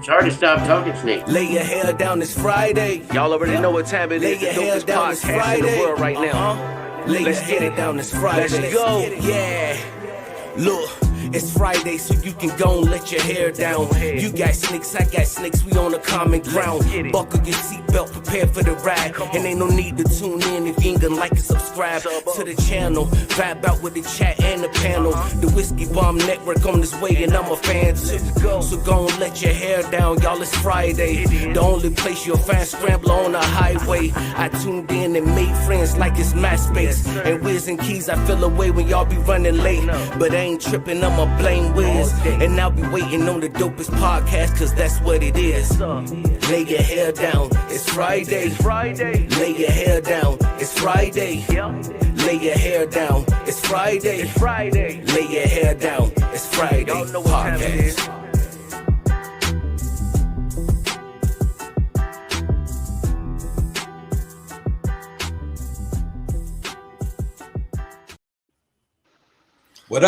Sorry to stop talking, Snake. Lay your hair down, it's Friday. Y'all already know what time it Lay is. your The hair dopest down, it's podcast in the Friday. world right now. Lay Let's your get hair it. down, it's Friday. Let's go. Yeah. Look, it's Friday, so you can go and let your hair down. You got snakes, I got snakes, we on a common ground. Buckle your seatbelt, prepare for the ride. And ain't no need to tune in if you ain't gonna like and subscribe to the channel. Vibe out with the chat and the panel. The Whiskey Bomb Network on this way, and I'm a fan too. So go and let your hair down, y'all, it's Friday. The only place you'll find Scrambler on the highway. I tuned in and made friends like it's MySpace. And Wiz and Keys, I feel away when y'all be running late. But I ain't tripping, I'ma blame Wiz. And I'll be waiting on the dopest podcast, cause that's what it is. Lay your hair down, it's Friday. Lay your hair down, it's Friday. Lay your hair down, it's Friday. Lay your hair down, it's Friday. Y'all know what time it is. Podcast. What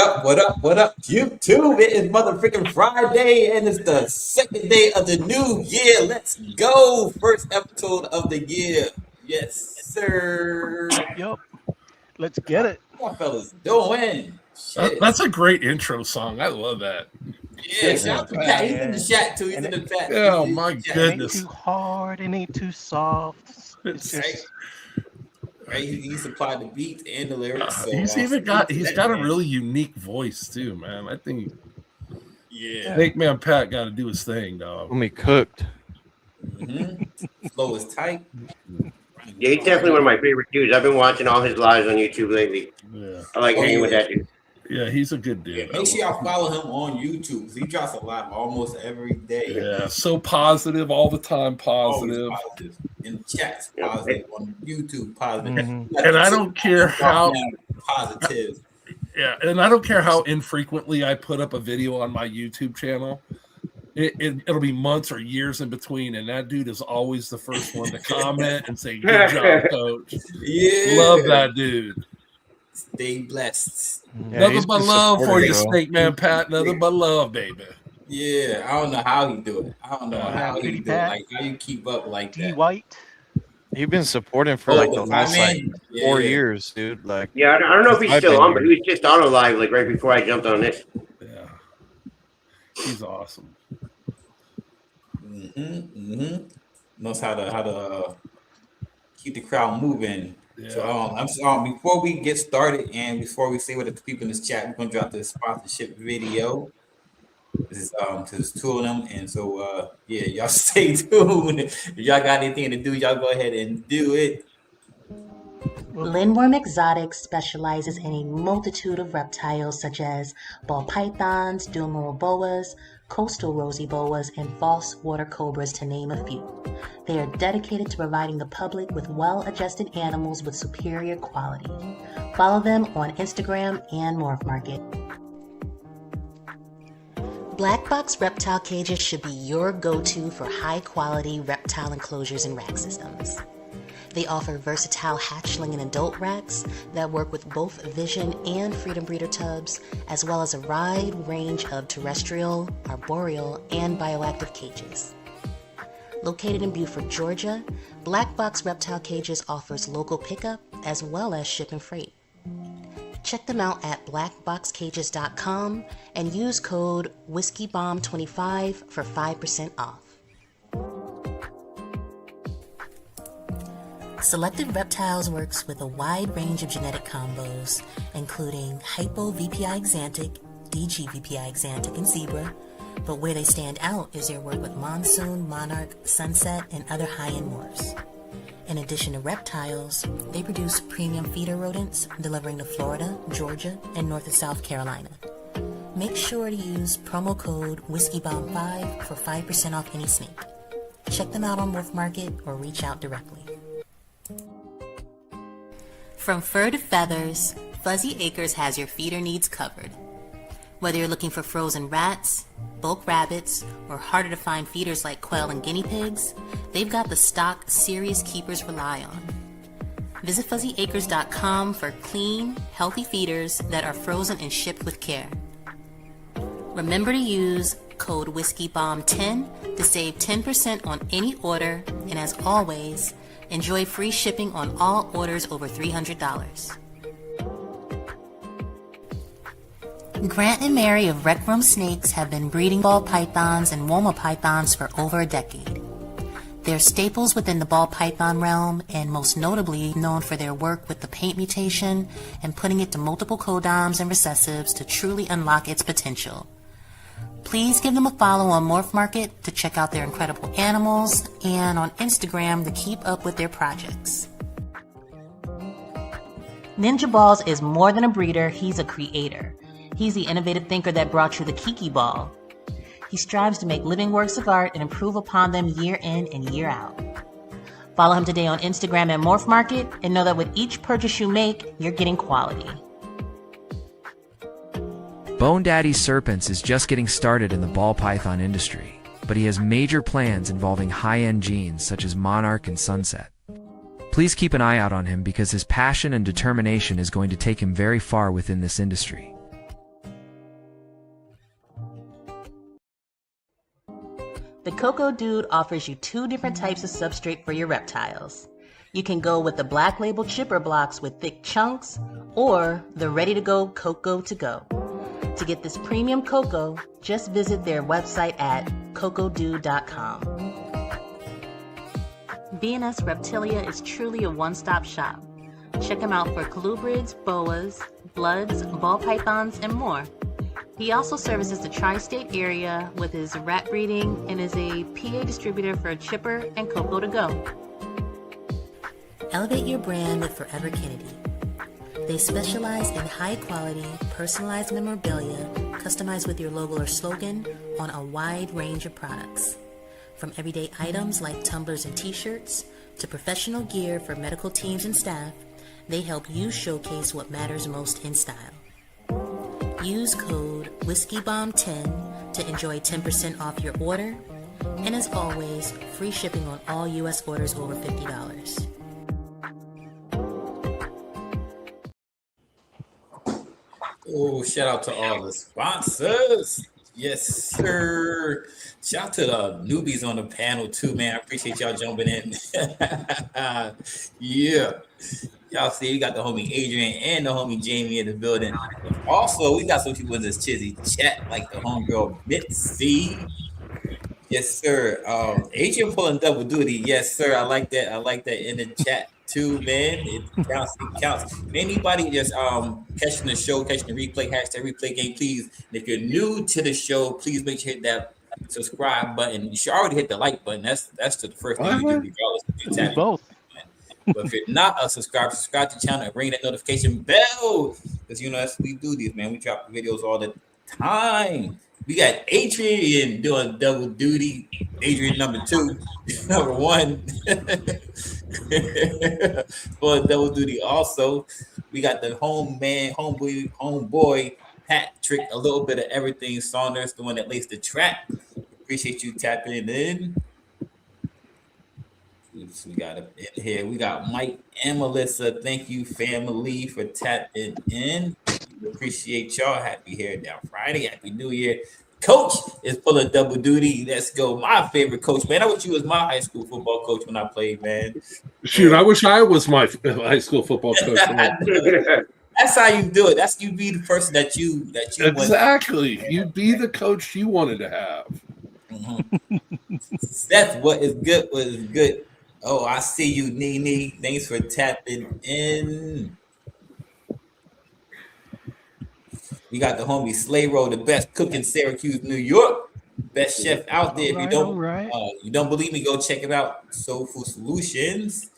up, YouTube? It is motherfucking Friday, and it's the second day of the new year. Let's go. First episode of the year. Yes, sir. Yup. Let's get it. What fellas doing? Shit. That's a great intro song. I love that. Yeah, shout out to Pat. He's in the chat, too. He's in the chat. Oh, my It ain't goodness. too hard, it ain't too soft. It's just Right? He supplied the beats and the lyrics. So, He's got a really unique voice, too, man. I think Snake Man Pat got to do his thing, dog. When we cooked. Flow is tight. Yeah, he's definitely one of my favorite dudes. I've been watching all his lives on YouTube lately. Yeah, I like hanging with that dude. yeah, he's a good Yeah, dude. make sure y'all follow him on YouTube, because he drops a live almost every day. Yeah, so positive all the time, Always positive. positive. In the chats, positive. On YouTube, positive. And I don't care how positive. Yeah, and I don't care how infrequently I put up a video on my YouTube channel. It'll be months or years in between, and that dude is always the first one to comment and say, "Good job, coach." Yeah, Love that dude. Stay blessed. Yeah, Nothing he's but been love for supportive, you, bro. Snake Man Pat. Nothing but love, baby. Yeah, I don't know how he do it. I don't know how he Pretty do it. bad. Like, how you keep up like D that? White. He's been supporting for Oh, like the the last like comment? 4 Yeah. years, dude. Like, Yeah, I don't know if he's I've still been on, but here. he was just on a live like right before I jumped on this. Yeah, he's awesome. Knows how to keep the crowd moving. Yeah. So before we get started and before we say what the people in this chat, we're gonna drop this sponsorship video. This is there's two of them, and so yeah, y'all stay tuned. If y'all got anything to do, y'all go ahead and do it. Lindworm Exotics specializes in a multitude of reptiles such as ball pythons, duomoral boas, coastal rosy boas, and false water cobras, to name a few. They are dedicated to providing the public with well-adjusted animals with superior quality. Follow them on Instagram and Morph Market. Black Box Reptile Cages should be your go-to for high-quality reptile enclosures and rack systems. They offer versatile hatchling and adult racks that work with both Vision and Freedom Breeder tubs, as well as a wide range of terrestrial, arboreal, and bioactive cages. Located in Beaufort, Georgia, Black Box Reptile Cages offers local pickup as well as ship and freight. Check them out at blackboxcages.com and use code WhiskeyBomb25 for 5% off. Selected Reptiles works with a wide range of genetic combos, including Hypo-VPI Xanthic, DG-VPI Xanthic, and Zebra, but where they stand out is their work with Monsoon, Monarch, Sunset, and other high-end morphs. In addition to reptiles, they produce premium feeder rodents, delivering to Florida, Georgia, and North and South Carolina. Make sure to use promo code WhiskeyBomb5 for 5% off any snake. Check them out on Morph Market or reach out directly. From fur to feathers, Fuzzy Acres has your feeder needs covered. Whether you're looking for frozen rats, bulk rabbits, or harder to find feeders like quail and guinea pigs, they've got the stock serious keepers rely on. Visit fuzzyacres.com for clean, healthy feeders that are frozen and shipped with care. Remember to use code WhiskeyBomb10 to save 10% on any order, and as always, enjoy free shipping on all orders over $300. Grant and Mary of Rec Room Snakes have been breeding ball pythons and Woma pythons for over a decade. They're staples within the ball python realm, and most notably known for their work with the paint mutation and putting it to multiple codoms and recessives to truly unlock its potential. Please give them a follow on Morph Market to check out their incredible animals, and on Instagram to keep up with their projects. Ninja Balls is more than a breeder, he's a creator. He's the innovative thinker that brought you the Kiki Ball. He strives to make living works of art and improve upon them year in and year out. Follow him today on Instagram at Morph Market, and know that with each purchase you make, you're getting quality. Bone Daddy Serpents is just getting started in the ball python industry, but he has major plans involving high-end genes such as Monarch and Sunset. Please keep an eye out on him because his passion and determination is going to take him very far within this industry. The Cocoa Dude offers you 2 different types of substrate for your reptiles. You can go with the black label chipper blocks with thick chunks, or the ready-to-go Cocoa to go. To get this premium cocoa, just visit their website at cocodude.com. B&S Reptilia is truly a one-stop shop. Check him out for colubrids, boas, bloods, ball pythons, and more. He also services the tri-state area with his rat breeding and is a PA distributor for Chipper and Cocoa to Go. Elevate your brand with Forever Kennedy. They specialize in high-quality, personalized memorabilia customized with your logo or slogan on a wide range of products. From everyday items like tumblers and t-shirts to professional gear for medical teams and staff, they help you showcase what matters most in style. Use code WhiskeyBomb10 to enjoy 10% off your order, and as always, free shipping on all U.S. orders over $50. Oh, shout out to all the sponsors. Yes, sir. Shout out to the newbies on the panel too, man. I appreciate y'all jumping in. Yeah. Y'all see, we got the homie Adrian and the homie Jamie in the building. Also, we got some people in this chizzy chat, like the homegirl Mitzi. Yes, sir. Adrian pulling double duty. Yes, sir. I like that. I like that in the chat too, man. It counts. It counts. Anybody just catching the show, catching the replay, hashtag replay game, please. And if you're new to the show, please make sure you hit that subscribe button. You should already hit the like button. That's the first thing you do, regardless if you tap Both. But if you're not a subscriber, subscribe to the channel and ring that notification bell. Because you know that's we do these, man. We drop videos all the time. We got Adrian doing double duty. Adrian number 2, number 1 for double duty. Also, we got the homeboy Patrick, a little bit of everything. Saunders, the one that lays the trap. Appreciate you tapping in. We got it in here. We got Mike and Melissa. Thank you, family, for tapping in. We appreciate y'all. Happy Hairdown Friday. Happy New Year. Coach is pulling double duty. Let's go. My favorite coach, man. I wish you was my high school football coach when I played, man. Shoot, I wish I was my high school football coach. That's how you do it. That's you be the person that you exactly. You be the coach you wanted to have. Mm-hmm. Seth, what is good? What is good? Oh, I see you, Nene. Thanks for tapping in. We got the homie Slay Roll, the best cook in Syracuse, New York. Best chef out there. If you don't believe me, go check it out. Soul Food Solutions.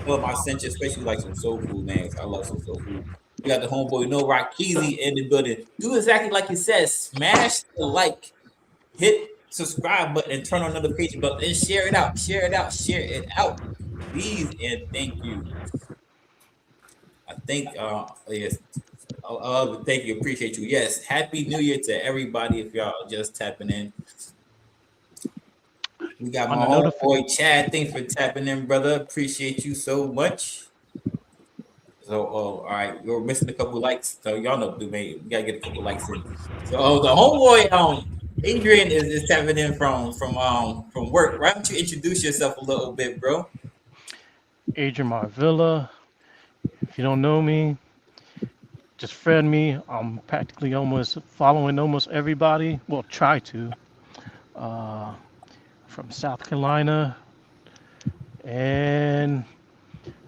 Well, my center, especially like some soul food, man. I love some soul food. We got the homeboy No Rock Keezy in the building. Do exactly like he says. Smash the like, hit subscribe button, and turn on notification button, and share it out. Share it out. Share it out. Please and thank you. I think yes. Thank you, appreciate you. Yes, happy New Year to everybody. If y'all just tapping in, we got my homeboy Chad. Thanks for tapping in, brother. Appreciate you so much. So, all right, we're missing a couple likes. So y'all know, man, we gotta get a couple likes in. So, the homeboy Adrian is tapping in from work. Why don't you introduce yourself a little bit, bro? Adrian Marvilla. If you don't know me, just friend me. I'm practically almost following almost everybody. Well, try to. Uh, from South Carolina, and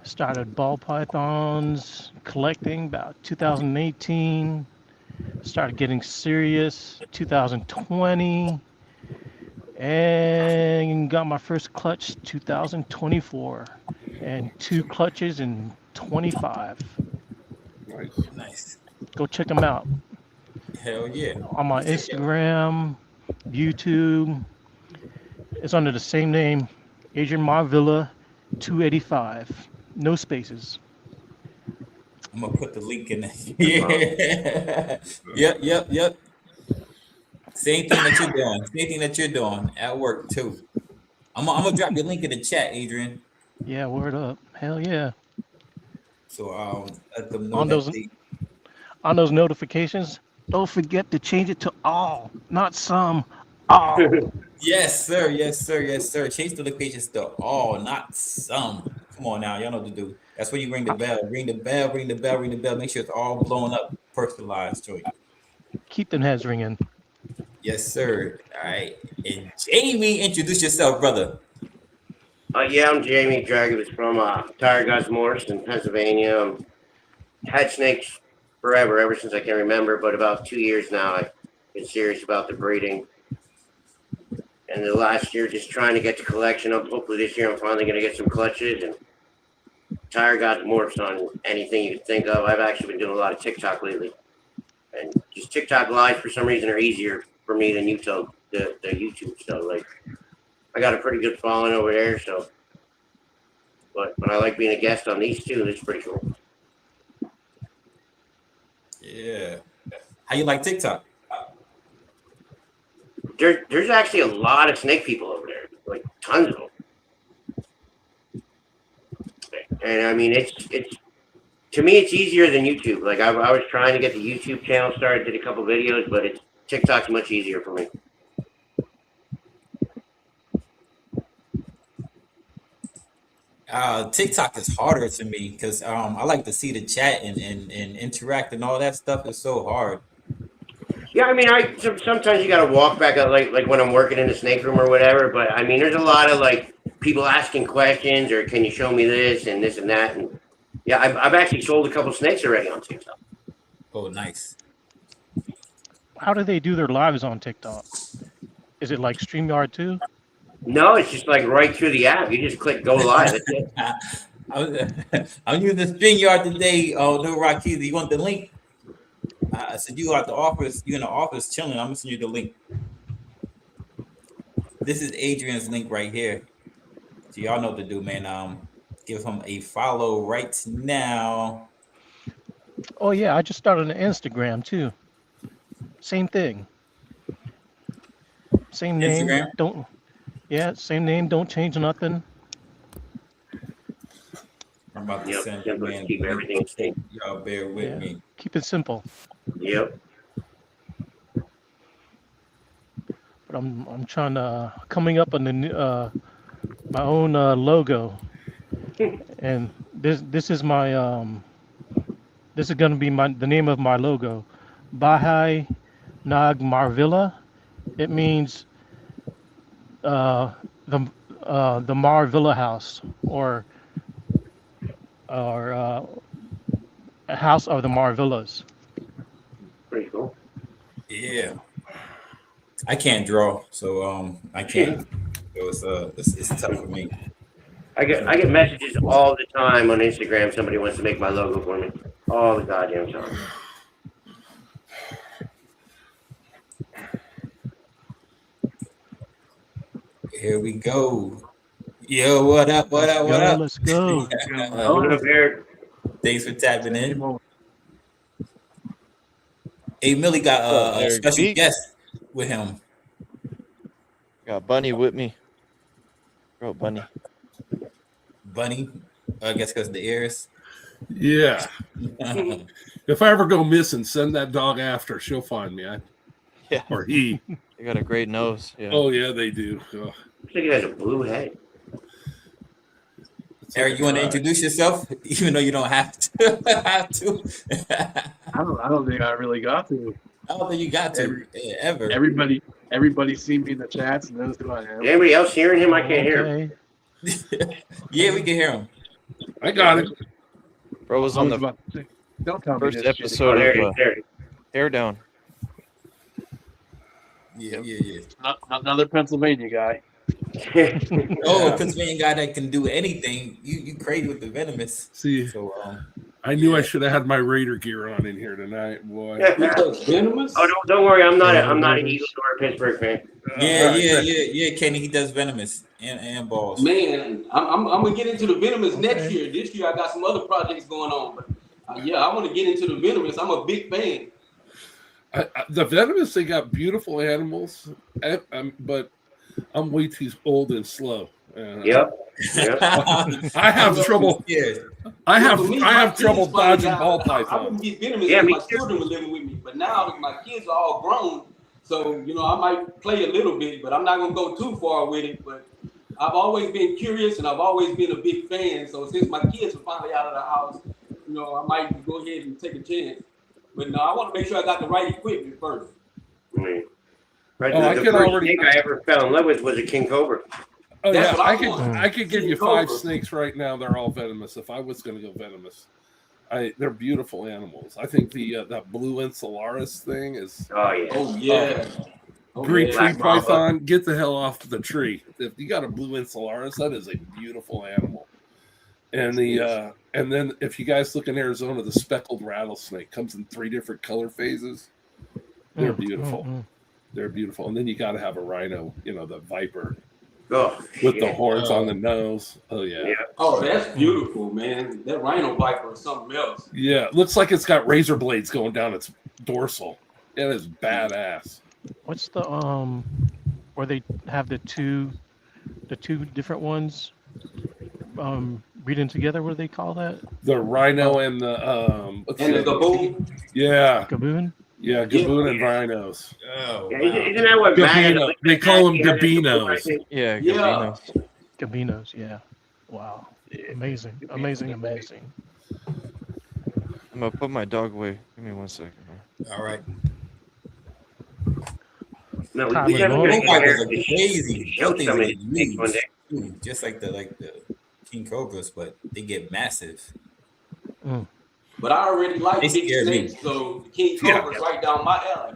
started ball pythons collecting about 2018. Started getting serious 2020, and got my first clutch 2024, and 2 clutches in 25. Nice. Go check them out Hell yeah. on my Instagram, YouTube. It's under the same name, Adrian Marvilla 285. No spaces. I'm gonna put the link in there. Yeah. Yep. Same thing that you're doing at work too. I'm gonna drop your link in the chat, Adrian. Yeah, word up. Hell yeah. So let them know On that those on those notifications, don't forget to change it to all, not some. All. Yes, sir. Change notifications to all, not some. Come on now, y'all know what to do. That's when you ring the bell. Ring the bell. Make sure it's all blown up, personalized joint. Keep them heads ringing. Yes, sir. All right. And Jamie, introduce yourself, brother. Yeah, I'm Jamie Dragos from Tire Gods Morris in Pennsylvania. Had snakes forever, ever since I can remember, but about 2 years now I've been serious about the breeding. And the last year, just trying to get the collection up. Hopefully this year I'm finally going to get some clutches and Tire Gods Morris on anything you can think of. I've actually been doing a lot of TikTok lately. And just TikTok live for some reason are easier for me than YouTube, the YouTube stuff. Like, I got a pretty good following over there, so. But I like being a guest on these two. It's pretty cool. Yeah. How you like TikTok? There's actually a lot of snake people over there, like tons of them. And I mean, it's to me, it's easier than YouTube. Like I was trying to get the YouTube channel started, did a couple videos, but TikTok's much easier for me. TikTok is harder to me because I like to see the chat and interact and all that stuff is so hard. Yeah, I mean, sometimes you got to walk back, like when I'm working in the snake room or whatever. But I mean, there's a lot of like people asking questions or can you show me this and that. And yeah, I've actually sold a couple snakes already on TikTok. Oh, nice. How do they do their lives on TikTok? Is it like StreamYard too? No, it's just like right through the app. You just click go live. That's it. I'm using the StreamYard today. Oh, no, Rocky, you want the link? I said you at the office. You in the office chilling. I'm gonna send you the link. This is Adrian's link right here. So y'all know what to do, man. Give him a follow right now. Oh yeah, I just started an Instagram too. Same thing. Same name. Instagram? Same name. Don't change nothing. I'm about to send you, man. Keep everything safe. Y'all bear with me. Keep it simple. Yep. But I'm trying to coming up on the new, my own logo, and this is my this is gonna be the name of my logo, Bahai Nag Marvilla. It means the Marvilla house, or a house of the Marvillas. Pretty cool. Yeah. I can't draw, so I can't. So it's tough for me. I get messages all the time on Instagram. Somebody wants to make my logo for me. All the goddamn time. Here we go. Yo, what up? What up? Let's go. Hold up here. Thanks for tapping in. Hey, Millie got a special guest with him. Got Bunny with me. Bro, Bunny. Bunny, I guess because the ears. Yeah. If I ever go missing, send that dog after. She'll find me. Yeah. Or he. They got a great nose. Yeah. Oh yeah, they do. Oh. I think it has a blue head. Eric, you want to introduce yourself, even though you don't have to? have to. I don't think I really got to. I don't think you got to ever. Everybody seen me in the chats and knows who I am. Anybody else hearing him? I can't hear him. Yeah, we can hear him. I got it. Bro was on the Don't tell me first this episode There it of is, there it is. Hair Down. Yeah. shit. Not another Pennsylvania guy. Oh, Pennsylvania guy that can do anything. You crazy with the venomous. See, So I knew I should have had my Raider gear on in here tonight, boy. Venomous? Oh, don't worry. I'm not an Eagles or a Pittsburgh fan. yeah, Kenny, he does venomous and balls. Man, I'm gonna get into the venomous next year. This year I got some other projects going on, but I want to get into the venomous. I'm a big fan. The venomous, they got beautiful animals, but I'm way too old and slow. Yep. I have trouble. I have trouble dodging ball I pythons. wouldn't get venomous Yeah, if me my children were living with me, but now my kids are all grown, so I might play a little bit, but I'm not gonna go too far with it. But I've always been curious and I've always been a big fan. So since my kids are finally out of the house, I might go ahead and take a chance. But no, I want to make sure I got the right equipment first. Right. I The first snake I ever fell in love with was a king cobra. Oh That's yeah, what I want. I could give you Cobra. 5 snakes right now. They're all venomous. If I was going to go venomous, they're beautiful animals. I think that blue insularis thing is. Oh yeah. Oh yeah. Green tree Black mamba. python, get the hell off the tree. If you got a blue insularis, that is a beautiful animal. And and then if you guys look in Arizona, the speckled rattlesnake comes in 3 different color phases. They're beautiful. They're beautiful. And then you got to have a rhino, the viper with the horns on the nose. Oh yeah. Oh, that's beautiful, man. That rhino viper is something else. Yeah, it looks like it's got razor blades going down its dorsal. It is badass. What's the where they have the two different ones breeding together? What do they call that? The rhino and the And the gaboon. Yeah, Gaboon? yeah, gaboon and rhinos. Oh, Yeah, isn't that what Matt? Gabino. They call them gabinos. Yeah, Yeah. Gabinos. Gabinos, yeah. Wow. Amazing. Amazing. I'm gonna put my dog away. Give me 1 second. all right. No, Tyler we haven't Lowe. been Those vipers here are to crazy. show Those things some are of these snakes one day. huge, just like the king cobras, but they get massive. But I already like They big scare me. snakes, so the king cobra's right down my alley.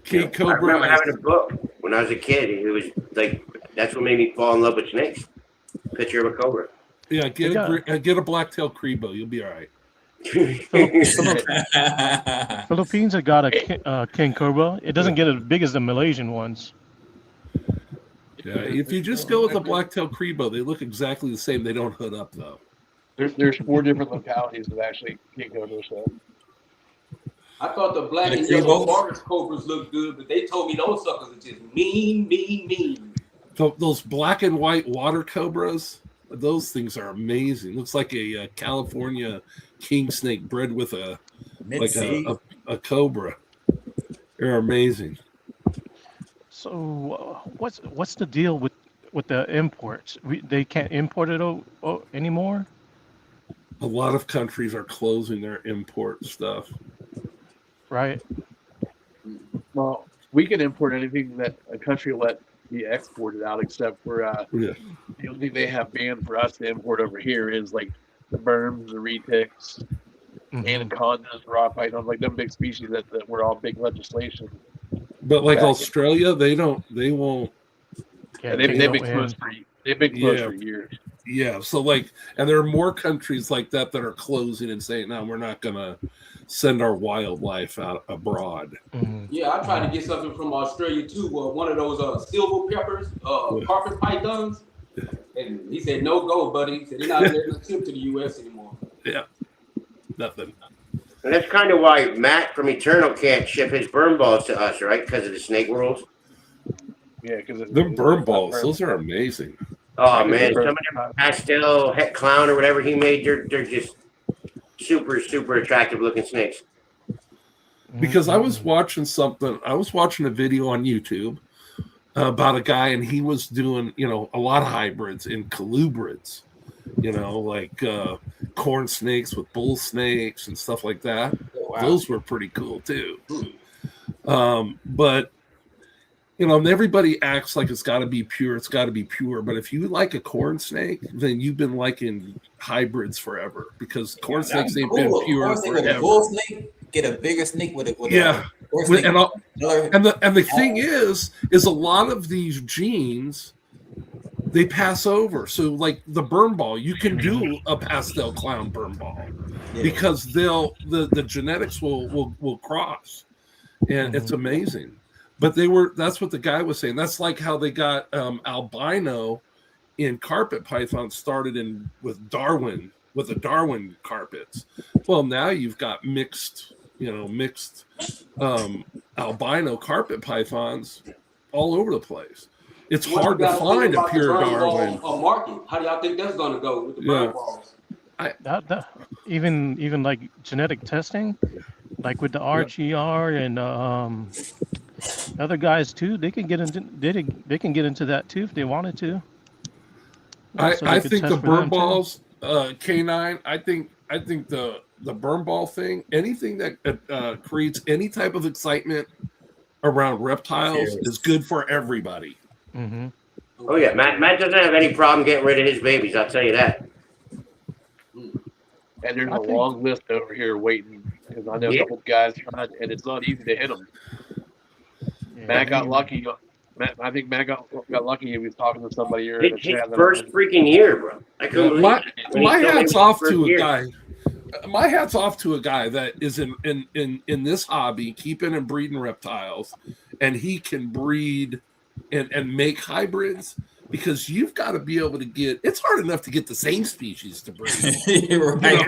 King I cobra. remember having a book when I was a kid. It was like that's what made me fall in love with snakes. Picture of a cobra. Yeah, get a black-tailed crebo. You'll be all right. Philippines have got a king cobra. It doesn't get as big as the Malaysian ones. Yeah, if you just go with a black-tailed crebo, they look exactly the same. They don't hood up though. There's 4 different localities that actually can't go to this stuff. I thought the black And and the yellow Cribos? forest cobras looked good, but they told me those suckers are just mean. So those black and white water cobras, those things are amazing. Looks like a California king snake bred with a cobra. They're amazing. So what's the deal with the imports? They can't import it anymore? A lot of countries are closing their import stuff. Right? Well, we can import anything that a country let be exported out, except for Yeah. the only thing they have banned for us to import over here is like the berms, the retics, anacondas, rock pythons, like them big species that were all big legislation. But like Back in- Australia, they won't. Yeah, They've they been don't closed ban- for they've been closed Yeah. for years. Yeah. So and there are more countries like that are closing and saying, no, we're not gonna send our wildlife out abroad. Yeah, I tried to get something from Australia too. One of those silver peppers, carpet pythons, and he said no go, buddy. He said they're not letting us ship to the U.S. anymore. Yeah. Nothing. And that's kind of why Matt from Eternal can't ship his burn balls to us, right? Because of the snake rules. Yeah, because Them burn balls, those are amazing. Oh man, some of them pastel het clown or whatever he made, they're just super attractive looking snakes. Because I was watching a video on YouTube about a guy, and he was doing, a lot of hybrids and colubrids, like corn snakes with bull snakes and stuff like that. Oh, wow. Those were pretty cool too. But everybody acts like it's got to be pure. It's got to be pure. But if you like a corn snake, then you've been liking hybrids forever, because corn snakes ain't been pure forever. A bull snake, get a bigger snake with it. And the thing is a lot of these genes, they pass over. So like the burn ball, you can do a pastel clown burn ball because the genetics will cross, and it's amazing. But that's what the guy was saying. That's like how they got albino in carpet python started with the Darwin carpets. Well, now you've got mixed albino carpet pythons all over the place. It's hard to find a pure Darwin. Market. How do y'all think that's going to go with the burn balls? Even like genetic testing, like with the RGR and other guys too, they can get into that too if they wanted to. I think the burn balls, K9. I think the burn ball thing, anything that creates any type of excitement around reptiles is good for everybody. Mm-hmm. Oh yeah, Matt doesn't have any problem getting rid of his babies. I'll tell you that. And there's a long list over here waiting, because I know a couple guys tried, and it's not easy to hit them. Matt got lucky. I think Matt got lucky. He was talking to somebody here. It's his first freaking year, bro. I couldn't believe it. My hat's off to a guy. My hat's off to a guy that is in this hobby, keeping and breeding reptiles, and he can breed and make hybrids, because you've got to be able to get. It's hard enough to get the same species to breed. Right.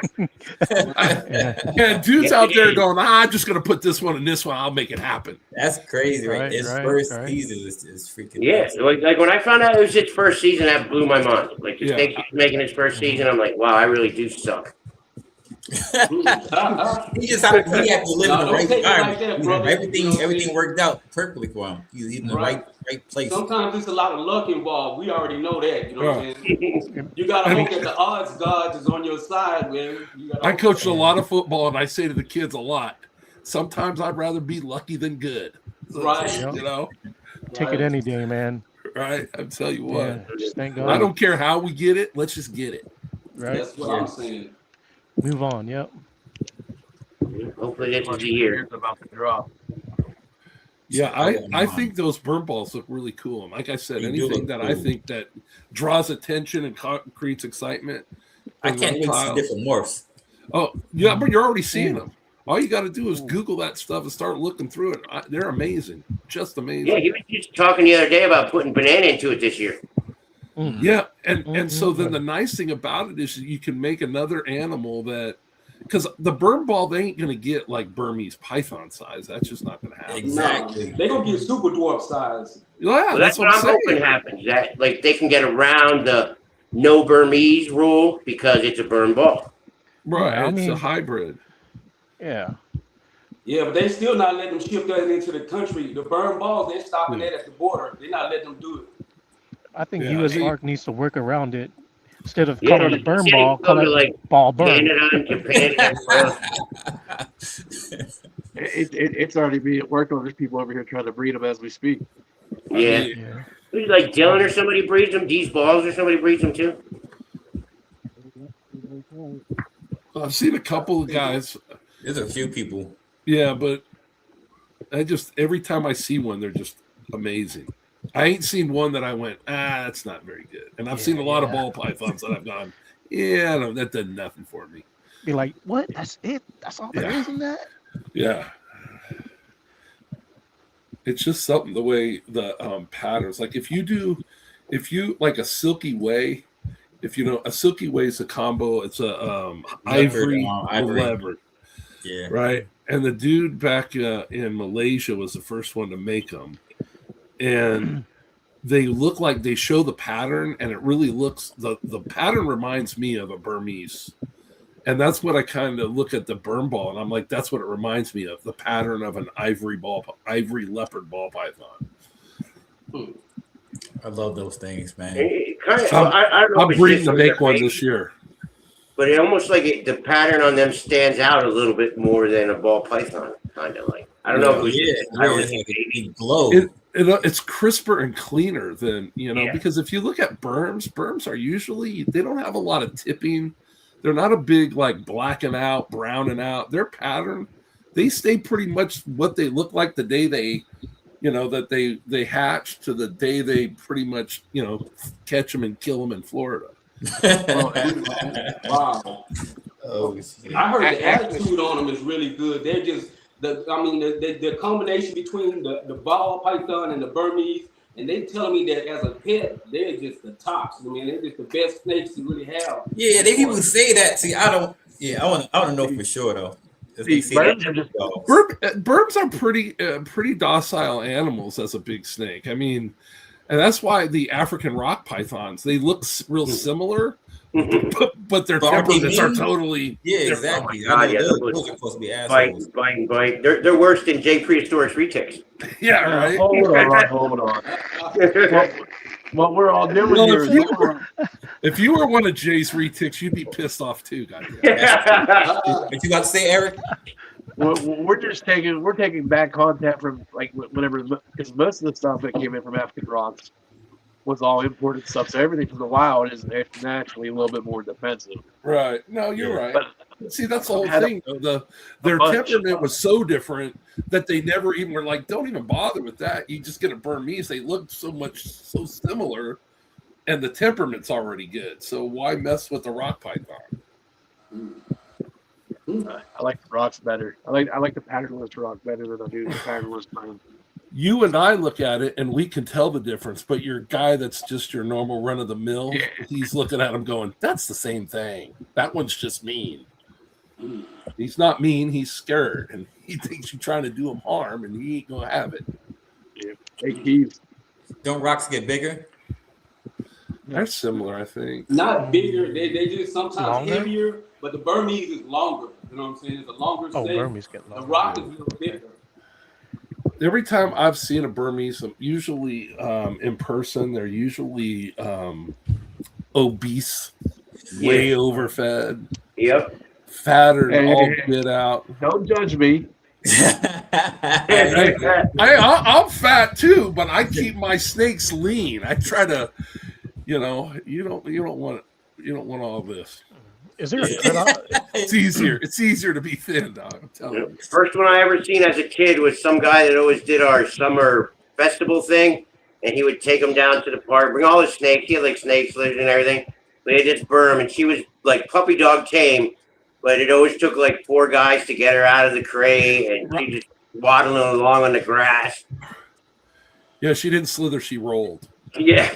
And dudes out there going, I'm just going to put this one and this one. I'll make it happen. That's crazy, right? His first season is freaking. Yeah, like when I found out it was his first season, that blew my mind. Like the snake making his first season, I'm like, wow, I really do suck. He had to live in the right environment. Everything worked out perfectly for him. He's in the right place. Sometimes there's a lot of luck involved. We already know that. You know what I'm saying? You gotta hope that the odds gods is on your side, man. I coached a lot of football, and I say to the kids a lot, sometimes I'd rather be lucky than good. Right. Take it any day, man. Right. I'll tell you what. Yeah, just thank God. I don't care how we get it. Let's just get it. Right. That's what I'm saying. Move on. Yep. Hopefully this is the year. About to drop. Yeah, I think those burn balls look really cool. And like I said, anything that I think that draws attention and creates excitement. I can't wait to see different morphs. Oh, yeah, but you're already seeing them. All you got to do is Google that stuff and start looking through it. They're amazing. Just amazing. Yeah, he was just talking the other day about putting banana into it this year. Yeah, and so then the nice thing about it is you can make another animal that, because the burn ball, they ain't gonna get like Burmese python size. That's just not gonna happen. Exactly. They're gonna get super dwarf size. Yeah, well, that's what I'm hoping happens. That like they can get around the no Burmese rule because it's a burn ball. Right, it's a hybrid. Yeah. Yeah, but they still not letting them ship that into the country. The burn balls, they're stopping that at the border. They're not letting them do it. I think U.S. Ark needs to work around it. Instead of calling it a burn ball, call it like ball burn. It's already being worked on. There's people over here trying to breed them as we speak. Yeah. Who's like Dylan or somebody breeds them? These balls or somebody breeds them too? I've seen a couple of guys. There's a few people. Yeah, but every time I see one, they're just amazing. I ain't seen one that I went, that's not very good. And I've seen a lot of ball pythons that I've gone, that did nothing for me. Be like, what? That's it? That's all there is in that? Yeah. It's just something, the way the patterns, like if you like a silky way, a silky way is a combo, it's a ivory leopard. Yeah. Right. And the dude back in Malaysia was the first one to make them. And they look like they show the pattern, and it really looks, the pattern reminds me of a Burmese. And that's what I kind of look at the burn ball, and I'm like, that's what it reminds me of, the pattern of an ivory leopard ball python. I love those things, man. It kind of, I don't know I'm if it's breeding just to with make the one baby, this year. but it almost like the pattern on them stands out a little bit more than a ball python, kind of like. I don't know if it was Yeah, just, I don't it's know, like baby. it glow. It's crisper and cleaner than, Yeah. because if you look at berms are usually, they don't have a lot of tipping. They're not a big like blacking out, browning out. Their pattern, they stay pretty much what they look like the day they, that they hatch to the day they pretty much, catch them and kill them in Florida. Wow. Oh, shit. I heard the attitude on them is really good. They're just the combination between the ball python and the Burmese, and they telling me that as a pet, they're just the tops. I mean, they're just the best snakes you really have. Yeah, they people say that. See, I don't. Yeah, I want to know for sure though. They say Burms that are just dogs. Berms are pretty docile animals as a big snake. I mean, and that's why the African rock pythons, they look real similar, but their But aren't they temperaments are mean? totally Yeah, different. exactly. God, yeah, those those are supposed to be assholes. bite. They're worse than Jay Prehistoric retics. Yeah, right. Hold on. What we're all doing Well, here if you were one of Jay's retics, you'd be pissed off too, guys. What you about to say, Eric? we're taking back content from like whatever, because most of the stuff that came in from African rocks was all imported stuff. So everything from the wild is naturally a little bit more defensive. Right. No, you're right. But see, that's the whole thing. Their temperament was so different that they never even were like, don't even bother with that. You just get a Burmese. They look so similar, and the temperament's already good. So why mess with the rock python? I like the rocks better. I like the patternless rock better than I do the patternless pine. You and I look at it and we can tell the difference, but your guy that's just your normal run of the mill, he's looking at him going, that's the same thing. That one's just mean. He's not mean, he's scared, and he thinks you're trying to do him harm, and he ain't gonna have it. Yeah. Hey, Keith. Don't rocks get bigger? They're similar, I think. Not bigger, they just sometimes Longer? heavier, but the Burmese is longer. You know what I'm saying? It's a longer snake. Burmese get The longer. rock is a little bigger. Every time I've seen a Burmese, usually in person, they're usually obese, way overfed, fatter than all get out. Don't judge me. I'm fat too, but I keep my snakes lean. I try to, you don't want all this. Is there a cutoff? It's easier to be thin, dog. I'm telling you. First one I ever seen as a kid was some guy that always did our summer festival thing, and he would take them down to the park, bring all his snakes. He had like snakes, lizards, and everything. But he had this Burm, and she was like puppy dog tame, but it always took like 4 guys to get her out of the crate, and she just waddling along on the grass. Yeah, she didn't slither; she rolled. Yeah,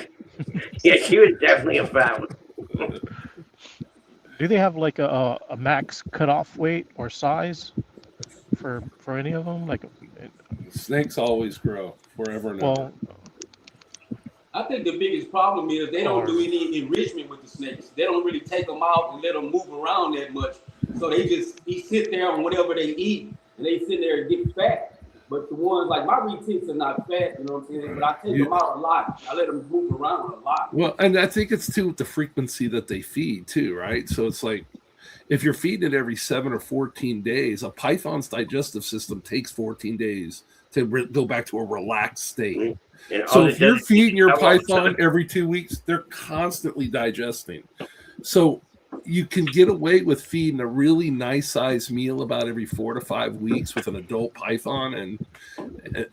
she was definitely a fat one. Do they have like a max cutoff weight or size for any of them? Like snakes always grow forever and ever. I think the biggest problem is they don't do any enrichment with the snakes. They don't really take them out and let them move around that much. So they sit there on whatever they eat, and they sit there and get fat. But the ones like my retics are not fat, you know what I'm saying? But I take them out a lot. I let them move around a lot. Well, and I think it's too with the frequency that they feed too, right? So it's like if you're feeding it every 7 or 14 days, a python's digestive system takes 14 days to go back to a relaxed state. So if you're feeding your python every 2 weeks, they're constantly digesting. So you can get away with feeding a really nice sized meal about every 4 to 5 weeks with an adult python,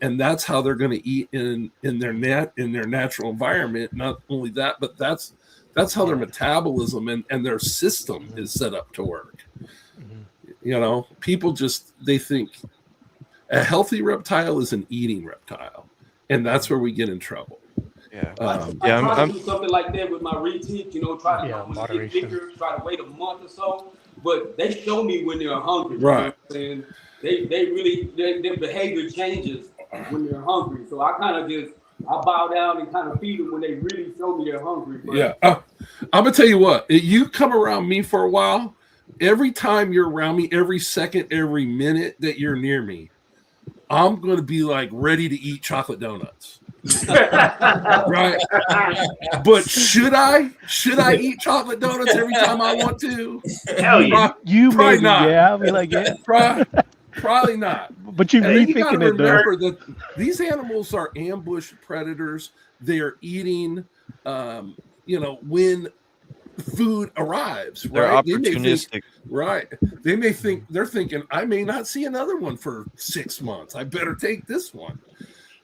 and that's how they're going to eat in their natural environment. Not only that, but that's how their metabolism and their system is set up to work. You know, people they think a healthy reptile is an eating reptile, and that's where we get in trouble. I try to do something like that with my retic, try to get bigger, try to wait a month or so. But they show me when they're hungry. Right. You know and their behavior changes when they're hungry. So I kind of I bow down and kind of feed them when they really show me they're hungry. But I'm gonna tell you what, you come around me for a while, every time you're around me, every second, every minute that you're near me, I'm going to be like ready to eat chocolate donuts. Right. But should I eat chocolate donuts every time I want to? Hell yeah. You Probably maybe, not. yeah. I'll be like, yeah. Probably not. But you And then you got to rethinking it, though. remember that these animals are ambush predators. They are eating, when food arrives. They're Right? opportunistic. They may think they're thinking, I may not see another one for 6 months. I better take this one.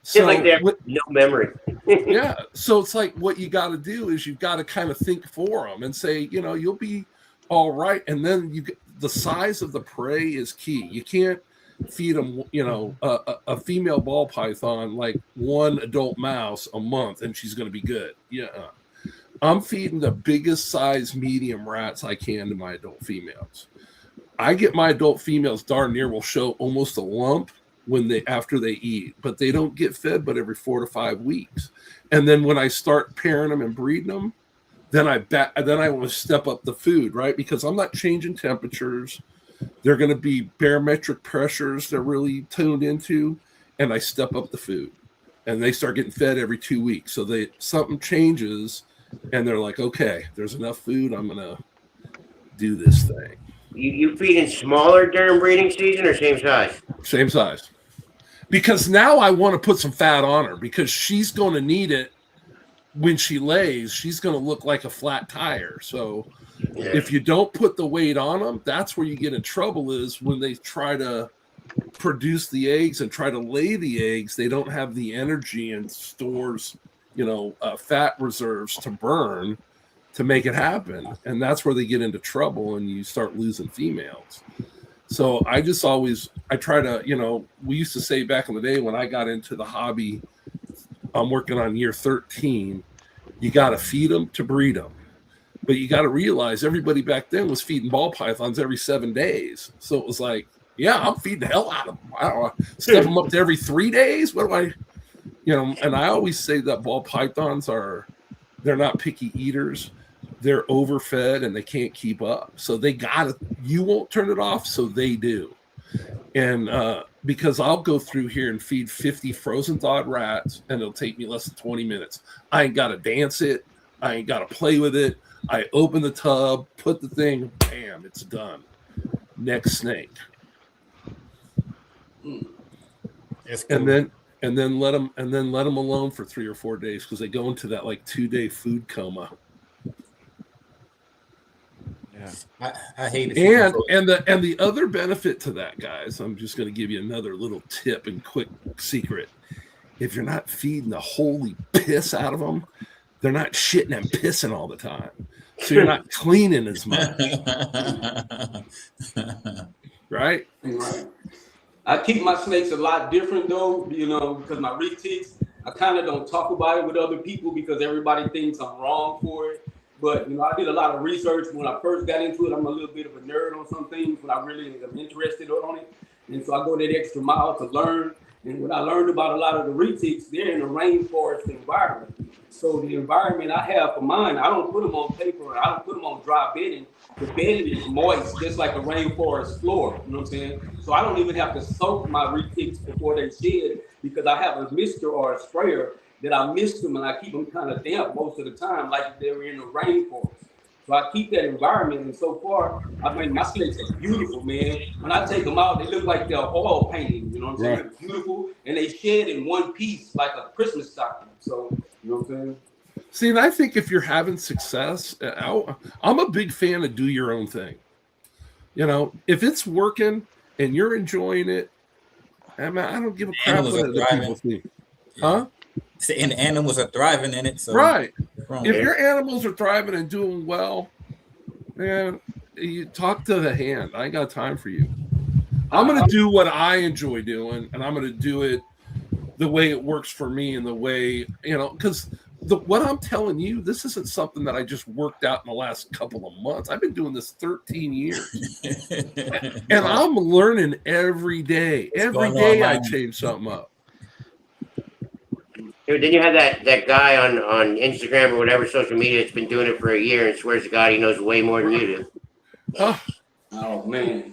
It's like they have no memory. Yeah. So it's like what you got to do is you've got to kind of think for them and say, you'll be all right. And then the size of the prey is key. You can't feed them, a female ball python like one adult mouse a month and she's going to be good. Yeah. I'm feeding the biggest size medium rats I can to my adult females. I get my adult females darn near will show almost a lump after they eat, but they don't get fed but every 4 to 5 weeks. And then when I start pairing them and breeding them, then I want to step up the food, right? Because I'm not changing temperatures. They're going to be barometric pressures they're really tuned into, and I step up the food. And they start getting fed every 2 weeks. So something changes, and they're like, okay, there's enough food. I'm going to do this thing. You feeding smaller during breeding season or same size? Same size. Because now I want to put some fat on her because she's going to need it when she lays. She's going to look like a flat tire. So if you don't put the weight on them, that's where you get in trouble is when they try to produce the eggs and try to lay the eggs. They don't have the energy and stores, fat reserves to burn to make it happen. And that's where they get into trouble and you start losing females. So I try to, we used to say back in the day when I got into the hobby, I'm working on year 13, you got to feed them to breed them. But you got to realize everybody back then was feeding ball pythons every 7 days. So it was like, yeah, I'm feeding the hell out of them. I don't know, step them up to every 3 days. What do I, and I always say that ball pythons they're not picky eaters. They're overfed and they can't keep up. So you won't turn it off. So they do. And because I'll go through here and feed 50 frozen thawed rats and it'll take me less than 20 minutes. I ain't got to dance it. I ain't got to play with it. I open the tub, put the thing, bam, it's done. Next snake. That's cool. And then let them alone for 3 or 4 days because they go into that like 2-day food coma. I hate it. And the other benefit to that, guys, I'm just going to give you another little tip and quick secret. If you're not feeding the holy piss out of them, they're not shitting and pissing all the time. So you're not cleaning as much. Right? Right. I keep my snakes a lot different though, because my retics, I kind of don't talk about it with other people because everybody thinks I'm wrong for it. But, I did a lot of research when I first got into it. I'm a little bit of a nerd on some things when I really am interested on it. And so I go that extra mile to learn. And what I learned about a lot of the retics, they're in a rainforest environment. So the environment I have for mine, I don't put them on paper. I don't put them on dry bedding. The bedding is moist, just like a rainforest floor. You know what I'm saying? So I don't even have to soak my retics before they shed because I have a mister or a sprayer that I mist them and I keep them kind of damp most of the time, like they're in the rainforest. So I keep that environment, and so far, my snakes are beautiful, man. When I take them out, they look like they're oil painting, you know what I'm saying? Right. They're beautiful, and they shed in one piece like a Christmas stocking. So, you know what I'm saying? See, and I think if you're having success, I'm a big fan of do your own thing. If it's working and you're enjoying it, I don't give a crap what other people think. Huh? And the animals are thriving in it. So right. If your animals are thriving and doing well, man, you talk to the hand. I ain't got time for you. I'm going to do what I enjoy doing, and I'm going to do it the way it works for me and the way, because what I'm telling you, this isn't something that I just worked out in the last couple of months. I've been doing this 13 years. And I'm learning every day. Every day I change something up. Then you have that guy on Instagram or whatever social media that's been doing it for a year and swears to God he knows way more than you do. Oh man.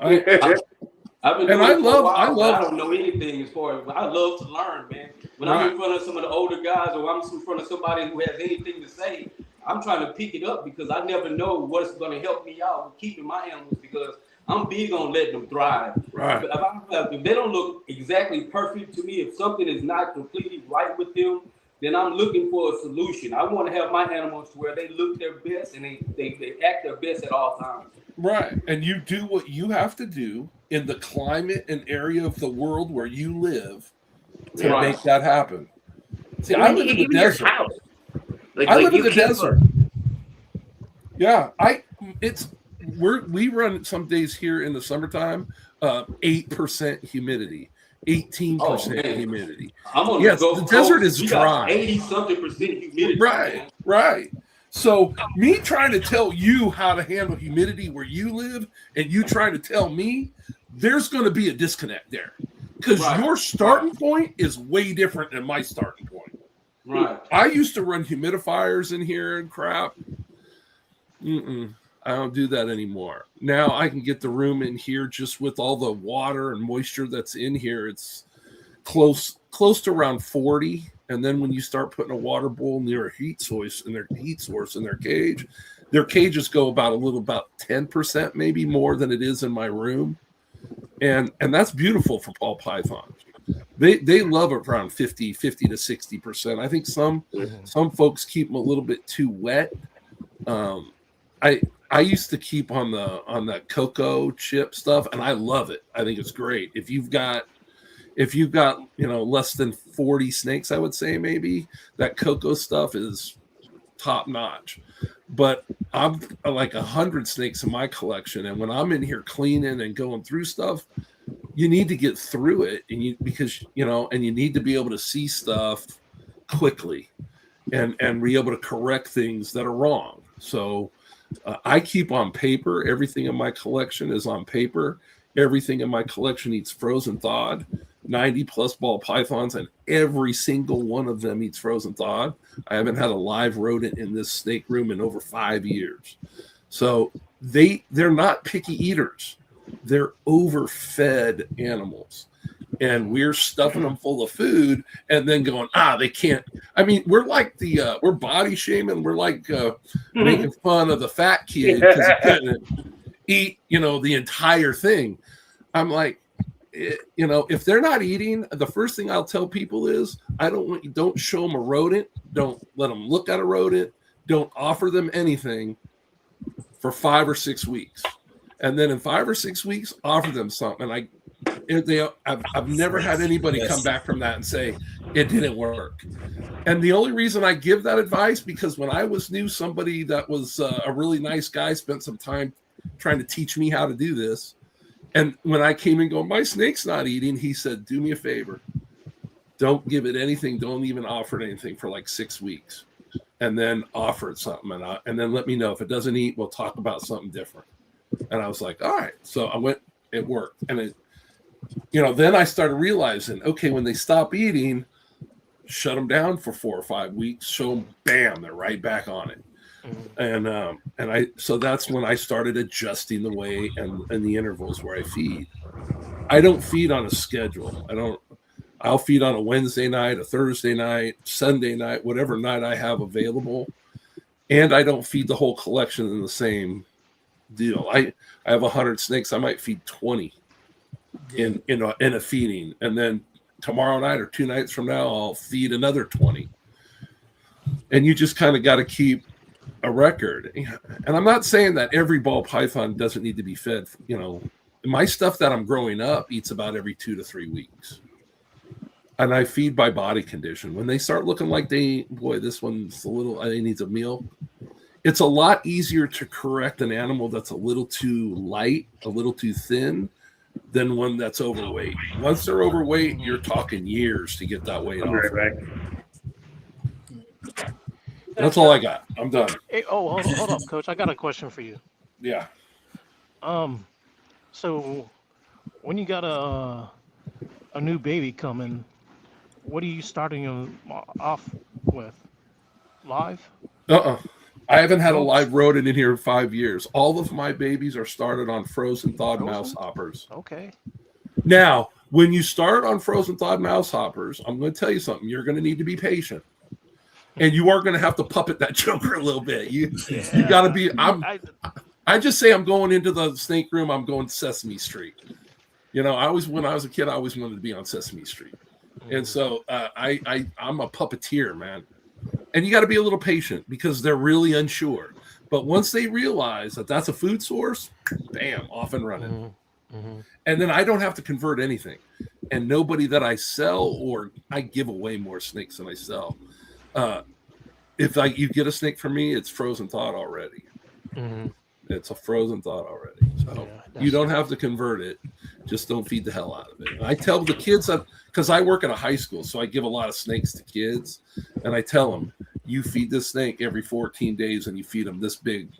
I've been doing I don't know anything as far as I love to learn, man. When I'm in front of some of the older guys, or I'm in front of somebody who has anything to say, I'm trying to pick it up because I never know what's going to help me out with keeping my animals, because I'm big on letting them thrive. Right. But if they don't look exactly perfect to me, if something is not completely right with them, then I'm looking for a solution. I want to have my animals to where they look their best and they act their best at all times. Right. And you do what you have to do in the climate and area of the world where you live to make that happen. See, I live in the desert. I live in the desert. Yeah, we run some days here in the summertime, 8% humidity, 18% humidity. Yes, the desert is dry. 80-something% humidity. Right, right. So me trying to tell you how to handle humidity where you live, and you trying to tell me, there's going to be a disconnect there, because your starting point is way different than my starting point. Right. I used to run humidifiers in here and crap. I don't do that anymore. Now I can get the room in here just with all the water and moisture that's in here. It's close to around 40. And then when you start putting a water bowl near a heat source in their cage, their cages go about 10% maybe more than it is in my room. And that's beautiful for ball pythons. They love it around 50 to 60%. I think some folks keep them a little bit too wet. I used to keep on the cocoa chip stuff, and I love it. I think it's great. If you've got less than 40 snakes, I would say maybe that cocoa stuff is top notch. But I'm like 100 snakes in my collection, and when I'm in here cleaning and going through stuff, you need to get through it, and you need to be able to see stuff quickly, and be able to correct things that are wrong. So I keep on paper. Everything in my collection is on paper. Everything in my collection eats frozen thawed. 90 plus ball pythons, and every single one of them eats frozen thawed. I haven't had a live rodent in this snake room in over 5 years. So they're not picky eaters. They're overfed animals. And we're stuffing them full of food and then going, they can't. I mean, we're like we're body shaming. We're like making fun of the fat kid because he couldn't eat, the entire thing. I'm like, if they're not eating, the first thing I'll tell people is, don't show them a rodent. Don't let them look at a rodent. Don't offer them anything for 5 or 6 weeks. And then in 5 or 6 weeks, offer them something. I've never had anybody come back from that and say it didn't work. And the only reason I give that advice, because when I was new, somebody that was a really nice guy spent some time trying to teach me how to do this. And when I came and go, my snake's not eating, he said, do me a favor. Don't give it anything. Don't even offer it anything for like 6 weeks. And then offer it something. And then let me know. If it doesn't eat, we'll talk about something different. And I was like, all right. So I went, it worked. And then I started realizing, okay, when they stop eating, shut them down for 4 or 5 weeks, show them, bam, they're right back on it. So that's when I started adjusting the way and the intervals where I feed. I don't feed on a schedule. I'll feed on a Wednesday night, a Thursday night, Sunday night, whatever night I have available. And I don't feed the whole collection in the same deal. I have 100 snakes. I might feed 20 in a feeding. And then tomorrow night or 2 nights from now, I'll feed another 20. And you just kind of got to keep a record. And I'm not saying that every ball python doesn't need to be fed. My stuff that I'm growing up eats about every 2 to 3 weeks. And I feed by body condition. When they start looking like this one's he needs a meal. It's a lot easier to correct an animal that's a little too light, a little too thin, than one that's overweight. Once they're overweight, you're talking years to get that weight off. Right. That's all I got. I'm done. Hey, hold up, Coach. I got a question for you. Yeah. So when you got a new baby coming, what are you starting them off with? Live? I haven't had a live rodent in here in 5 years. All of my babies are started on frozen thawed mouse hoppers. Okay. Now, When you start on frozen thawed mouse hoppers, I'm going to tell you something. You're going to need to be patient. And you are going to have to puppet that joker a little bit. You got to be. I just say I'm going into the snake room. I'm going Sesame Street. When I was a kid, I always wanted to be on Sesame Street, and so I'm a puppeteer, man. And you got to be a little patient because they're really unsure. But once they realize that that's a food source, bam, off and running. And then I don't have to convert anything, and nobody that I sell or I give away more snakes than I sell. If you get a snake from me, it's frozen thawed already. It's a frozen thawed already. So you don't have to convert it. Just don't feed the hell out of it. And I tell the kids that, because I work at a high school, so I give a lot of snakes to kids. And I tell them, you feed this snake every 14 days and you feed them this big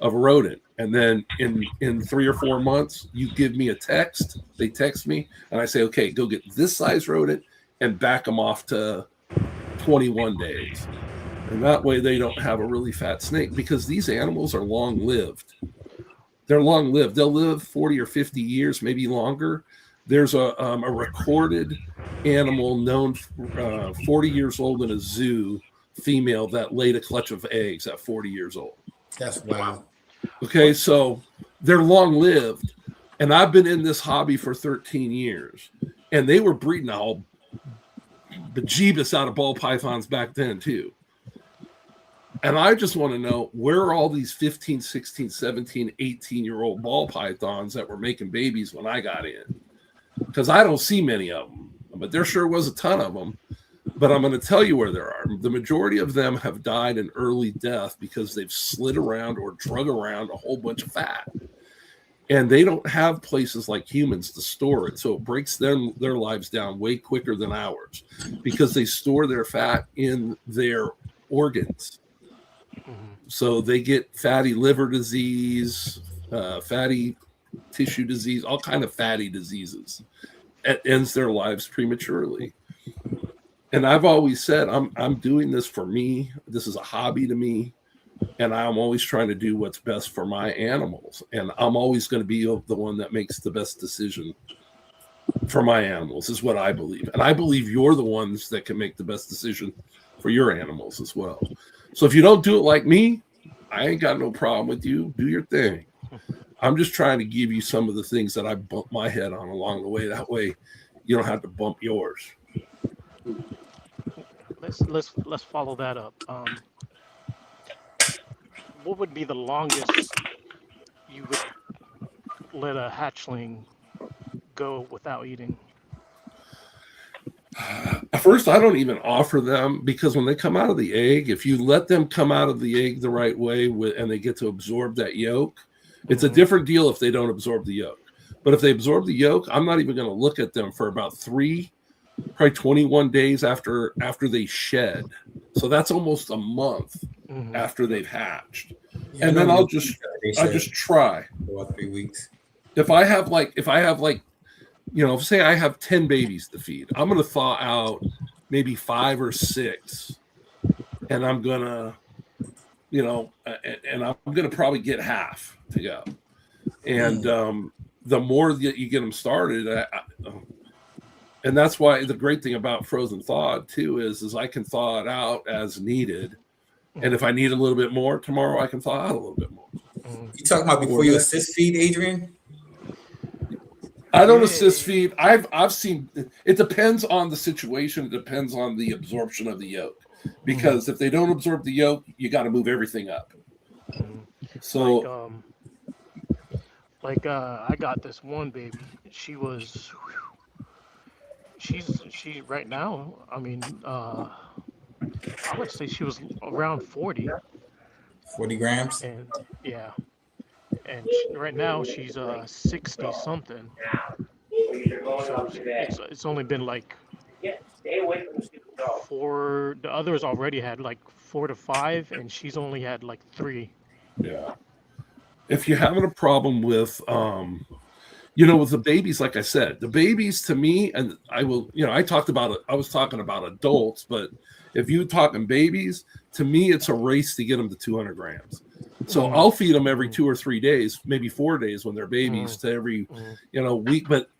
of a rodent. And then in 3 or 4 months, you give me a text. They text me and I say, okay, go get this size rodent and back them off to 21 days. And that way they don't have a really fat snake, because these animals are long-lived. They're long-lived. They'll live 40 or 50 years, maybe longer. There's a recorded animal known 40 years old in a zoo, female, that laid a clutch of eggs at 40 years old. That's wow. Okay, so they're long-lived. And I've been in this hobby for 13 years. And they were breeding all bejeebus out of ball pythons back then, too. And I just want to know, where are all these 15, 16, 17, 18-year-old ball pythons that were making babies when I got in? Because I don't see many of them, but there sure was a ton of them. But I'm going to tell you where there are. The majority of them have died an early death because they've slid around or drug around a whole bunch of fat. And they don't have places like humans to store it. So it breaks their lives down way quicker than ours, because they store their fat in their organs. So they get fatty liver disease, fatty tissue disease, all kind of fatty diseases. It ends their lives prematurely. And I've always said, I'm doing this for me. This is a hobby to me. And I'm always trying to do what's best for my animals. And I'm always going to be the one that makes the best decision for my animals, is what I believe. And I believe you're the ones that can make the best decision for your animals as well. So if you don't do it like me, I ain't got no problem with you. Do your thing. I'm just trying to give you some of the things that I bumped my head on along the way. That way you don't have to bump yours. Let's follow that up. What would be the longest you would let a hatchling go without eating? At first, I don't even offer them, because when they come out of the egg, if you let them come out of the egg the right way and they get to absorb that yolk, it's a different deal if they don't absorb the yolk. But if they absorb the yolk, I'm not even going to look at them for about probably 21 days after they shed. So that's almost a month after they've hatched. Yeah, and then I'll just try. About 3 weeks. If I have say I have 10 babies to feed, I'm going to thaw out maybe 5 or 6, and I'm going to, and I'm going to probably get half to go. And the more that you get them started, and that's why the great thing about frozen thawed too is I can thaw it out as needed. And if I need a little bit more tomorrow, I can thaw out a little bit more. You talking about before you assist feed, Adrian? I don't assist feed. I've seen, it depends on the situation. It depends on the absorption of the yolk, because if they don't absorb the yolk, you got to move everything up. So I got this one baby. She's right now, I mean, I would say she was around 40 grams. And yeah. And right now she's 60 something. So it's only been like 4. The others already had like 4 to 5, and she's only had like 3. Yeah. If you're having a problem with with the babies, like I said, the babies to me, and I will, I was talking about adults, but if you're talking babies, to me, it's a race to get them to 200 grams. So I'll feed them every 2 or 3 days, maybe 4 days when they're babies, to every, week. But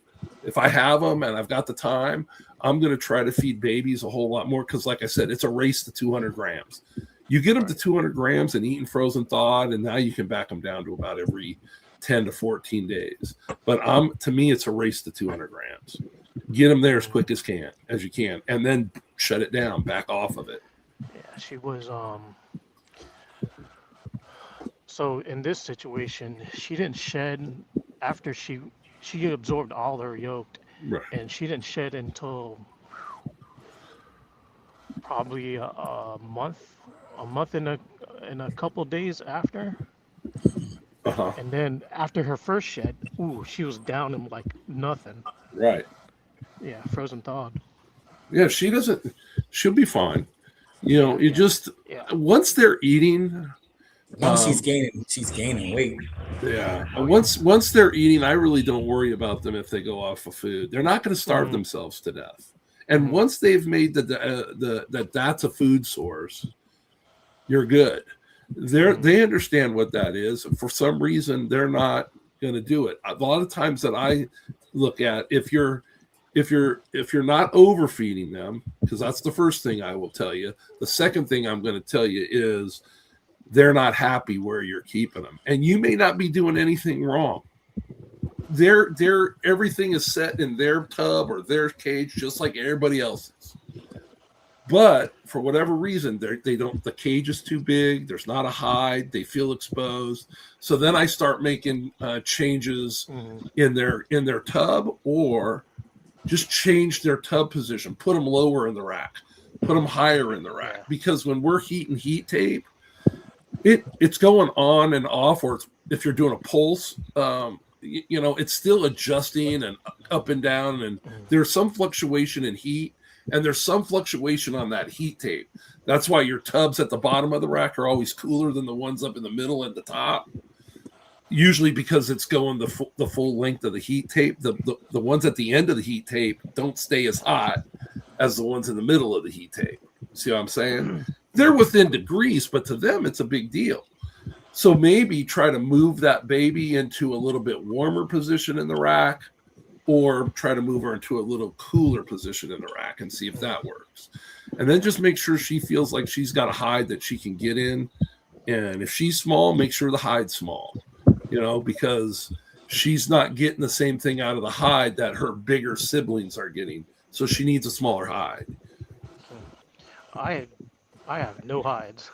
If I have them and I've got the time, I'm going to try to feed babies a whole lot more because, like I said, it's a race to 200 grams. You get them to 200 grams and eating frozen thawed, and now you can back them down to about every 10 to 14 days. But to me, it's a race to 200 grams. Get them there as quick as you can, and then shut it down, back off of it. Yeah, she was so in this situation, she didn't shed after she absorbed all her yolk, Right. and she didn't shed until probably a month and a couple days after. Uh-huh. And then after her first shed, she was down in like nothing. Right. Yeah, frozen thawed. Yeah, she'll be fine. You know, once they're eating, once she's gaining weight. Yeah. Once they're eating, I really don't worry about them if they go off of food. They're not going to starve themselves to death. And once they've made that's a food source, you're good. They understand what that is. For some reason, they're not going to do it. A lot of times that I look at, if you're not overfeeding them, because that's the first thing I will tell you. The second thing I'm going to tell you is they're not happy where you're keeping them, and you may not be doing anything wrong. Everything is set in their tub or their cage, just like everybody else's. But for whatever reason, the cage is too big. There's not a hide. They feel exposed. So then I start making changes in their tub, or just change their tub position. Put them lower in the rack. Put them higher in the rack. Because when we're heating heat tape, it's going on and off, or if you're doing a pulse, it's still adjusting and up and down, and there's some fluctuation in heat, and there's some fluctuation on that heat tape. That's why your tubs at the bottom of the rack are always cooler than the ones up in the middle and the top. Usually because it's going the full length of the heat tape. The ones at the end of the heat tape don't stay as hot as the ones in the middle of the heat tape. See what I'm saying? They're within degrees, but to them, it's a big deal. So maybe try to move that baby into a little bit warmer position in the rack, or try to move her into a little cooler position in the rack and see if that works. And then just make sure she feels like she's got a hide that she can get in. And if she's small, make sure the hide's small, because she's not getting the same thing out of the hide that her bigger siblings are getting. So she needs a smaller hide. I have no hides.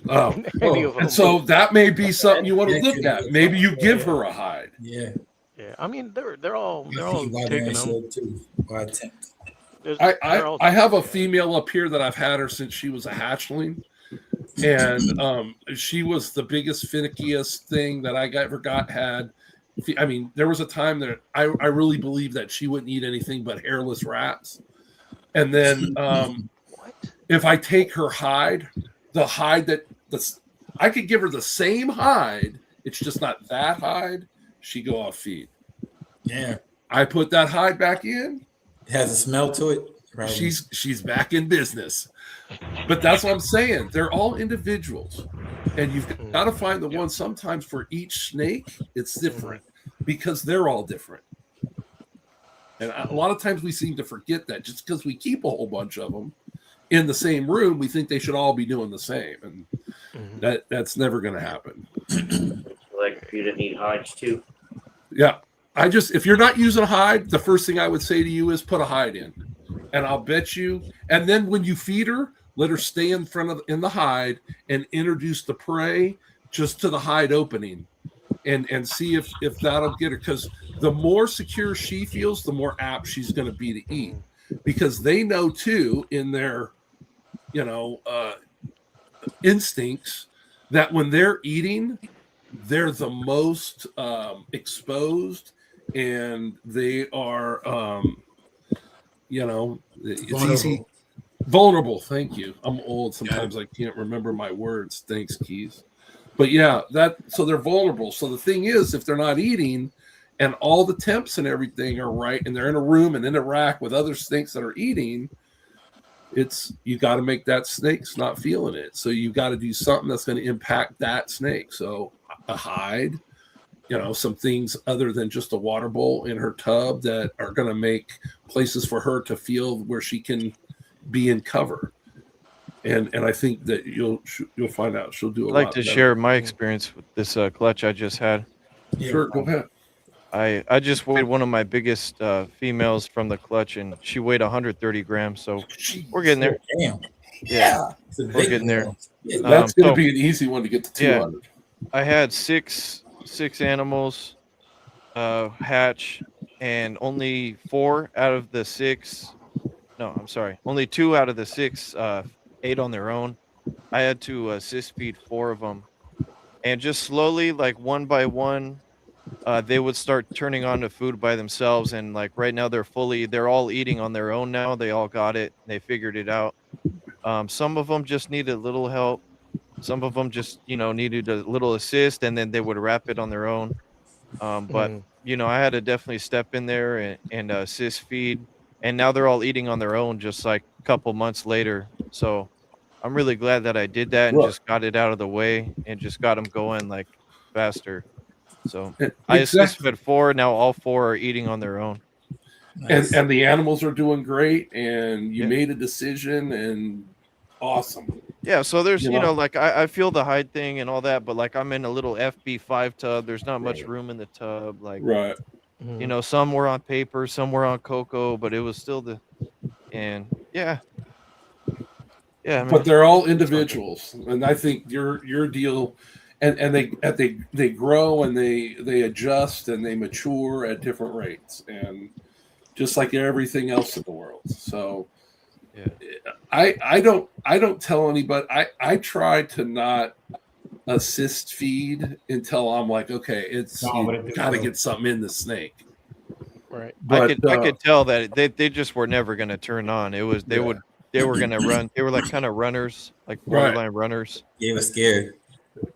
And so that may be something you want to look at. Maybe you give her a hide. Yeah. Yeah. I mean, they're all taking them. I have a female up here that I've had her since she was a hatchling, and she was the biggest, finickiest thing that I ever had. I mean, there was a time that I really believed that she wouldn't eat anything but hairless rats, and then if I take her hide, the hide I could give her the same hide, it's just not that hide, she go off feed. Yeah. I put that hide back in. It has a smell to it. Right. She's back in business. But that's what I'm saying. They're all individuals. And you've got to find the one. Sometimes for each snake, it's different because they're all different. And a lot of times we seem to forget that just because we keep a whole bunch of them in the same room, we think they should all be doing the same. And that's never going to happen. Like if you didn't need hides too. Yeah. If you're not using a hide, the first thing I would say to you is put a hide in. And I'll bet you. And then when you feed her, let her stay in the hide and introduce the prey just to the hide opening and see if that'll get her. Because the more secure she feels, the more apt she's going to be to eat. Because they know too in their, instincts that when they're eating, they're the most exposed, and they are, it's easy. Vulnerable. Thank you. I'm old. Sometimes I can't remember my words. Thanks, Keys. But yeah, so they're vulnerable. So the thing is, if they're not eating and all the temps and everything are right, and they're in a room and in a rack with other snakes that are eating, you got to make that snake's not feeling it. So you got to do something that's going to impact that snake. So a hide some things other than just a water bowl in her tub that are going to make places for her to feel where she can be in cover. And I think that you'll find out she'll do a I'd lot like to better. share my experience with this clutch I just had. Sure, go ahead. I just weighed one of my biggest females from the clutch, and she weighed 130 grams. So we're getting there. Damn. Yeah, It's a we're big getting there. one. That's going to be an easy one to get to 200. I had six animals hatch, and only 4 out of the 6. No, I'm sorry. Only 2 out of the 6 ate on their own. I had to assist feed 4 of them, and just slowly, like one by one, they would start turning on the food by themselves. And like right now, they're all eating on their own now. They all got it. They figured it out. Some of them just needed a little help. Some of them just, needed a little assist, and then they would wrap it on their own. But I had to definitely step in there and assist feed, and now they're all eating on their own, just like a couple months later. So I'm really glad that I did that and just got it out of the way and just got them going like faster. So I assist fed 4. Now all 4 are eating on their own. Nice. And the animals are doing great, and you made a decision, and awesome. Yeah, so there's, like I feel the hide thing and all that, but like I'm in a little FB5 tub. There's not much room in the tub. Like, some were on paper, some were on cocoa, but it was still yeah. But they're all individuals, and I think your deal, and they grow and they adjust and they mature at different rates, and just like everything else in the world. So. Yeah. I don't tell anybody. I try to not assist feed until I'm like, okay, you got to get something in the snake. Right. But, I could tell that they just were never going to turn on. It was they were going to run. They were like kind of runners, like borderline runners. They were scared.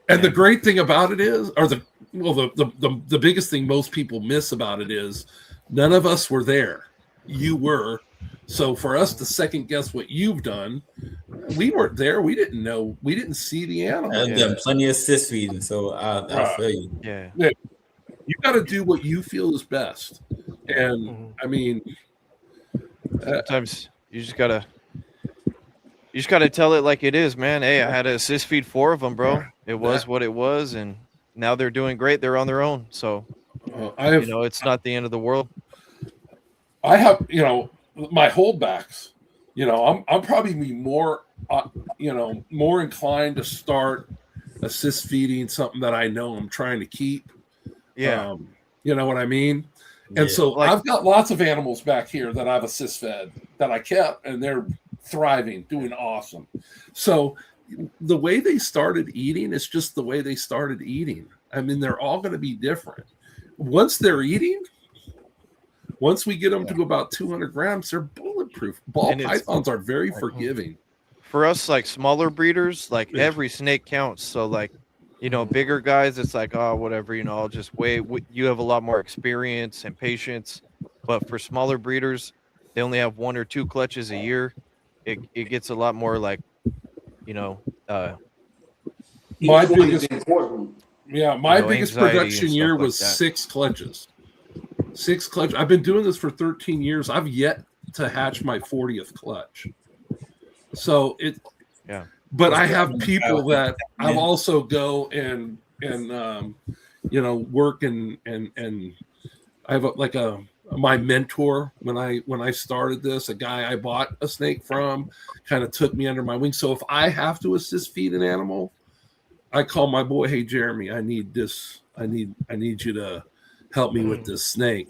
And the great thing about it is, or the biggest thing most people miss about it is, none of us were there. You were. So for us to second guess what you've done, we weren't there. We didn't know. We didn't see the animal. I've done plenty of assist feeding, so I'll feel you. Yeah. You got to do what you feel is best. And I mean, sometimes you just gotta tell it like it is, man. Hey, I had to assist feed 4 of them, bro. It was what it was, and now they're doing great. They're on their own, so it's not the end of the world. I have, my holdbacks. I'm probably more, more inclined to start assist feeding something that I know I'm trying to keep. Yeah, you know what I mean. And so I've got lots of animals back here that I've assist fed that I kept, and they're thriving, doing awesome. So the way they started eating is just the way they started eating. I mean, they're all going to be different. Once they're eating, once we get them to about 200 grams, they're bulletproof. Ball pythons are very forgiving. For us, like smaller breeders, like every snake counts. So like, bigger guys, it's like, oh, whatever, I'll just wait. You have a lot more experience and patience. But for smaller breeders, they only have 1 or 2 clutches a year. It gets a lot more like, my biggest production year was 6 clutches. 6 clutches. I've been doing this for 13 years. I've yet to hatch my 40th clutch. So but I have people that I've also go and work and I have my mentor when I started this, a guy I bought a snake from, kind of took me under my wing. So if I have to assist feed an animal, I call my boy, hey Jeremy, I need this. I need you to help me with this snake.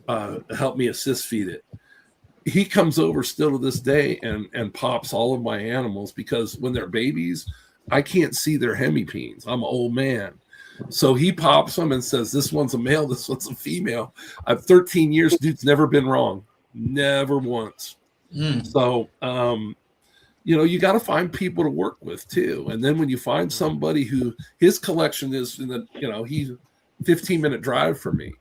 Help me assist feed it. He comes over still to this day and pops all of my animals, because when they're babies, I can't see their hemipenes. I'm an old man. So he pops them and says, this one's a male, this one's a female. I've 13 years, dude's never been wrong. Never once. So, you got to find people to work with too. And then when you find somebody who his collection is in the, he's 15-minute drive for me.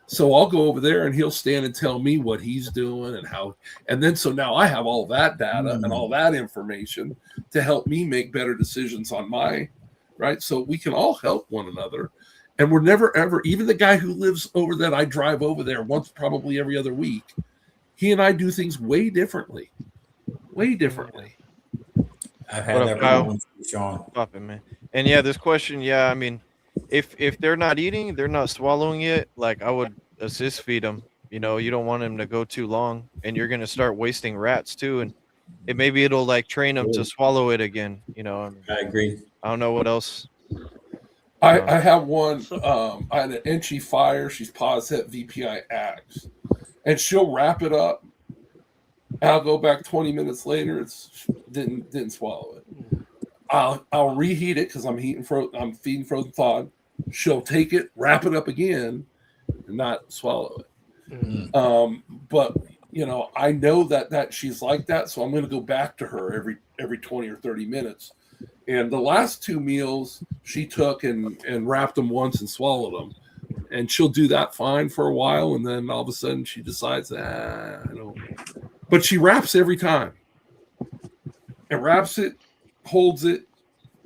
So I'll go over there and he'll stand and tell me what he's doing and how, and then so now I have all that data and all that information to help me make better decisions on my, right? So we can all help one another. And we're never ever, even the guy who lives over that I drive over there once, probably every other week, he and I do things way differently. Way differently. I've had What that up, Kyle? problem with Sean. Popping, man. And yeah, this question, yeah, I mean, if they're not eating, they're not swallowing it, like I would assist feed them. You know, you don't want them to go too long, and you're gonna start wasting rats too, and maybe it'll like train them to swallow it again. You know, I mean, I agree. I don't know what else. I have one. I had an Inchy Fire. She's Poset VPI Axe, and she'll wrap it up. I'll go back 20 minutes later. It's didn't swallow it. I'll reheat it because I'm feeding frozen thawed. She'll take it, wrap it up again, and not swallow it. But you know, I know that she's like that, so I'm going to go back to her every 20 or 30 minutes. And the last 2 meals she took and wrapped them once and swallowed them. And she'll do that fine for a while, and then all of a sudden she decides, I don't. But she wraps every time. And wraps it, holds it,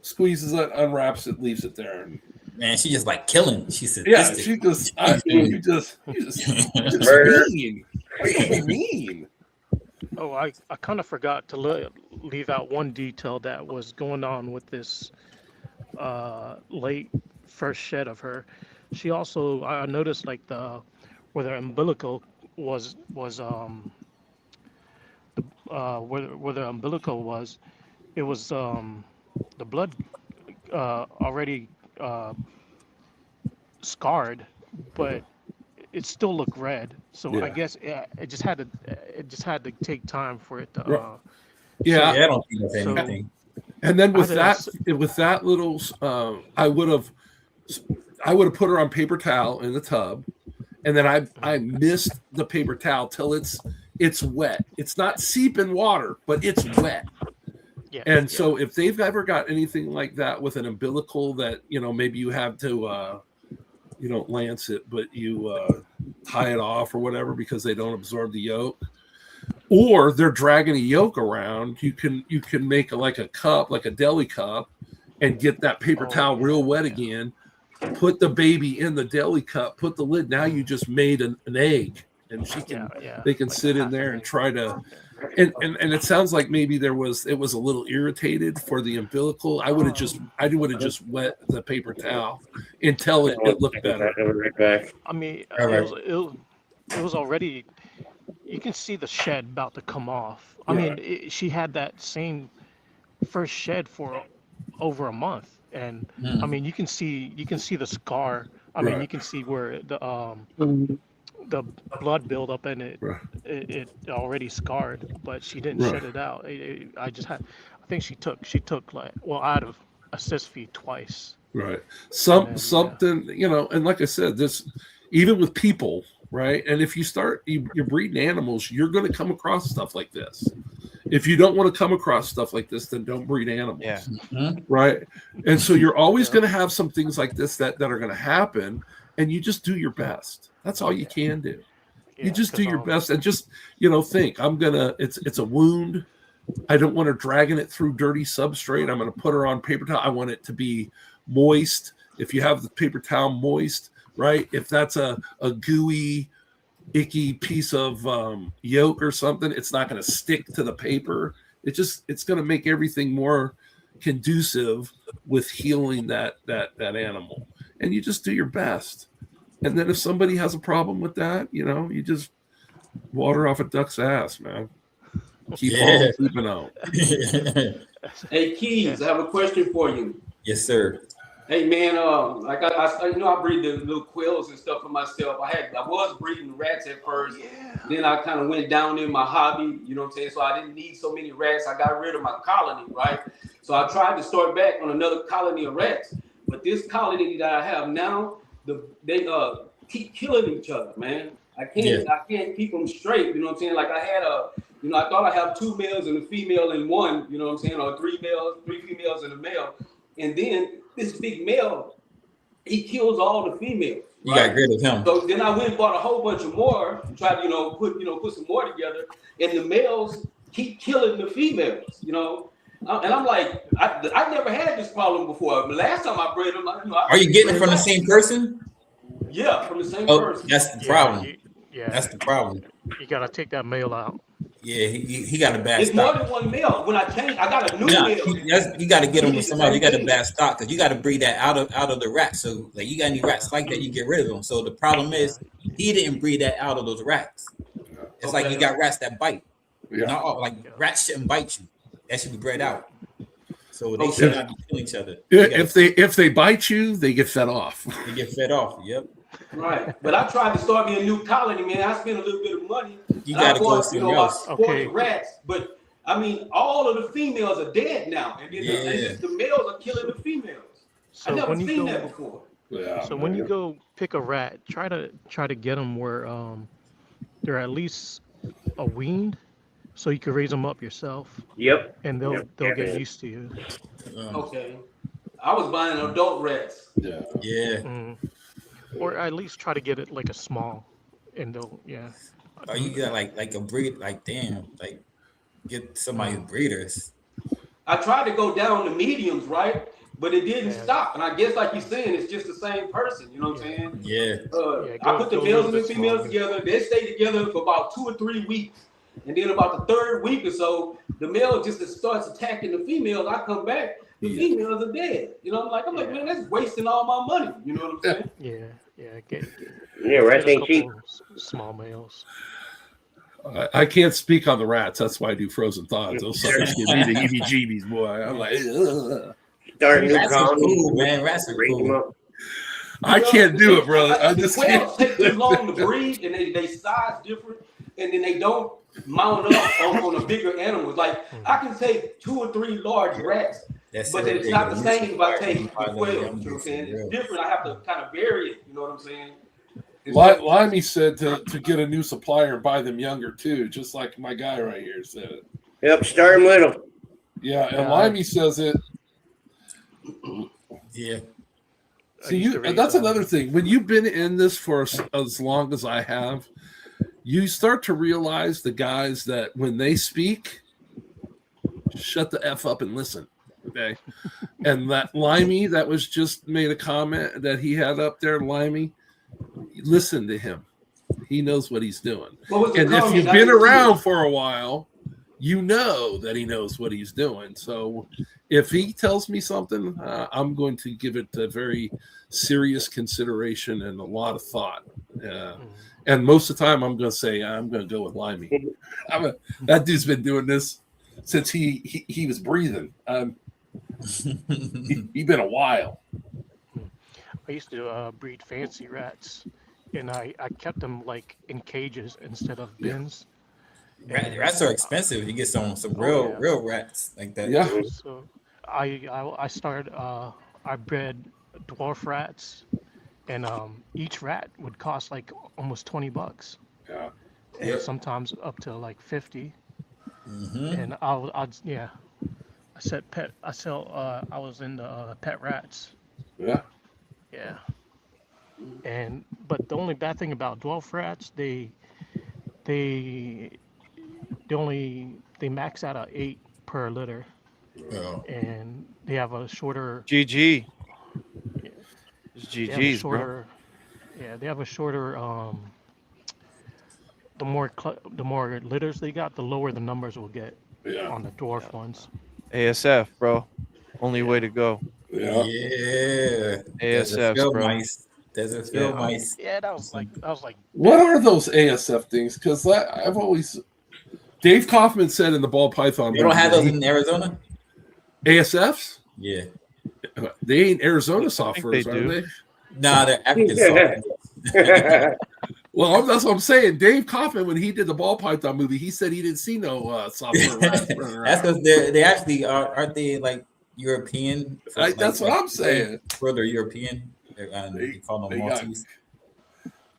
squeezes it, unwraps it, leaves it there. And Man, she just like killing. She's yeah, sadistic. she just, you just mean. What do you mean? Oh, I kind of forgot to leave out one detail that was going on with this late first shed of her. She also, I noticed like where the umbilical was where the umbilical was, it was the blood already scarred, but it still looked red. So Yeah. I guess it just had to take time for it to. Yeah, I don't think that's So- anything. and then with I that little, I would have put her on paper towel in the tub, and then I missed the paper towel till it's wet. It's not seeping water, but it's wet. Yeah. And so if they've ever got anything like that with an umbilical that, you know, maybe you have to, you don't lance it, but you tie it off or whatever because they don't absorb the yolk, or they're dragging a yolk around, you can make like a cup, like a deli cup, and get that paper towel real wet again, put the baby in the deli cup, put the lid. Now you just made an egg, and they can sit in there and try to. And it sounds like maybe it was a little irritated for the umbilical. I would have just wet the paper towel until it looked better. Right back. I mean, Alright. it was already. You can see the shed about to come off. I mean, she had that same first shed for over a month, and I mean, you can see the scar. I mean, you can see where the blood buildup and it already scarred, but she didn't shed it out. I think she took like, well, out of assist feed twice. Right. Something, you know, and like I said, this, even with people, right? And if you're breeding animals, you're going to come across stuff like this. If you don't want to come across stuff like this, then don't breed animals. Yeah. Right. And so you're always going to have some things like this that are going to happen, and you just do your best. That's all you can do. You just do your best and just, you know, think, it's a wound. I don't want her dragging it through dirty substrate. I'm going to put her on paper towel. I want it to be moist. If you have the paper towel moist, right? If that's a gooey, icky piece of yolk or something, it's not going to stick to the paper. It's going to make everything more conducive with healing that animal. And you just do your best. And then if somebody has a problem with that, you know, you just water off a duck's ass, man. Keep on keeping on. Hey, Keys, I have a question for you. Yes, sir. Hey, man, like I you know, I breed the little quills and stuff for myself. I was breeding rats at first. Then I kind of went down in my hobby, you know what I'm saying? So I didn't need so many rats. I got rid of my colony, right? So I tried to start back on another colony of rats. But this colony that I have now, they keep killing each other, man. I can't keep them straight, you know what I'm saying? Like I had I thought I have 2 males and a female in one, you know what I'm saying? Or 3 females and a male. And then this big male, he kills all the females. You got rid of him. So then I went and bought a whole bunch of more to try to, put some more together. And the males keep killing the females, you know. And I'm like, I never had this problem before. The last time I bred them, Are you getting it from the same person? Yeah, from the same Oh, person. that's the problem. Yeah, That's the problem. you gotta take that male out. Yeah, he got a bad It's more stock. than one male. When I changed, I got a new Yeah, male. you got to get him with He's the somebody. You same got a thing. bad stock because you got to breed that out of the rats. So like you got any rats like that, you get rid of them. So the problem is he didn't breed that out of those rats. It's like you got rats that bite. Yeah. Not all, like rats shouldn't bite you. That should be bred out. So they should not be killing each other. If they bite you, they get fed off. They get fed off. Yep. Right, but I tried to start me a new colony, man. I spent a little bit of money. You got to go somewhere else. About 40 rats, but I mean, all of the females are dead now, and then the males are killing the females. So I never when you seen go- that before. Yeah. So when you go pick a rat, try to get them where they're at least a weaned, so you can raise them up yourself. Yep. And they'll get used to you. Okay, I was buying adult rats. Yeah. Yeah. Or at least try to get it like a small, and they'll Or you got like a breed, like damn, like get somebody's breeders. I tried to go down to mediums, right? But it didn't stop. And I guess, like you're saying, it's just the same person. You know what I'm saying? Yeah. I put the males and the females together. They stay together for about 2 or 3 weeks. And then about the 3rd week or so, the male just starts attacking the females. I come back, the females are dead. You know, I'm like, man, that's wasting all my money. You know what I'm saying? Yeah, rats ain't cheap. Small males. I can't speak on the rats. That's why I do frozen thoughts. Those suckers give me the heebie-jeebies, boy. I'm like, ugh. Start new Rats are colony. cool, man. Rats are Breed them cool. up. I can't do it, brother. I just can't. Whales take too long to breed, and they size different, and then they don't mount up on the bigger animals. Like I can take 2 or 3 large rats, but it's not the same if I take 12. You know what I'm saying? It's different. I have to kind of vary it. You know what I'm saying? Limey said to get a new supplier and buy them younger too, just like my guy right here said. Yep, start them little. Yeah, and Limey says it. Yeah. See, that's another thing. When you've been in this for as long as I have, you start to realize the guys that when they speak, shut the F up and listen. Okay. And that Limey that was just made a comment that he had up there, Limey, listen to him. He knows what he's doing. And if you've been around for a while, you know that he knows what he's doing. So if he tells me something, I'm going to give it a very serious consideration and a lot of thought. And most of the time, I'm going to say, I'm going to go with Limey. That dude's been doing this since he was breathing. He's been a while. I used to breed fancy rats, and I kept them like in cages instead of bins. Rats are expensive. You get some real rats like that. Yeah. So I started. I bred dwarf rats, and each rat would cost like almost $20. Yeah. And sometimes up to like 50. And I was into pet rats. Yeah. Yeah. But the only bad thing about dwarf rats, they max out at 8 per litter. Oh. And they have a shorter GG. It's GG's, bro. Yeah, they have a shorter. The more litters they got, the lower the numbers will get on the dwarf ones. ASF, bro. Only way to go. Yeah. ASF, bro. Desert field mice. Yeah, that was like. What are those ASF things? Because I've always. Dave Kaufman said in the ball python. You don't have those in Arizona? ASFs? Yeah. They ain't Arizona softwares, they are do. they? Nah, they're African softwares. Well, that's what I'm saying. Dave Kaufman, when he did the ball python movie, he said he didn't see no software rats running around. That's because they actually aren't they like European? That's what I'm saying. Further European. They call them Maltese.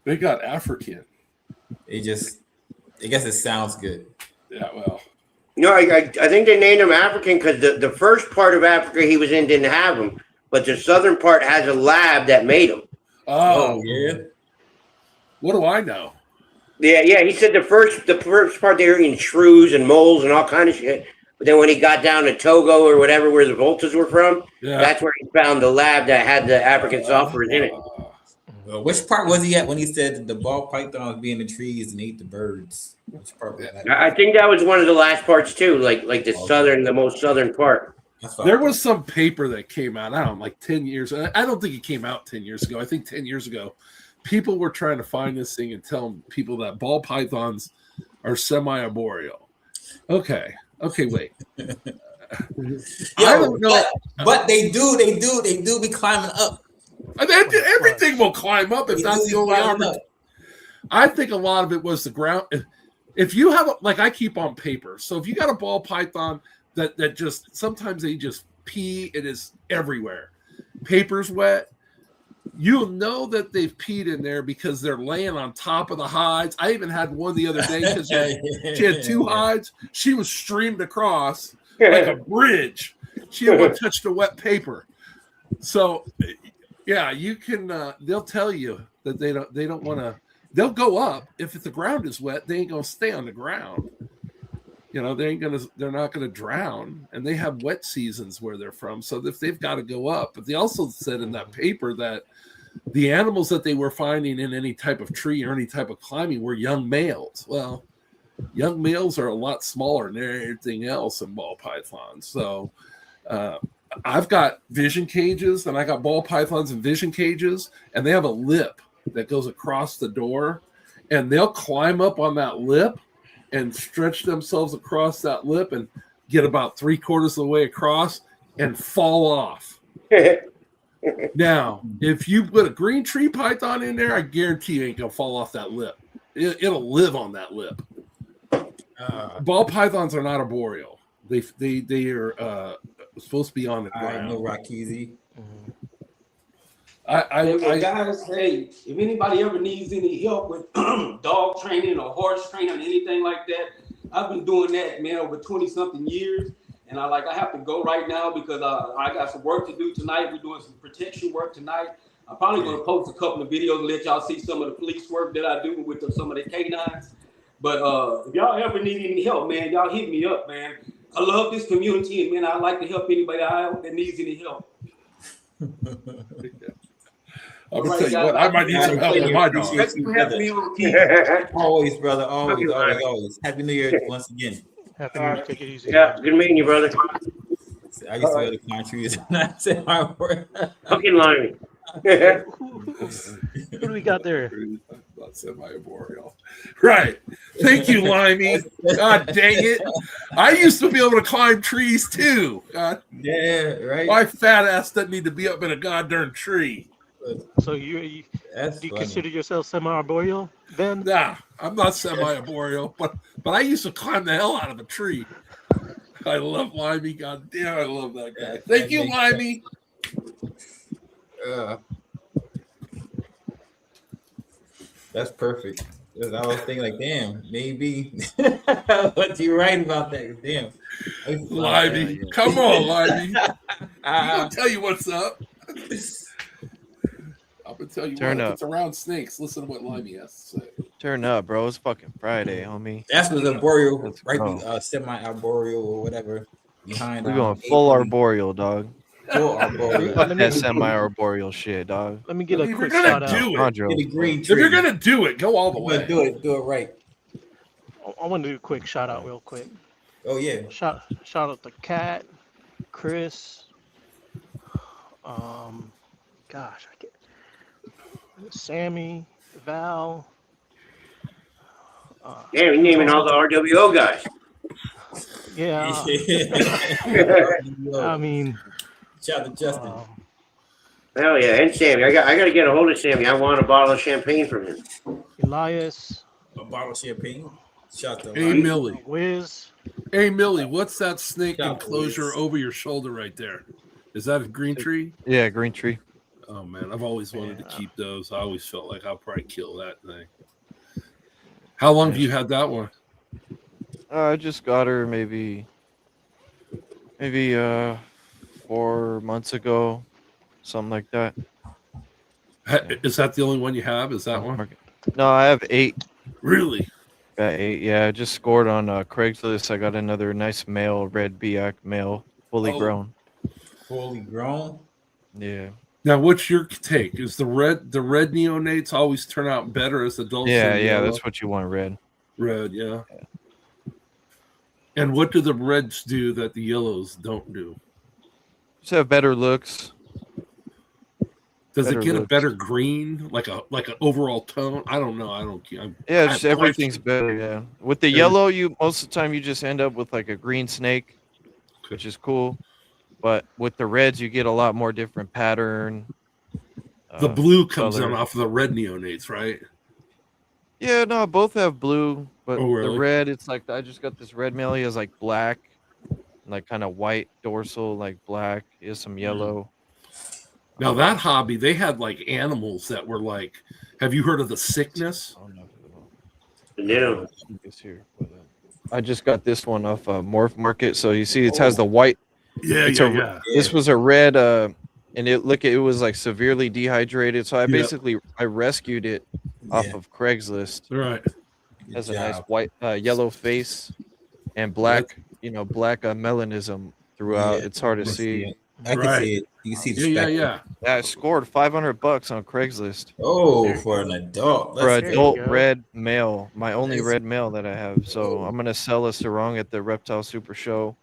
They got African. I guess it sounds good. Yeah, well. No, I think they named him African because the first part of Africa he was in didn't have them, but the southern part has a lab that made them. Oh, yeah. What do I know? Yeah. He said the first part they were eating shrews and moles and all kind of shit, But then when he got down to Togo or whatever, where the Voltas were from, Yeah. that's where he found the lab that had the African sulfurs in it. Which part was he at when he said the ball pythons be in the trees and ate the birds? Which part was that? I think that was one of the last parts too, like the most southern part. There was some paper that came out, I don't know, like 10 years. I don't think it came out 10 years ago. I think 10 years ago, people were trying to find this thing and tell people that ball pythons are semi-arboreal. Okay, wait. Yo, I don't know. But they do be climbing up. Everything will climb up if that's the only option. I think a lot of it was the ground. If you have, like, I keep on paper. So if you got a ball python that just, sometimes they just pee, it is everywhere. Paper's wet. You'll know that they've peed in there because they're laying on top of the hides. I even had one the other day because she had two hides. She was streamed across like a bridge. She didn't want to touch the wet paper. So, yeah, you can. They'll tell you that they don't want to. They'll go up if the ground is wet. They ain't gonna stay on the ground. You know, they're not gonna drown, and they have wet seasons where they're from. So if they've got to go up, but they also said in that paper that the animals that they were finding in any type of tree or any type of climbing were young males. Well, young males are a lot smaller than everything else in ball pythons. So I've got vision cages, and I got ball pythons in vision cages, and they have a lip that goes across the door, and they'll climb up on that lip and stretch themselves across that lip and get about 3/4 of the way across and fall off. Now, if you put a green tree python in there, I guarantee you ain't gonna fall off that lip. It'll live on that lip. Ball pythons are not arboreal. They are supposed to be on the ground. I know Rakizi. Guys, hey, if anybody ever needs any help with dog training or horse training or anything like that, I've been doing that, man, over 20-something years. And I have to go right now because I got some work to do tonight. We're doing some protection work tonight. I'm probably going to post a couple of videos and let y'all see some of the police work that I do with some of the canines. But if y'all ever need any help, man, y'all hit me up, man. I love this community, and, man, I'd like to help anybody out that needs any help. I'm gonna tell you what, I might need some help with my dog. Always, brother. Always. Happy New Year once again. Happy New Year. Take it easy. Yeah, good meeting you, brother. I used to wear the countries. Fucking limey. What do we got there? Not semi-arboreal. Right. Thank you, Limey. God dang it. I used to be able to climb trees too. God. Yeah, right. My fat ass doesn't need to be up in a goddamn tree. So do you consider yourself semi-arboreal then? Nah, I'm not semi-arboreal, but I used to climb the hell out of a tree. I love Limey. God damn, I love that guy. Thank you, Limey. That's perfect. I was thinking like, damn, maybe. But you're right about that. Damn. Limey. Come on, Limey. I'm going to tell you what's up. I'm going to tell you Turn what. up. If it's around snakes, listen to what Limey has to say. Turn up, bro. It's fucking Friday, homie. That's what arboreal, right? Semi-arboreal or whatever. Behind. We're going full arboreal, dog. Full arboreal. That semi-arboreal shit, dog. Let me get a If quick you're shout gonna out. do it, Andro. Get a green if tree. you're gonna do it, go all the way. Do it right. I want to do a quick shout out real quick. Oh yeah. Shout out to Kat, Chris. Gosh, I get Sammy, Val. Yeah, we're naming all the RWO guys. Yeah. I mean, Shout out to Justin. Hell yeah, and Sammy. I got to get a hold of Sammy. I want a bottle of champagne from him. Elias, A bottle of champagne. Shout out to Hey, Millie. Wiz. Hey, Millie, what's that snake Shout out to enclosure Liz. over your shoulder right there? Is that a green tree? Yeah, green tree. Oh, man, I've always wanted to keep those. I always felt like I'll probably kill that thing. How long have you had that one? I just got her maybe 4 months ago, something like that. Is that the only one you have? Is that one? No, I have 8. Really? Got 8. Yeah, I just scored on Craigslist. I got another nice male, red Biak male, fully Oh. grown. Fully grown. Yeah. Now, what's your take? Is the red neonates always turn out better as adults? Yeah, than yeah, yellow? that's what you want, red. Red, yeah. And what do the reds do that the yellows don't do? Just have better looks. Does Better it get a looks. better green, like an overall tone? I don't know. I don't. Yeah, just everything's better. Yeah, with the yellow, you most of the time you just end up with like a green snake, which is cool. But with the reds, you get a lot more different pattern. The blue comes color. in off of the red neonates, right? Yeah, no, both have blue, but Oh, really? the red, it's like I just got this red male. He has like black, like kind of white dorsal, like black. He has some yellow. Now that hobby, they had like animals that were like. Have you heard of the sickness? No. I just got this one off Morph Market. So you see, it has the white. Yeah, it's yeah. This was a red, and it was like severely dehydrated. So I Yep. basically I rescued it off of Craigslist. Right. It has a nice white, yellow face, and black, black melanism throughout. Yeah, it's hard to I can see. see it. I can see it. You can see the spectrum. Yeah, I scored $500 on Craigslist. Oh, for an adult. For That's adult good. red male, my only That's- red male that I have. So I'm gonna sell a sarong at the Reptile Super Show.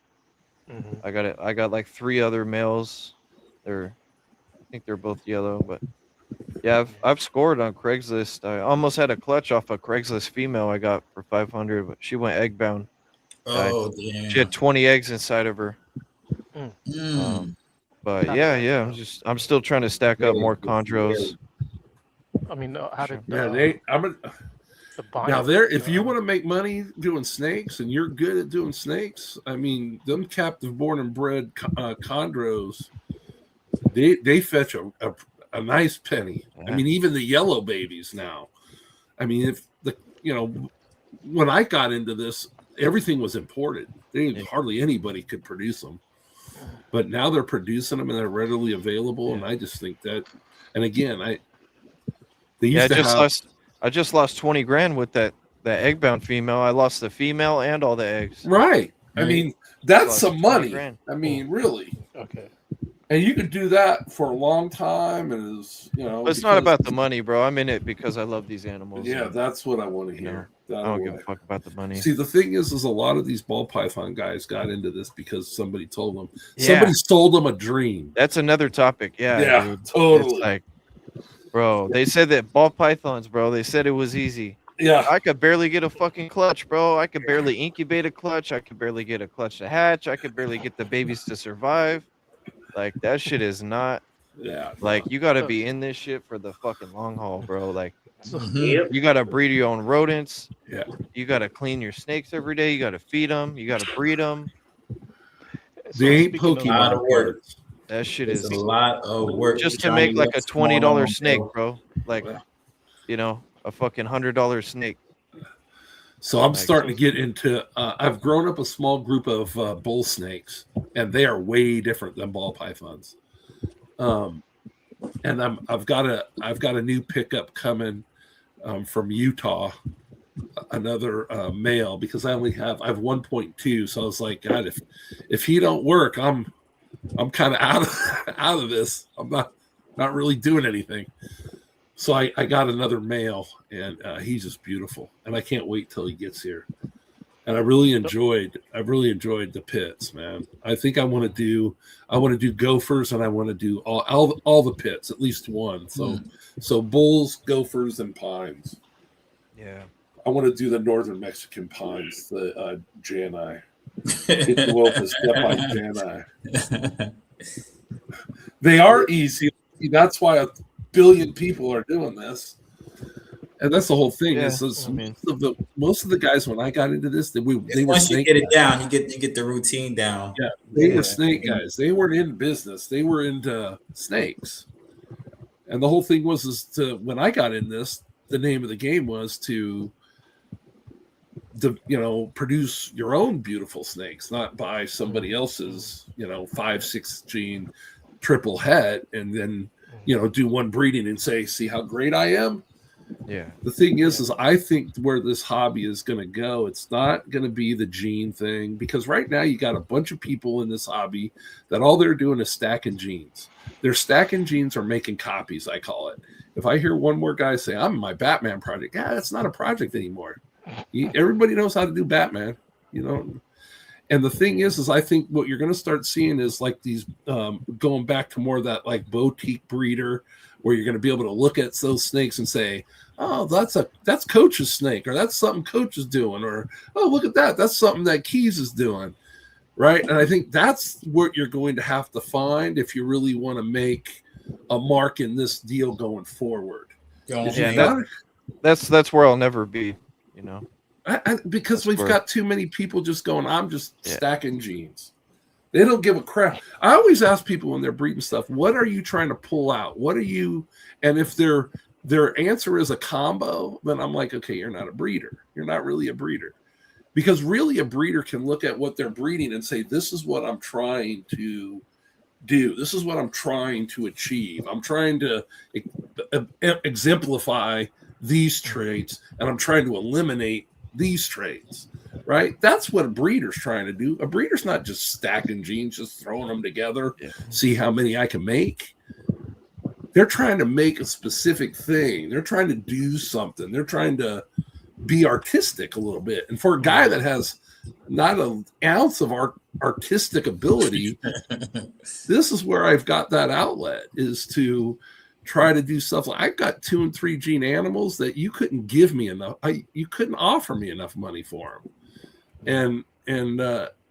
I got it. I got like 3 other males. I think they're both yellow, but yeah, I've scored on Craigslist. I almost had a clutch off a Craigslist female I got for 500, but she went egg bound. Oh, damn. She had 20 eggs inside of her. But yeah, I'm still trying to stack up more chondros. I mean, how did Now there, if you want to make money doing snakes and you're good at doing snakes, I mean, them captive born and bred chondros, they fetch a nice penny. I mean, even the yellow babies now. I mean, if when I got into this, everything was imported. Hardly anybody could produce them. But now they're producing them and they're readily available, and I just think that. And again, I just lost 20 grand with that egg bound female. I lost the female and all the eggs. Right. I mean, that's Lost some 20 money. grand. I mean, really. Okay. And you could do that for a long time, and But it's not about the money, bro. I'm in it because I love these animals. Yeah, and, that's what I want to hear. I don't give a fuck about the money. See, the thing is a lot of these ball python guys got into this because somebody told them. Yeah. Somebody sold them a dream. That's another topic. Yeah, dude. Totally. It's like, bro, they said that ball pythons, bro. They said it was easy. Yeah. I could barely get a fucking clutch, bro. I could barely incubate a clutch. I could barely get a clutch to hatch. I could barely get the babies to survive. Like, that shit is not. Yeah. Like, you got to be in this shit for the fucking long haul, bro. Like, Yep. you got to breed your own rodents. Yeah. You got to clean your snakes every day. You got to feed them. You got to breed them. They ain't Pokemon cards. That shit It's is a lot of work just to trying make to like get a small $20 on snake, them. bro. Like, a fucking $100 snake. So I'm starting to get into. I've grown up a small group of bull snakes, and they are way different than ball pythons. And I've got a new pickup coming from Utah, another male, because I have 1.2. So I was like, God, if he don't work, I'm kind of out of this. I'm not really doing anything. So I got another male, and he's just beautiful, and I can't wait till he gets here. And I really enjoyed the pits, man. I think I want to do gophers, and I want to do all the pits, at least one. So bulls, gophers, and pines. Yeah. I want to do the northern Mexican pines, the Jani. Get the wolf to step on Jani. They are easy. That's why 1 billion people are doing this. And that's the whole thing. Yeah, Most of the guys when I got into this, they were Once you snake get it guys. down, you get the routine down. Yeah, they were snake guys. They weren't in business. They were into snakes. And the whole thing was when I got in this, the name of the game was to produce your own beautiful snakes, not buy somebody else's 5-6 gene triple het and then do one breeding and say, see how great I am. Yeah. The thing is I think where this hobby is going to go, it's not going to be the gene thing, because right now you got a bunch of people in this hobby that all they're doing is stacking genes. They're stacking genes or making copies, I call it. If I hear one more guy say, I'm in my Batman project, that's not a project anymore. Everybody knows how to do Batman, you know. And the thing is I think what you're going to start seeing is like these going back to more of that like boutique breeder, where you're going to be able to look at those snakes and say, oh, that's Coach's snake, or that's something Coach is doing, or oh, look at that, that's something that Keys is doing, right? And I think that's what you're going to have to find if you really want to make a mark in this deal going forward. Yeah, that's where I'll never be, you know. Because we've got too many people just going, I'm just stacking genes. They don't give a crap. I always ask people when they're breeding stuff, what are you trying to pull out? What are you? And if their answer is a combo, then I'm like, okay, you're not a breeder. You're not really a breeder. Because really a breeder can look at what they're breeding and say, this is what I'm trying to do. This is what I'm trying to achieve. I'm trying to exemplify these traits, and I'm trying to eliminate these traits. Right? That's what a breeder's trying to do. A breeder's not just stacking genes, just throwing them together, see how many I can make. They're trying to make a specific thing. They're trying to do something. They're trying to be artistic a little bit. And for a guy that has not an ounce of artistic ability, this is where I've got that outlet, is to try to do stuff. Like I've got 2 and 3 gene animals that you couldn't give me enough. You couldn't offer me enough money for them. And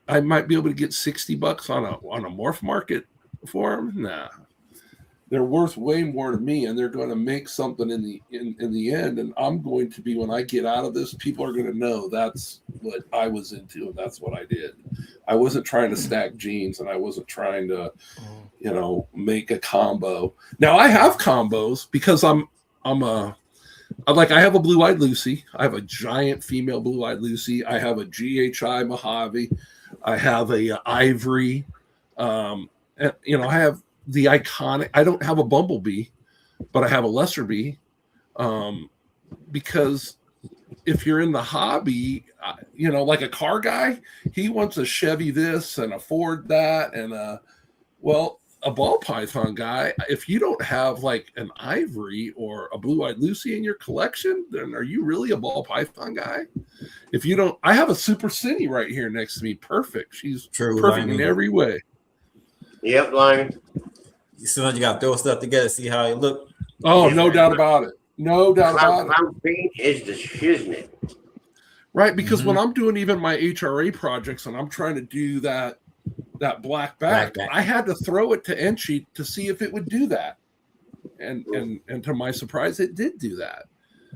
I might be able to get $60 on a morph market for them. Nah, they're worth way more to me, and they're going to make something in the end. And I'm going to be, when I get out of this, people are going to know that's what I was into, and that's what I did. I wasn't trying to stack genes, and I wasn't trying to, make a combo. Now I have combos because I have a blue-eyed Lucy. I have a giant female blue-eyed Lucy. I have a GHI Mojave. I have a Ivory. And, I have the iconic. I don't have a Bumblebee, but I have a Lesser Bee. Because if you're in the hobby, like a car guy, he wants a Chevy this and a Ford that, and a ball python guy, if you don't have like an Ivory or a blue-eyed Lucy in your collection, then are you really a ball python guy? If you don't, I have a Super City right here next to me. Perfect. She's perfect in every way. Yep, Lyman. Sometimes you got to throw stuff together, see how it look. Oh, no doubt about it. No doubt about it. Pink is the shiznit. Right, because when I'm doing even my HRA projects and I'm trying to do that black back, I had to throw it to Enchi to see if it would do that. And to my surprise, it did do that.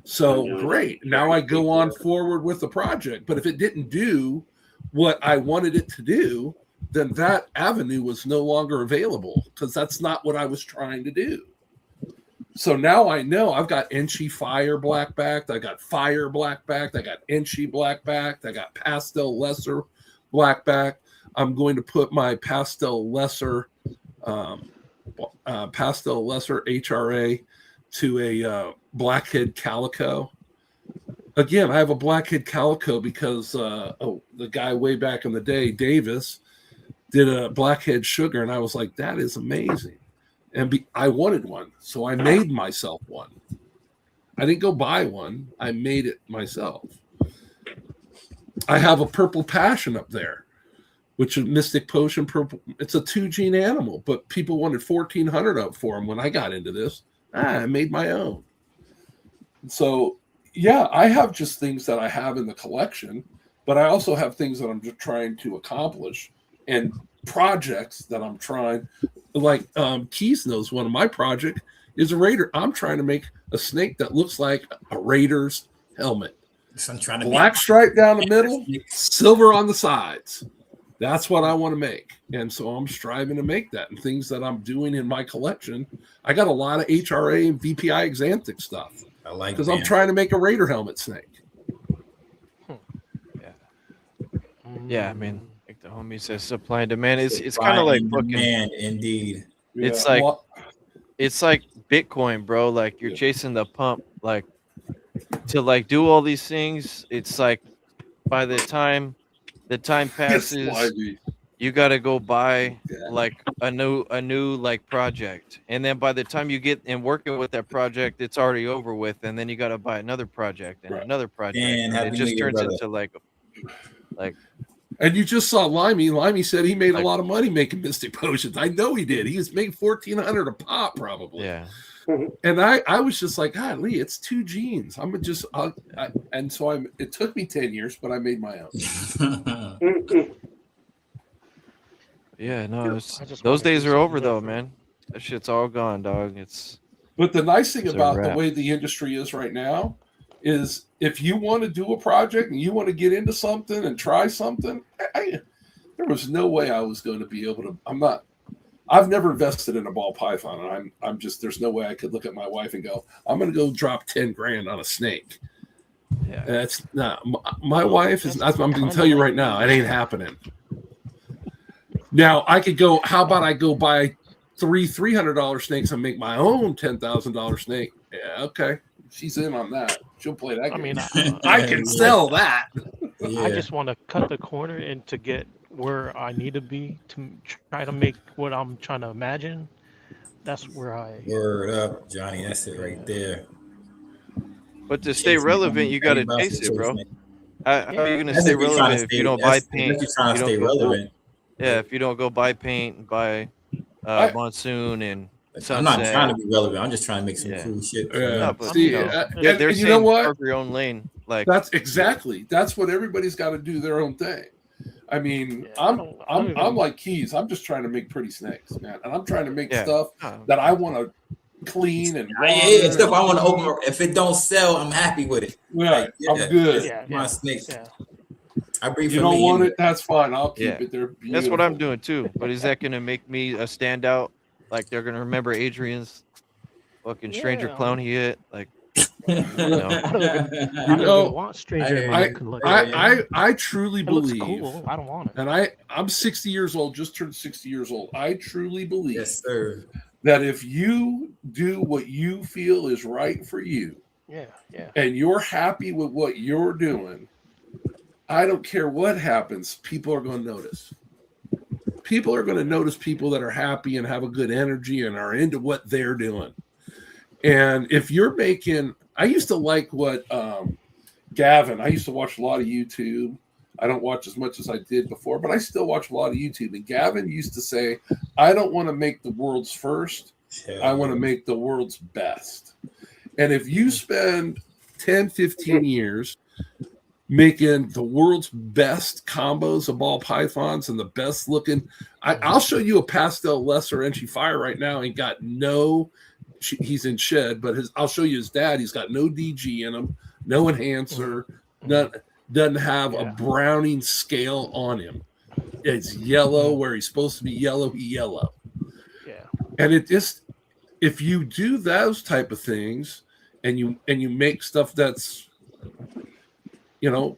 So great. Now I go on forward with the project. But if it didn't do what I wanted it to do, then that avenue was no longer available, because that's not what I was trying to do. So now I know I've got Enchi Fire black backed, I got Fire black backed, I got Enchi black backed, I got Pastel Lesser black backed. I'm going to put my Pastel Lesser HRA to a Blackhead Calico. Again, I have a Blackhead Calico because the guy way back in the day, Davis, did a Blackhead Sugar, and I was like, that is amazing. And I wanted one, so I made myself one. I didn't go buy one. I made it myself. I have a Purple Passion up there, which is Mystic Potion Purple. It's a 2-gene animal, but people wanted 1,400 up for them when I got into this. I made my own. So, yeah, I have just things that I have in the collection, but I also have things that I'm just trying to accomplish and projects that I'm trying. Like Keys knows one of my project is a Raider. I'm trying to make a snake that looks like a Raider's helmet. So I'm trying to black stripe down the middle, silver on the sides. That's what I want to make. And so I'm striving to make that. And things that I'm doing in my collection, I got a lot of HRA and VPI Xanthic stuff. I like, because I'm trying to make a Raider helmet snake. Yeah, I mean, like the homie says, supply and demand. It's kind of like demand, indeed. It's like Bitcoin, bro. Like you're chasing the pump. Like to like do all these things, it's like by the time Yes, passes, Slimy. you got to go buy like a new like project, and then by the time you get in working with that project, it's already over with, and then you got to buy another project and Right. another project, And and it Happy New just Year, turns brother. into like And you just saw Limey. Limey said he made a Like- lot of money making mystic potions. I know he did. He was making $1,400 a pop probably. yeah. And I was just like, God, Lee, it's 2 genes. And so it took me 10 years, but I made my own. Yeah, no, it's, I just those wanna days do are over something though, different. man. That shit's all gone, dog. It's But the nice thing It's a about the wrap. way the industry is right now is if you want to do a project and you want to get into something and try something, there was no way I was going to be able to. I've never invested in a ball python, and I'm just, there's no way I could look at my wife and go, I'm going to go drop 10 grand on a snake. yeah. That's not my wife is. I'm going to tell you right now, it ain't happening. Now I could go. How about I go buy $300 snakes and make my own $10,000 snake? Yeah, okay. She's in on that. She'll play that I game. mean, I can sell that. I just want to cut the corner and to get where I need to be to try to make what I'm trying to imagine. That's where I. Word up, Johnny. That's it right there. But to stay relevant, you got to chase it, bro. How are you gonna That's stay if you're trying to relevant if stay- you don't buy that's- paint? If you're trying to you stay don't go- relevant. Yeah, if you don't go buy paint and buy monsoon and sunset. I'm not trying to be relevant. I'm just trying to make some Yeah. cool shit. Yeah, but, see, you know, and they're you saying know what? carve your own lane. Like That's what everybody's got to do their own thing. I mean, I'm like Keys. I'm just trying to make pretty snakes, man, and I'm trying to make Yeah. stuff that I want to clean and Yeah, stuff I want to open. If it don't sell, I'm happy with it. Right, I'm good. it's my snakes. Yeah. I breathe You for don't me. want it? That's fine. I'll keep Yeah. it there. That's what I'm doing too. But is that gonna make me a standout? Like they're gonna remember Adrian's fucking stranger Yeah. clown he hit? Like I don't You know, even want stranger in my collection. I truly It looks believe, cool. I don't want it. and I'm 60 years old, just turned 60 years old. I truly believe Yes, sir. that if you do what you feel is right for you, Yeah, yeah. and you're happy with what you're doing, I don't care what happens, people are going to notice. People are going to notice people that are happy and have a good energy and are into what they're doing. And if you're making, I used to like what Gavin, I used to watch a lot of YouTube. I don't watch as much as I did before, but I still watch a lot of YouTube. And Gavin used to say, I don't want to make the world's first. I want to make the world's best. And if you spend 10, 15 years making the world's best combos of ball pythons and the best looking, I'll show you a pastel lesser entry fire right now. He got no, he's in shed, but I'll show you his dad. He's got no DG in him, no enhancer, doesn't have a browning scale on him. It's yellow where he's supposed to be yellow, yellow. Yeah. And it just, if you do those type of things and you make stuff that's, you know,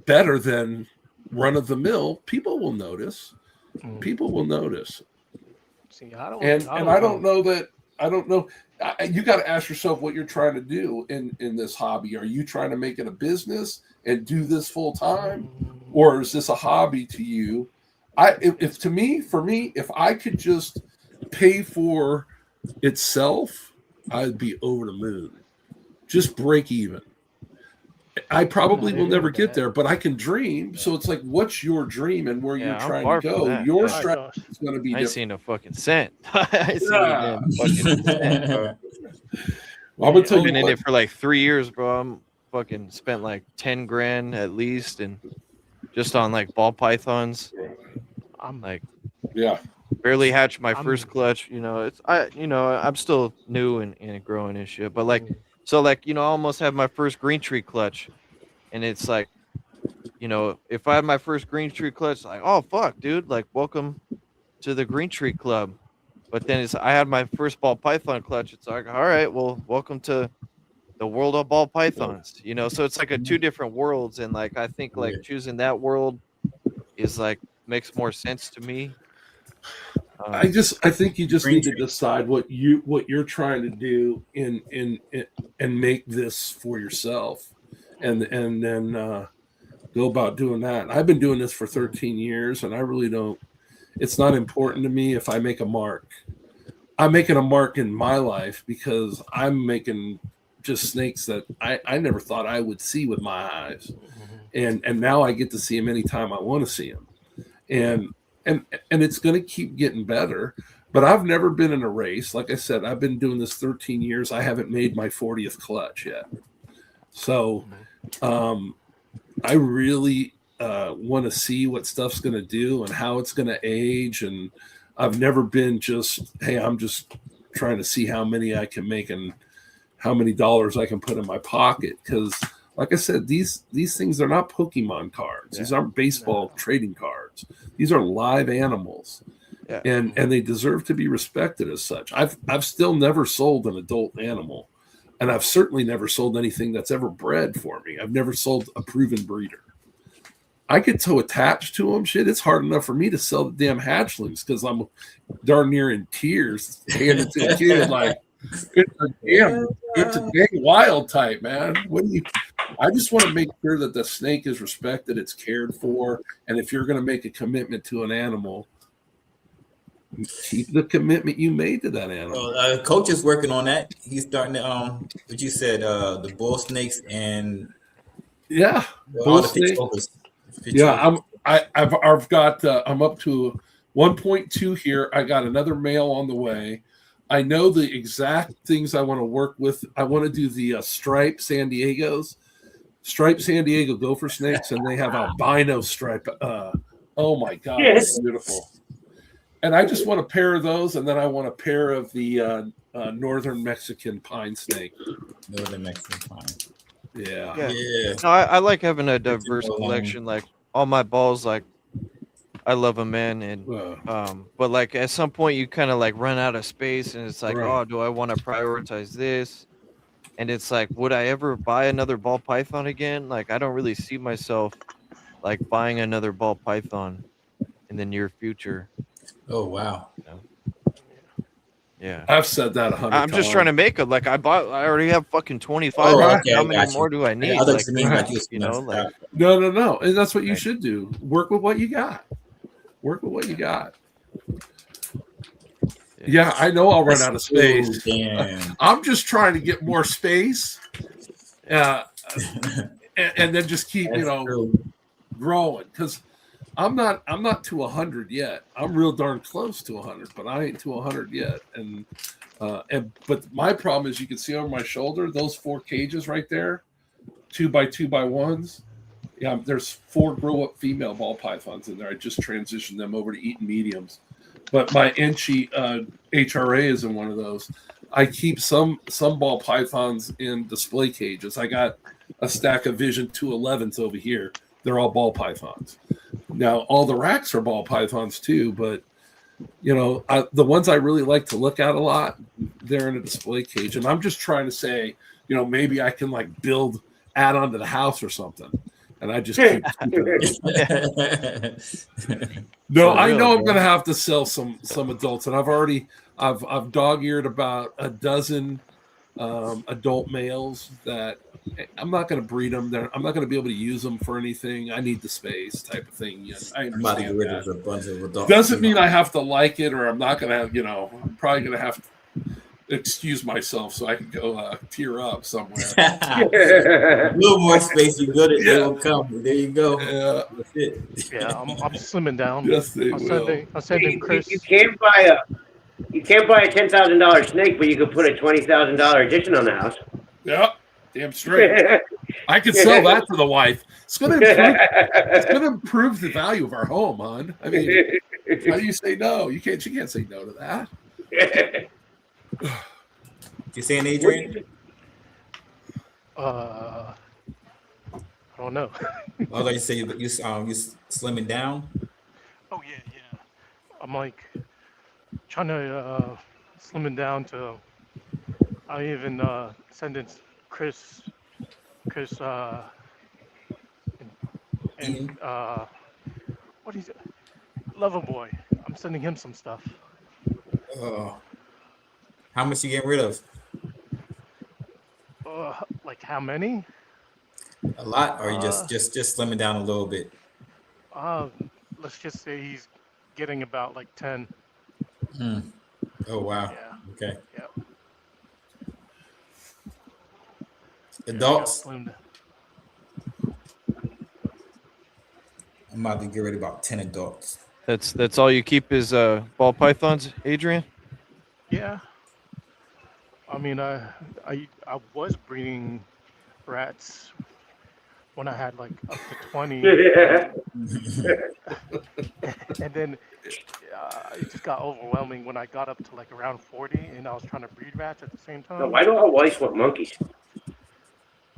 better than run of the mill, people will notice. People will notice. See, I don't know that. I don't know. You got to ask yourself what you're trying to do in this hobby. Are you trying to make it a business and do this full time, or is this a hobby to you? For me, if I could just pay for itself, I'd be over the moon. Just break even. I probably will never get there, but I can dream. So it's like, what's your dream and where you're I'm trying far to from go? that. Your Yeah. strategy is going to be I ain't different. seen a fucking cent. I ain't seen a damn fucking cent, bro. Well, I'm gonna tell I've you been in what. it for like 3 years, bro. I'm fucking spent like 10 grand at least, and just on like ball pythons. I'm like, yeah, barely hatched my first clutch. You know, I'm still new and growing and shit. But like, so like, I almost had my first green tree clutch, and it's like, if I had my first green tree clutch, like, oh fuck, dude, like, welcome to the green tree club. But then I had my first ball python clutch. It's like, all right, well, welcome to the world of ball pythons. So it's like two different worlds, and like I think like choosing that world is like makes more sense to me. I think you just need to decide what you're trying to do and make this for yourself, and then go about doing that. I've been doing this for 13 years, and I really don't. It's not important to me if I make a mark. I'm making a mark in my life because I'm making just snakes that I never thought I would see with my eyes, and now I get to see them anytime I want to see them, and it's going to keep getting better. But I've never been in a race. Like I said, I've been doing this 13 years. I haven't made my 40th clutch yet, so I really want to see what stuff's going to do and how it's going to age. And I've never been just, hey, I'm just trying to see how many I can make and how many dollars I can put in my pocket. Because, like I said, these things are not Pokemon cards. These aren't baseball trading cards. These are live animals, and they deserve to be respected as such. I've still never sold an adult animal, and I've certainly never sold anything that's ever bred for me. I've never sold a proven breeder. I get so attached to them. Shit, it's hard enough for me to sell the damn hatchlings because I'm darn near in tears handing to a kid like, it's a dang wild type, man. I just want to make sure that the snake is respected, it's cared for, and if you're going to make a commitment to an animal, keep the commitment you made to that animal. Well, Coach is working on that. He's starting to what you said, the bull snakes and bull snake. Yeah, I've got I'm up to 1.2 here. I got another male on the way. I know the exact things I want to work with. I want to do the striped San Diego gopher snakes, and they have albino stripe. Oh my God, it's beautiful. And I just want a pair of those, and then I want a pair of the northern Mexican pine snake. Northern Mexican pine. Yeah. No, I like having a diverse collection. Like all my balls, like I love them, man. And but like at some point you kind of like run out of space, and it's like, oh, do I want to prioritize this? And it's like, would I ever buy another ball python again? Like I don't really see myself like buying another ball python in the near future. Oh wow. Yeah, I've said that 100 times. I'm just trying to make it. Like I already have fucking 25. How many more do I need? Like, like no, and that's what you should do. Work with what you got. Yeah, I know I'll run out of space. I'm just trying to get more space, and then just keep growing because. I'm not to 100 yet. I'm real darn close to 100, but I ain't to 100 yet. And but my problem is, you can see over my shoulder those 4 cages right there, 2x2x1s. Yeah, there's 4 grow-up female ball pythons in there. I just transitioned them over to eating mediums, but my Enchi HRA is in one of those. I keep some ball pythons in display cages. I got a stack of Vision 211s over here. They're all ball pythons. Now, all the racks are ball pythons too, but the ones I really like to look at a lot, they're in a display cage. And I'm just trying to say, maybe I can like add on to the house or something. And I just keep No, I know I'm going to have to sell some adults, and I've dog-eared about a dozen adult males that I'm not going to breed them. I'm not going to be able to use them for anything. I need the space type of thing. Yeah, I understand that. Doesn't mean I have to like it, or I'm not going to have, I'm probably going to have to excuse myself so I can go tear up somewhere. A little more space, you good. It will come. There you go. Yeah. That's it. Yeah, I'm slimming down. Yes, they will. I'll send in Chris. You can't buy a $10,000 snake, but you could put a $20,000 addition on the house. Yep. Damn straight. I could sell that to the wife. It's going to improve the value of our home, hon. I mean, how do you say no? She can't say no to that. You saying, Adrian? I don't know. I thought you say you slimming down. Oh yeah. I'm like trying to slimming down to. I even send in Chris, and what is it? Lover Boy. I'm sending him some stuff. How much you getting rid of? Like how many? A lot, or you Uh, just slimming down a little bit? uh, let's just say he's getting about like 10. Oh wow. Yeah. Okay. Yep. Adults. Slimmed. I'm about to get rid of about 10 adults. That's all you keep is ball pythons, Adrian? Yeah. I mean, I was breeding rats when I had like up to 20, and then it just got overwhelming when I got up to like around 40, and I was trying to breed rats at the same No, time. why do our wives want monkeys?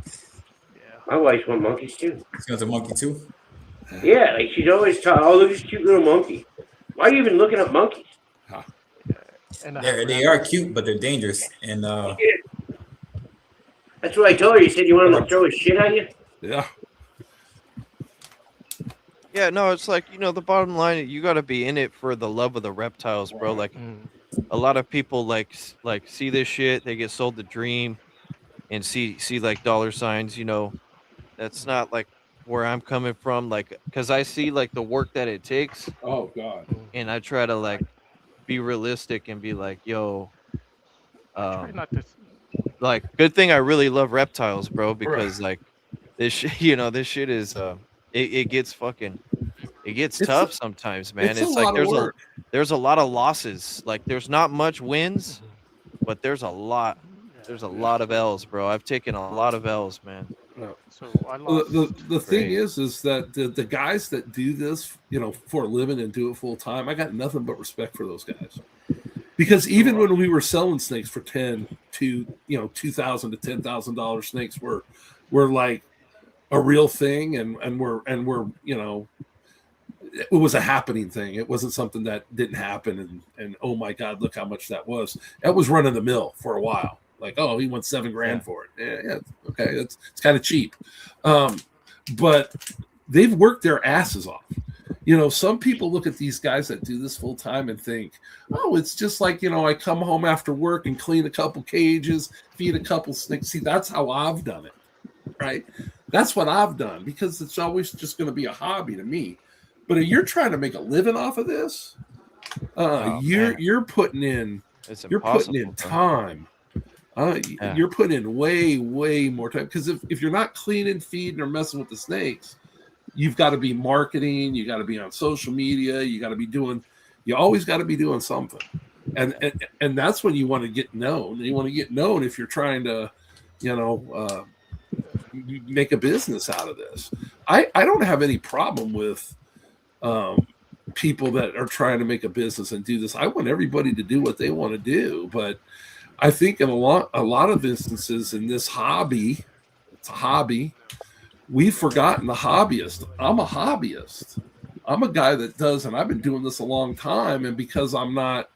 Yeah. My wife want monkeys too. She wants a monkey too. Yeah, like she's always talking. Oh, look at this cute little monkey. Why are you even looking at monkeys? And They are cute, but they're dangerous. And That's what I told her. You said you wanted him to throw his shit at you. Yeah. Yeah, no, it's like, the bottom line, you got to be in it for the love of the reptiles, bro. Like a lot of people like see this shit, they get sold the dream and see like dollar signs, That's not like where I'm coming from, like, cuz I see like the work that it takes. Oh God. And I try to like be realistic and be like, yo, try not to. like, good thing I really love reptiles, bro, because like this shit, this shit is it gets fucking It's tough sometimes, man. it's a like lot of work. there's a lot of losses. Like there's not much wins, but there's a lot of L's, bro. I've taken a lot of L's, man. So I lost. The thing is that the guys that do this, for a living and do it full time, I got nothing but respect for those guys. Because even when we were selling snakes for $2,000 to $10,000 snakes were like a real thing, and we're it was a happening thing. It wasn't something that didn't happen, and oh my God, look how much that was. That was running the mill for a while. Like, oh, he won $7,000 for it. Yeah, okay, it's kind of cheap. But they've worked their asses off. Some people look at these guys that do this full time and think, oh, it's just like, I come home after work and clean a couple cages, feed a couple snakes. See, that's how I've done it, right? That's what I've done, because it's always just going to be a hobby to me. But if you're trying to make a living off of this, you're putting in time. You're putting in way, way more time, because if you're not cleaning, feeding, or messing with the snakes, you've got to be marketing. You got to be on social media. You always got to be doing something, and that's when you want to get known. You want to get known if you're trying to, make a business out of this. I don't have any problem with people that are trying to make a business and do this. I want everybody to do what they want to do, but I think in a lot of instances in this hobby, it's a hobby. We've forgotten the hobbyist. I'm a hobbyist. I'm a guy that does, and I've been doing this a long time. And because I'm not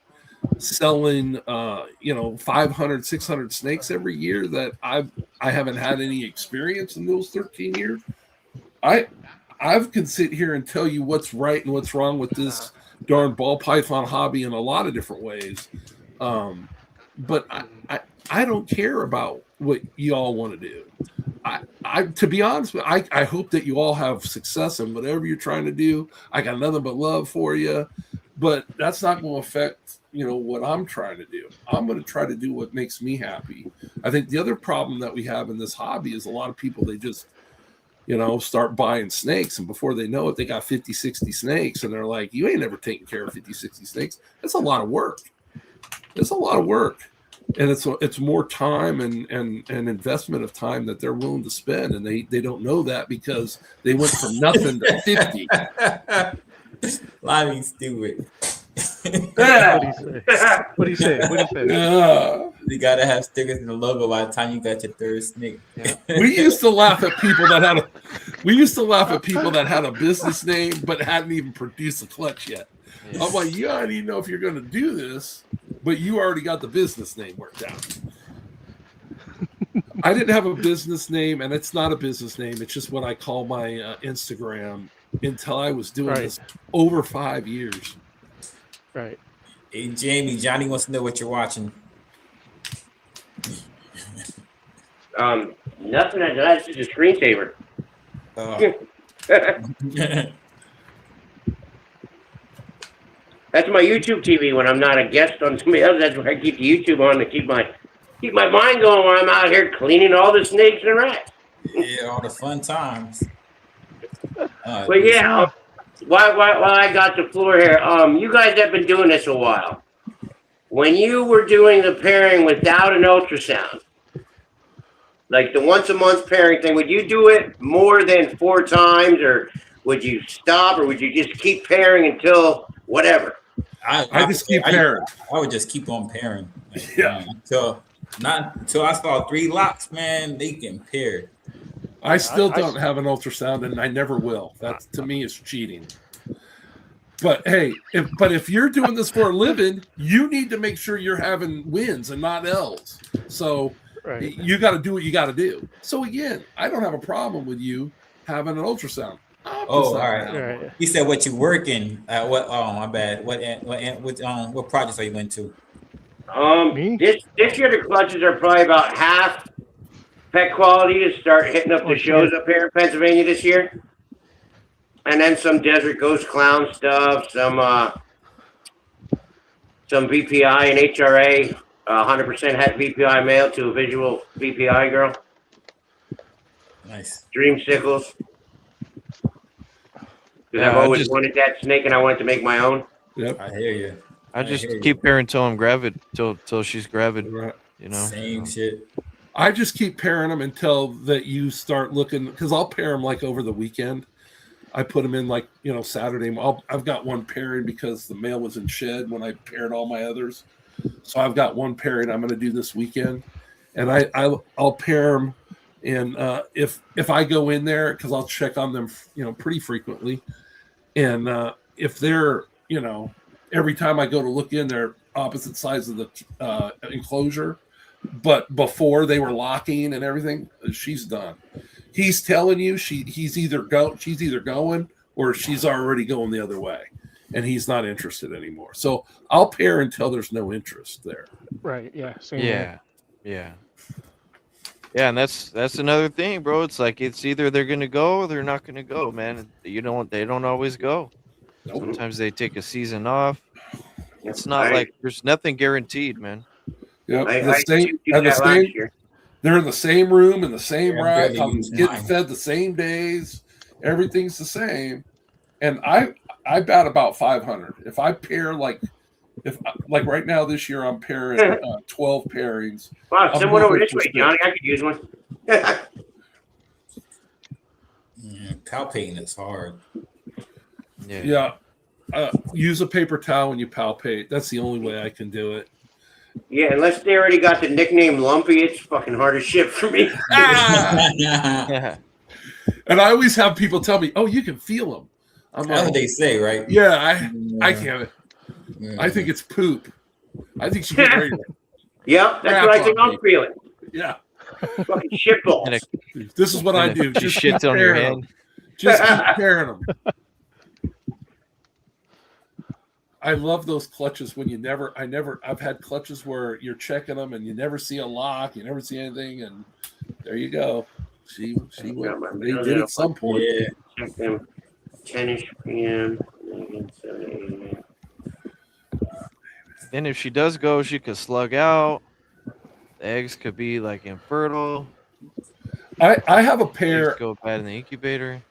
selling, 500, 600 snakes every year, that I haven't had any experience in those 13 years. I can sit here and tell you what's right and what's wrong with this darn ball python hobby in a lot of different ways. But I don't care about what you all want to do. I to be honest with you, I hope that you all have success in whatever you're trying to do. I got nothing but love for you, but that's not going to affect, what I'm trying to do. I'm going to try to do what makes me happy. I think the other problem that we have in this hobby is a lot of people, they just, start buying snakes, and before they know it, they got 50, 60 snakes, and they're like, you ain't never taken care of 50, 60 snakes. That's a lot of work. It's a lot of work. And it's more time and investment of time that they're willing to spend, and they don't know that because they went from nothing to 50. Lime's stupid. What do you say? You gotta have stickers in the logo by the time you got your third snake. Yeah. We used to laugh at people that had a business name but hadn't even produced a clutch yet. Yes. I'm like, you don't even know if you're going to do this, but you already got the business name worked out. I didn't have a business name, and it's not a business name. It's just what I call my Instagram until I was doing this over 5 years. Right. Hey, Jamie, Johnny wants to know what you're watching. Nothing. That's just a screensaver. That's my YouTube TV when I'm not a guest on somebody else. That's where I keep the YouTube on to keep my mind going when I'm out here cleaning all the snakes and rats. Yeah, all the fun times. But yeah, while I got the floor here, you guys have been doing this a while. When you were doing the pairing without an ultrasound, like the once a month pairing thing, would you do it more than 4 times, or would you stop, or would you just keep pairing until whatever? I just keep pairing. I would just keep on pairing. Like, Yeah. Until I saw 3 locks, man, they can pair. I still don't have an ultrasound, and I never will. That to me is cheating. But hey, if you're doing this for a living, you need to make sure you're having wins and not L's. So you got to do what you got to do. So again, I don't have a problem with you having an ultrasound. All right. He said, "What you working at? What? Oh, my bad. What projects are you into?" This year the clutches are probably about half pet quality to start hitting up the shows up here in Pennsylvania this year. And then some Desert Ghost Clown stuff, some VPI and HRA, 100% het VPI male to a visual VPI girl. Nice. Dreamsicles. Because I've always wanted that snake and I wanted to make my own. Yep. I hear you. I just keep pairing until I'm gravid, till she's gravid. Right. You know, same shit. I just keep pairing them until that you start looking, because I'll pair them like over the weekend. I put them in like, Saturday. I've got one pairing because the male was in shed when I paired all my others. So I've got one pairing I'm going to do this weekend, and I'll pair them. And if I go in there, because I'll check on them, pretty frequently, and if they're, every time I go to look in, they're opposite sides of the enclosure, but before they were locking and everything, she's done. He's telling you she's either going or she's already going the other way, and he's not interested anymore. So I'll pair until there's no interest there. Right. Yeah. Yeah. And that's another thing, bro. It's like it's either they're gonna go or they're not gonna go, man. They don't always go. Nope. Sometimes they take a season off. It's not like there's nothing guaranteed, man. Yeah, they're in the same room, in the same rack, getting fed the same days. Everything's the same. And I bat about 500. If I pair like right now this year, I'm pairing 12 pairings. Wow, send one over this way, Johnny. I could use one. Palpating is hard. Yeah. Use a paper towel when you palpate. That's the only way I can do it. Yeah, unless they already got the nickname Lumpy, it's fucking hard as shit for me. And I always have people tell me, "Oh, you can feel them." That's what they say, right? Yeah, I can't. I think it's poop. I think she get ready. Yep, that's what I think I'm feeling. Yeah, fucking shitballs. This is what I do. Just shit on your hand. Just keep pairing them. I love those clutches when I've had clutches where you're checking them and you never see a lock, you never see anything, and there you go. She went. They did at some point. Yeah. Check them 10-ish p.m. And if she does go, she could slug out. The eggs could be like infertile. I have a pair. Go bad in the incubator.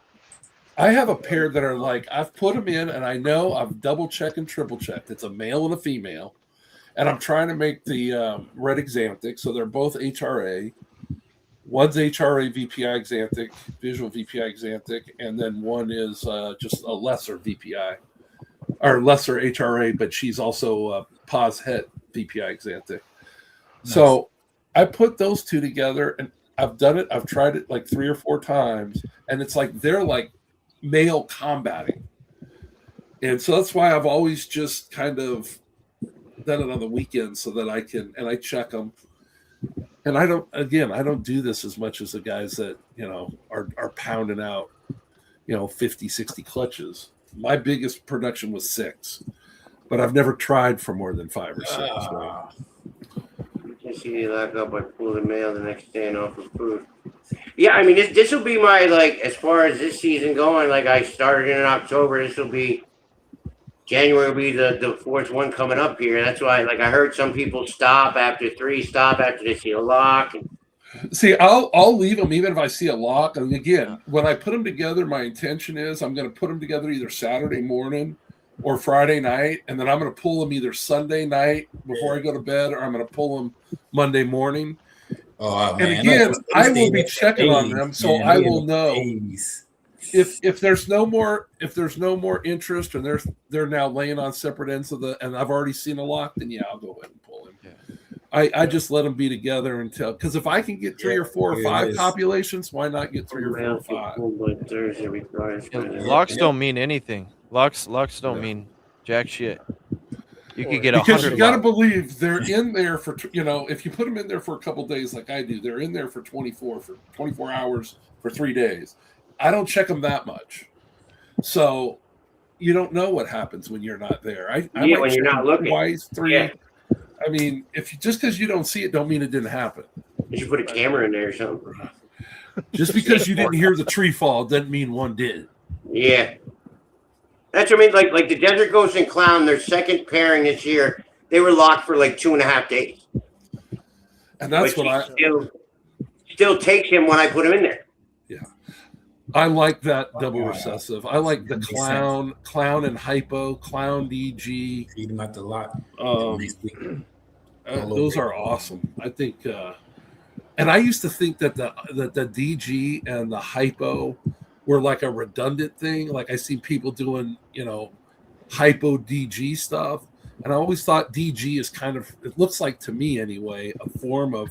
I have a pair that are like, I've put them in and I know I've double checked and triple checked. It's a male and a female. And I'm trying to make the red exanthic. So they're both HRA. One's HRA VPI exanthic, visual VPI exanthic. And then one is just a lesser VPI or lesser HRA, but she's also pos het VPI exanthic. Nice. So I put those two together and I've done it. I've tried it like 3 or 4 times. And it's like, they're like male combating. And so that's why I've always just kind of done it on the weekends so that I can, and I check them. And I don't do this as much as the guys that, are pounding out, 50, 60 clutches. My biggest production was 6. but I've never tried for more than 5 or 6. Ah. Just see the lock up, I pull the mail the next day and offer food. Yeah, I mean, this will be my, like, as far as this season going, like, I started in October, this will be, January will be the fourth one coming up here. And that's why, like, I heard some people stop after 3, stop after they see a lock. And see, I'll leave them even if I see a lock. And again, when I put them together, my intention is I'm going to put them together either Saturday morning or Friday night, and then I'm going to pull them either Sunday night before I go to bed, or I'm going to pull them Monday morning. Oh, and again, I will be checking on them, so I will know if there's no more interest, and they're now laying on separate ends of and I've already seen a lock, then yeah, I'll go ahead and pull him. Yeah. I just let them be together until, because if I can get 3 or 4 or 5 copulations, why not get 3 or 4 or 5? Locks don't mean anything. Locks don't mean jack shit. You could get 100. Because you got to believe they're in there for, if you put them in there for a couple days like I do, they're in there for 24 hours for 3 days. I don't check them that much. So you don't know what happens when you're not there. I might when you're not looking. Twice, 3. Yeah. I mean, just because you don't see it don't mean it didn't happen. You should put a camera in there or something. Just because you didn't hear the tree fall doesn't mean one did. Yeah. That's what I mean. Like the Desert Ghost and Clown, their second pairing this year, they were locked for like 2.5 days. And that's what I still takes him when I put him in there. Yeah. I like that double recessive. I like the clown and hypo, clown DG. Feed them at the lot. Those are awesome. I think, and I used to think that the DG and the hypo were like a redundant thing. Like I see people doing, hypo DG stuff. And I always thought DG is kind of, it looks like to me anyway, a form of,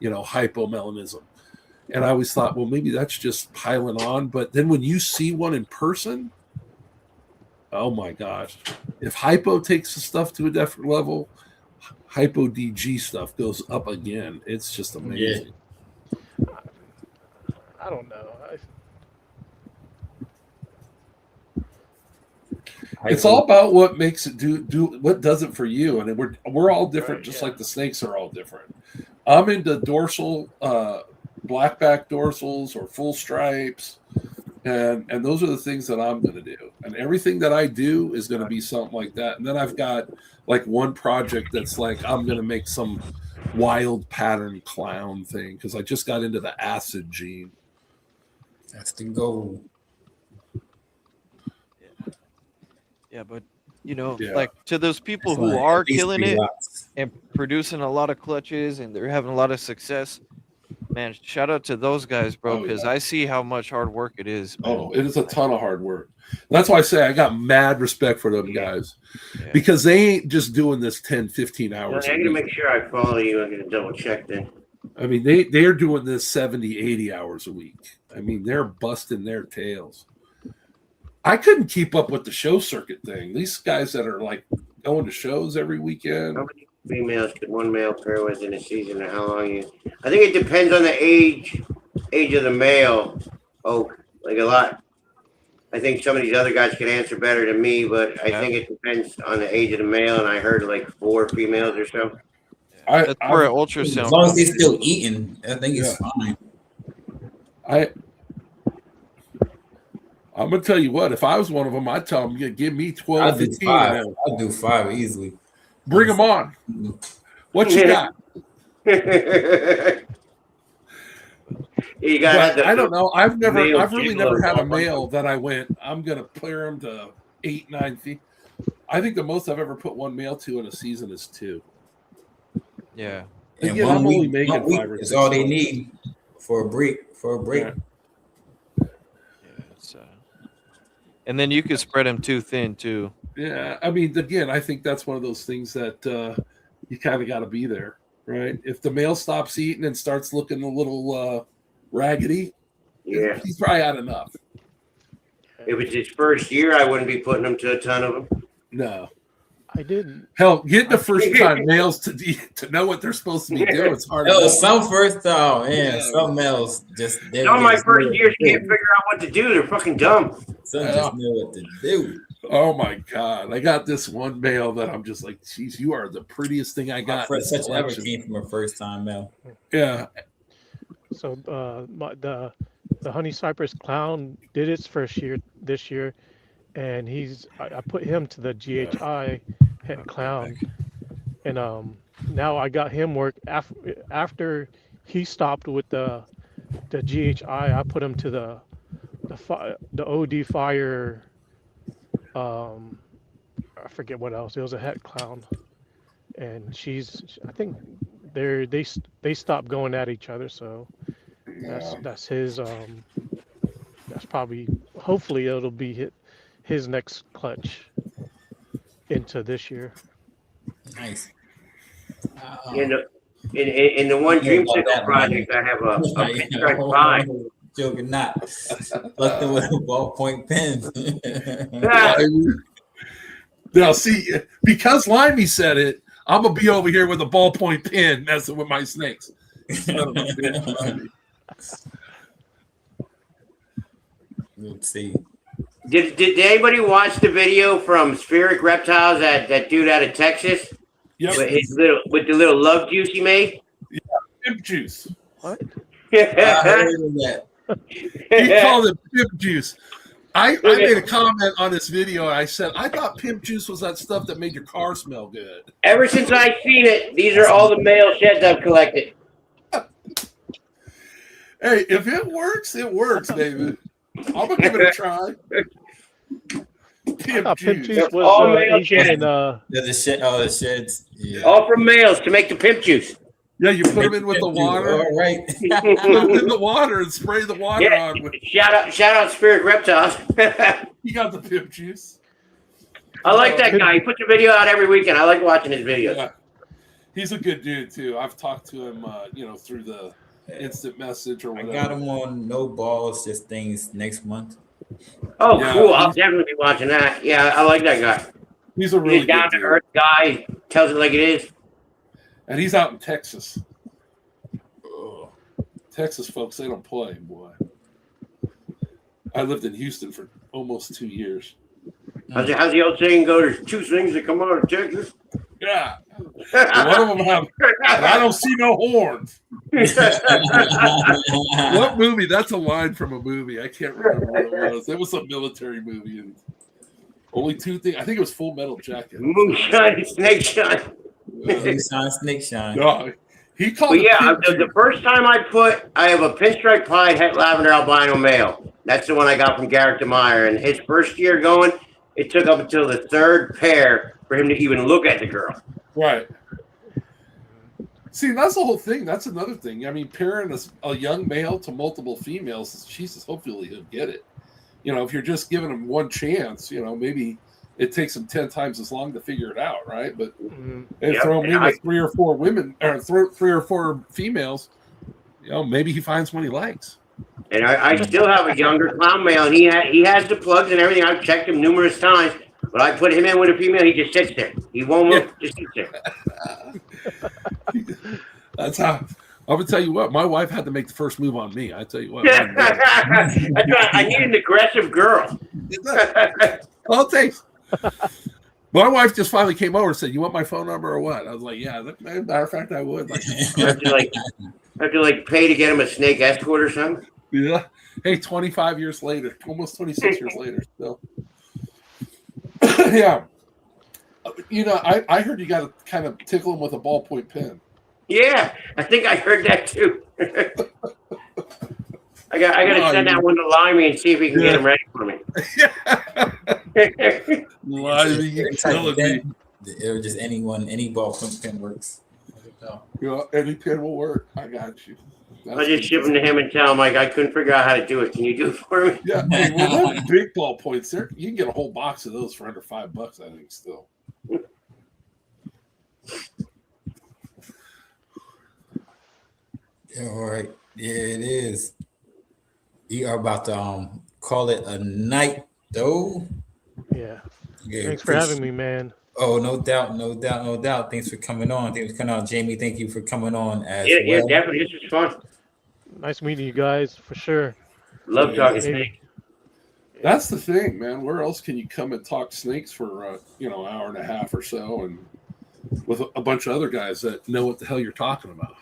hypomelanism. And I always thought, well, maybe that's just piling on. But then when you see one in person, oh my gosh. If hypo takes the stuff to a different level, hypo DG stuff goes up again. It's just amazing. Yeah. I don't know. It's all about what makes it do what does it for you, and we're all different, just like the snakes are all different. I'm into dorsal, blackback dorsals or full stripes, and those are the things that I'm going to do. And everything that I do is going to be something like that. And then I've got like one project that's like I'm going to make some wild pattern clown thing because I just got into the acid gene. That's the goal. Yeah, but like to those people who are killing it and producing a lot of clutches and they're having a lot of success, man, shout out to those guys, bro, because I see how much hard work it is. Man. Oh, it is a ton of hard work. That's why I say I got mad respect for them guys because they ain't just doing this 10, 15 hours. I'm going to make sure I follow you. I'm going to double check then. I mean, they're doing this 70, 80 hours a week. I mean, they're busting their tails. I couldn't keep up with the show circuit thing. These guys that are like going to shows every weekend. How many females could one male pair with in a season, and how long you? I think it depends on the age of the male. Oh, like a lot. I think some of these other guys can answer better than me, but I think it depends on the age of the male. And I heard like 4 females or so. That's for an ultrasound. As long as he's still eating, I think it's fine. I'm gonna tell you what. If I was one of them, I'd tell them, give me 12, 15. I'll do 5 easily. Bring them on. What you got? You got. I don't know. I've really never had a male that I went, I'm gonna clear him to 8, 9 feet. I think the most I've ever put one male to in a season is 2. Yeah. And again, I'm only making 5 or 6. Is all they need for a break. Yeah. And then you could spread them too thin too. Yeah, I mean, again, I think that's one of those things that you kind of got to be there, right? If the male stops eating and starts looking a little raggedy, he's probably had enough. If it's his first year, I wouldn't be putting him to a ton of them. No, I didn't. Hell, get the first time males to know what they're supposed to be doing. It's hard. Some first time, some males just. Some of my first years can't figure out what to do. They're fucking dumb. Some just know what to do. Oh my god! I got this one male that I'm just like, geez, you are the prettiest thing I got. First, such ever came from a first time male. Yeah. So the honey cypress clown did its first year this year, and I put him to the GHI head clown, and now I got him work after he stopped with the GHI. I put him to the OD fire. I forget what else. It was a head clown, and I think they stopped going at each other. So that's his. That's probably. Hopefully, it'll be his next clutch into this year. Nice. In the one dream cycle project, I have a pinstripe pie. Joking not. Nothing with a ballpoint pen. Now, see, because Limey said it, I'm gonna be over here with a ballpoint pen messing with my snakes. Let's see. Did anybody watch the video from Spirit Reptiles, that dude out of Texas? Yep. With the little love juice he made? Yeah, pimp juice. What? I heard of that. He called it pimp juice. I made a comment on this video. I said, I thought pimp juice was that stuff that made your car smell good. Ever since I've seen it, these are all the male sheds I've collected. Hey, if it works, baby. I'm going to give it a try. Pimp juice was all male sheds. The sheds. Yeah. All from males to make the pimp juice. Yeah, you put them in with the water. All right. Put them in the water and spray the water on. Shout out Spirit Reptiles. He got the pimp juice. I like that guy. He puts a video out every weekend. I like watching his videos. Yeah. He's a good dude too. I've talked to him, through the instant message or whatever. I got him on No Balls, Just Things next month. Oh, yeah, cool. I'll definitely be watching that. Yeah, I like that guy. He's a really down to earth guy. Tells it like it is. And he's out in Texas. Texas folks, they don't play, boy. I lived in Houston for almost 2 years. How's the old saying go? There's two things that come out of Texas. Yeah. One of them have, and I don't see no horns. What movie? That's a line from a movie. I can't remember what it was. It was a military movie. And only two things. I think it was Full Metal Jacket. Moonshine and Snake Shine. Snake Shine. No, he called it. Yeah, the first time I have a pinstripe pied het lavender albino male. That's the one I got from Garrett DeMeyer. And his first year going, it took up until the third pair for him to even look at the girl. Right. See, that's the whole thing. That's another thing. I mean, pairing a young male to multiple females, Jesus, hopefully he'll get it. If you're just giving him one chance, maybe it takes him 10 times as long to figure it out, right? But throw him in with 3 or 4 women, or 3 or 4 females, maybe he finds one he likes. And I still have a younger clown male, and he has the plugs and everything. I've checked him numerous times, but I put him in with a female. He just sits there. He won't move. Just sits there. That's how. I'm gonna tell you what. My wife had to make the first move on me. I tell you what. That's right. I need an aggressive girl. Well, thanks. My wife just finally came over and said, "You want my phone number or what?" I was like, "Yeah." Matter of fact, I would. I have to pay to get him a snake escort or something. Yeah. Hey, 25 years later, almost 26 years later, still. Yeah. I heard you got to kind of tickle him with a ballpoint pen. Yeah, I think I heard that too. I got to send that one to Limey and see if he can get him ready for me. Limey, you're killing me. Or just any ballpoint pen works. Any pen will work. I got you. I'll just ship them to him and tell him, I couldn't figure out how to do it. Can you do it for me? Yeah, hey, well, those big ballpoints, you can get a whole box of those for under $5, I think, still. All right. Yeah, it is. We are about to call it a night, though. Yeah. Thanks for having me, man. Oh, no doubt. Thanks for coming on. Jamie, thank you for coming on as well. Yeah, definitely. This was fun. Nice meeting you guys, for sure. Love talking snake. That's the thing, man. Where else can you come and talk snakes for an hour and a half or so, and with a bunch of other guys that know what the hell you're talking about?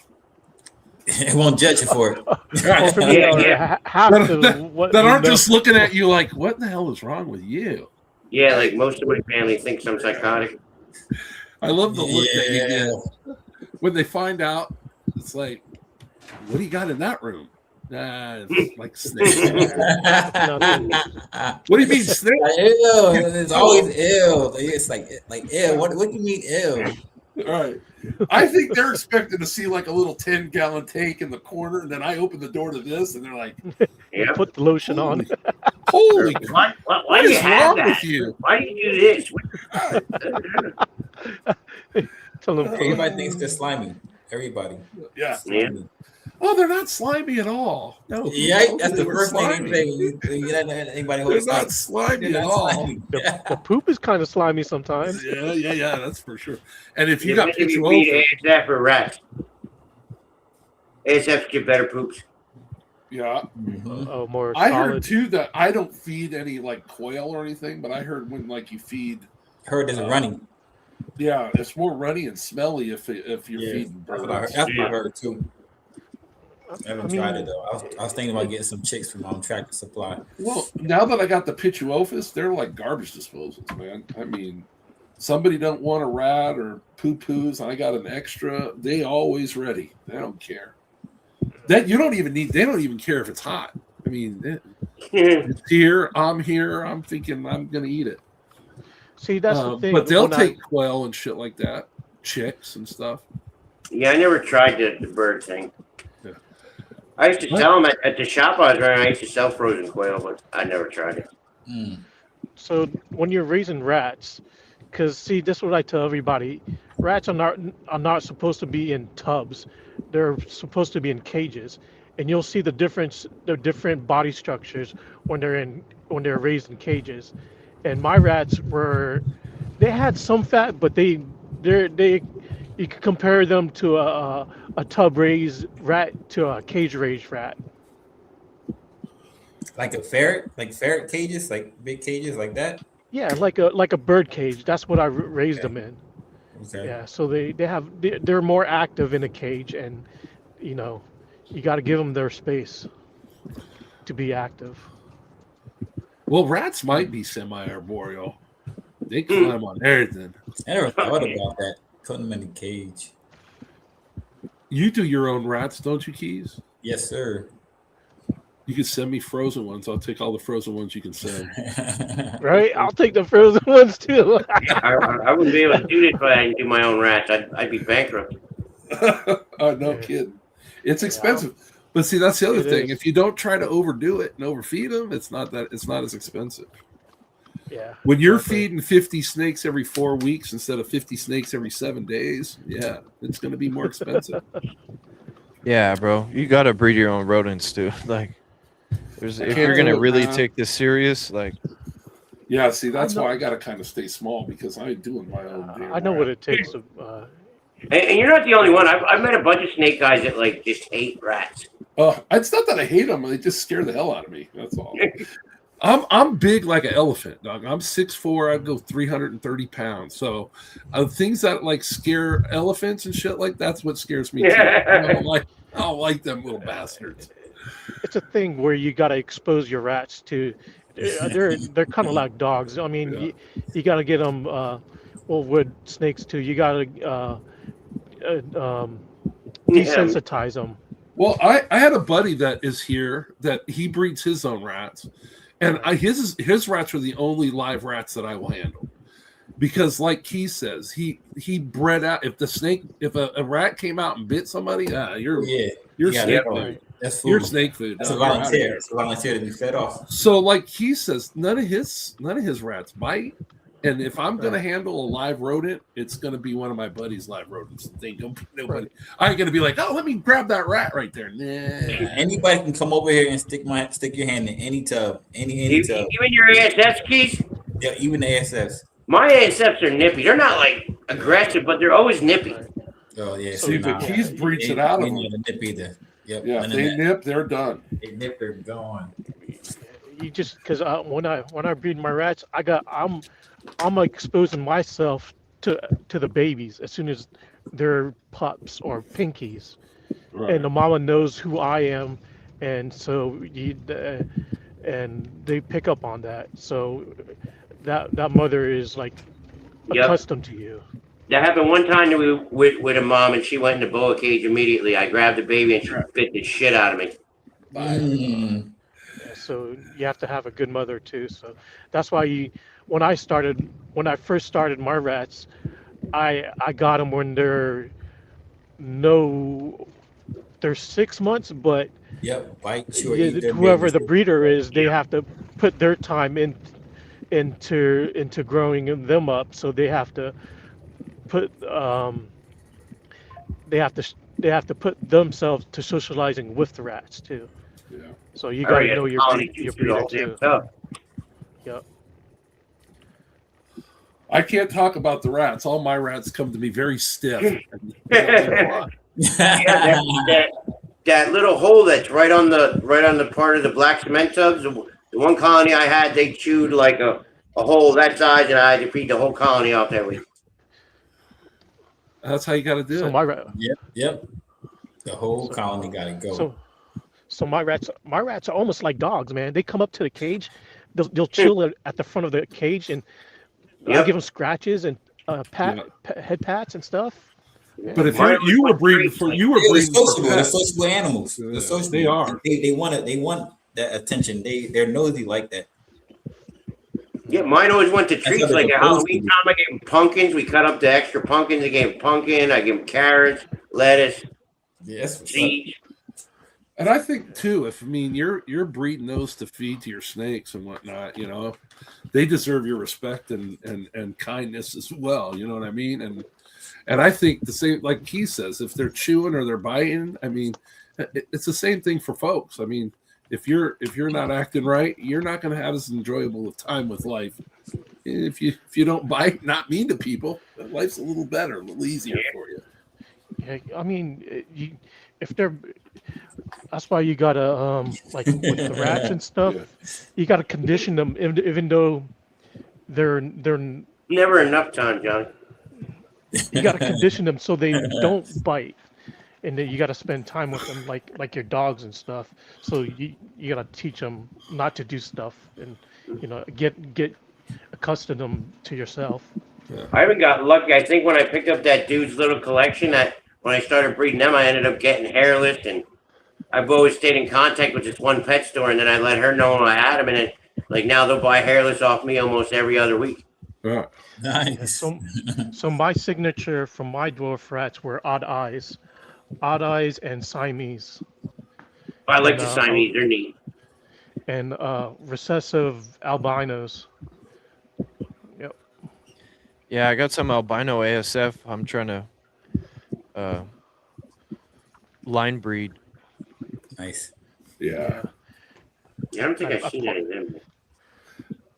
It won't judge you for it. Or for me, or half that aren't just looking at you like, what the hell is wrong with you? Yeah, like most of my family thinks I'm psychotic. I love the look that you get when they find out. It's like, what do you got in that room? It's like snakes. What do you mean snakes? Ew, it's always ill. It's like ew. What do you mean ill? All right. I think they're expecting to see like a little 10-gallon tank in the corner, and then I open the door to this, and they're like, yeah. Put the lotion on. Holy why what do you is have wrong that? with you? Why do you do this? Tell them, Everybody thinks they're slimy. Everybody. Yeah. Slimy. Oh, they're not slimy at all. No. Yeah, that's the They're first thing slimy. you say. You let anybody hold They're not slimy at all. the poop is kind of slimy sometimes. Yeah, that's for sure. And if you Yeah, got maybe picture feed open, ASF or rats. ASF get better poops. yeah. Oh, more I solid. heard too that I don't feed any like quail or anything, but I heard when like you feed, Heard there's a running. yeah, it's more runny and smelly if you're feeding That's birds. what I heard. That's what I heard too. I haven't I mean- tried it though. I was thinking about getting some chicks from Tractor Supply. Well, now that I got the Pituophis, they're like garbage disposals, man. I mean, somebody don't want a rat or poo-poos, and I got an extra. They always ready. They don't care. That you don't even need. They don't even care if it's hot. I mean, it's here. I'm here. I'm thinking I'm gonna eat it. See, that's the thing. But they'll When take quail and shit like that, chicks and stuff. Yeah, I never tried the bird thing. Yeah. I used to sell them at the shop I was running. I used to sell frozen quail, but I never tried it. So when you're raising rats, because see, this is what I tell everybody: rats are not supposed to be in tubs; they're supposed to be in cages. And you'll see the difference, the different body structures when they're raised in cages. And my rats they had some fat, but they you could compare them to a tub raised rat to a cage raised rat. Like a ferret, like ferret cages, like big cages, like that. Yeah, like a bird cage. That's what I raised them in. Okay. Yeah, so they're more active in a cage, and you got to give them their space to be active. Well, rats might be semi-arboreal. They climb on everything. I never thought about that. Putting them in a cage. You do your own rats, don't you, Keys? Yes, sir. You can send me frozen ones. I'll take all the frozen ones you can send. Right? I'll take the frozen ones too. I wouldn't be able to do this if I didn't do my own rats. I'd be bankrupt. Oh, no kidding. It's expensive. But see, that's the other thing. is. If you don't try to overdo it and overfeed them, it's not as expensive. Yeah. When you're feeding 50 snakes every 4 weeks instead of 50 snakes every 7 days, yeah, it's going to be more expensive. Yeah, bro, you gotta breed your own rodents too. Like, if you're gonna really take this serious, like, yeah. See, that's why I got to kind of stay small because I ain't doing my own. Damn I know rat. what it takes to. And you're not the only one. I've met a bunch of snake guys that like just hate rats. Oh, it's not that I hate them; they just scare the hell out of me. That's all. I'm big like an elephant, dog. I'm 6'4". I go 330 pounds. So, things that like scare elephants and shit like that's what scares me. Too. I don't like them little bastards. It's a thing where you got to expose your rats to. They're kind of like dogs. I mean, you got to get them. Well, with snakes too, you got to desensitize them. Well, I had a buddy that is here that he breeds his own rats, and his rats are the only live rats that I will handle, because like Keith says, he bred out. If a rat came out and bit somebody, you're snake food. That's food. You're snake food. That's a volunteer. It's a volunteer to be fed off. So like he says, none of his rats bite. And if I'm gonna handle a live rodent, it's gonna be one of my buddies' live rodents. I ain't gonna be like, oh, let me grab that rat right there. Nah. Anybody can come over here and stick your hand in any tub, any tub. Even your ASFs, Keith? Yeah, even the ASFs. My ASFs are nippy. They're not like aggressive, but they're always nippy. Oh yeah. See, but Keith breeds it out of them. Nip either. Yep. Yeah, if they nip, they're done. They nip, they're gone. you just because when I breed my rats, I'm exposing myself to the babies as soon as they're pups or pinkies, and Right. the mama knows who I am, and so and they pick up on that. So that mother is like Yep. accustomed to you. That happened one time with a mom, and she went in the boa cage immediately. I grabbed the baby, and she bit the shit out of me. Mm. Yeah, so you have to have a good mother too. So that's why when I first started my rats, I got them when no they're 6 months, but Yep, bite you or eat their whoever babies. the breeder is, they have to put their time into growing them up. So they have to put they have to they have to put themselves to socializing with the rats too. Yeah. So you I got to already had know the colony your juices breeder all damn too. tough. Yep. I can't talk about the rats. All my rats come to me very stiff. And they don't eat a lot. Yeah, that little hole that's right on the part of the black cement tubs. The one colony I had, they chewed like a hole that size, and I had to feed the whole colony off that week. That's how you got to do So it. Yep. The whole So, colony gotta go. so my rats are almost like dogs, man. They come up to the cage, they'll chill at the front of the cage, and I'll give them scratches and head pats and stuff. Yeah. But if Mine you were was breeding great. for They're pets, sociable. They're sociable animals. They're sociable. They are. They want that attention. They're nosy like that. Yeah, mine always went to That's how treats. they're Like at supposed to Halloween be. time, I gave them pumpkins. We cut up the extra pumpkins. I gave them pumpkin. I gave them carrots, lettuce, Yeah, that's what's up. seeds. and I think too, if you're breeding those to feed to your snakes and whatnot, they deserve your respect and kindness as well. You know what I mean? And I think the same, like he says, if they're chewing or they're biting, I mean, it's the same thing for folks. I mean, if you're not acting right, you're not going to have as enjoyable a time with life. If you don't bite, not mean to people, life's a little better, a little easier for you. Yeah, I mean, if they're, that's why you gotta like with the rats and stuff, you gotta condition them, even though they're Never enough time, John. you gotta condition them so they don't bite, and then you gotta spend time with them like your dogs and stuff. So you gotta teach them not to do stuff, and get accustomed them to yourself. I even got lucky. I think when I picked up that dude's little collection, that when I started breeding them, I ended up getting hairless, and I've always stayed in contact with this one pet store, and then I let her know I had them, and then like now they'll buy hairless off me almost every other week. Yeah. Nice. So my signature from my dwarf rats were odd eyes and Siamese. I like And, the Siamese; they're neat. And recessive albinos. Yep. Yeah, I got some albino ASF. I'm trying to line breed. Nice. Yeah. Yeah, I don't think I've seen any of them.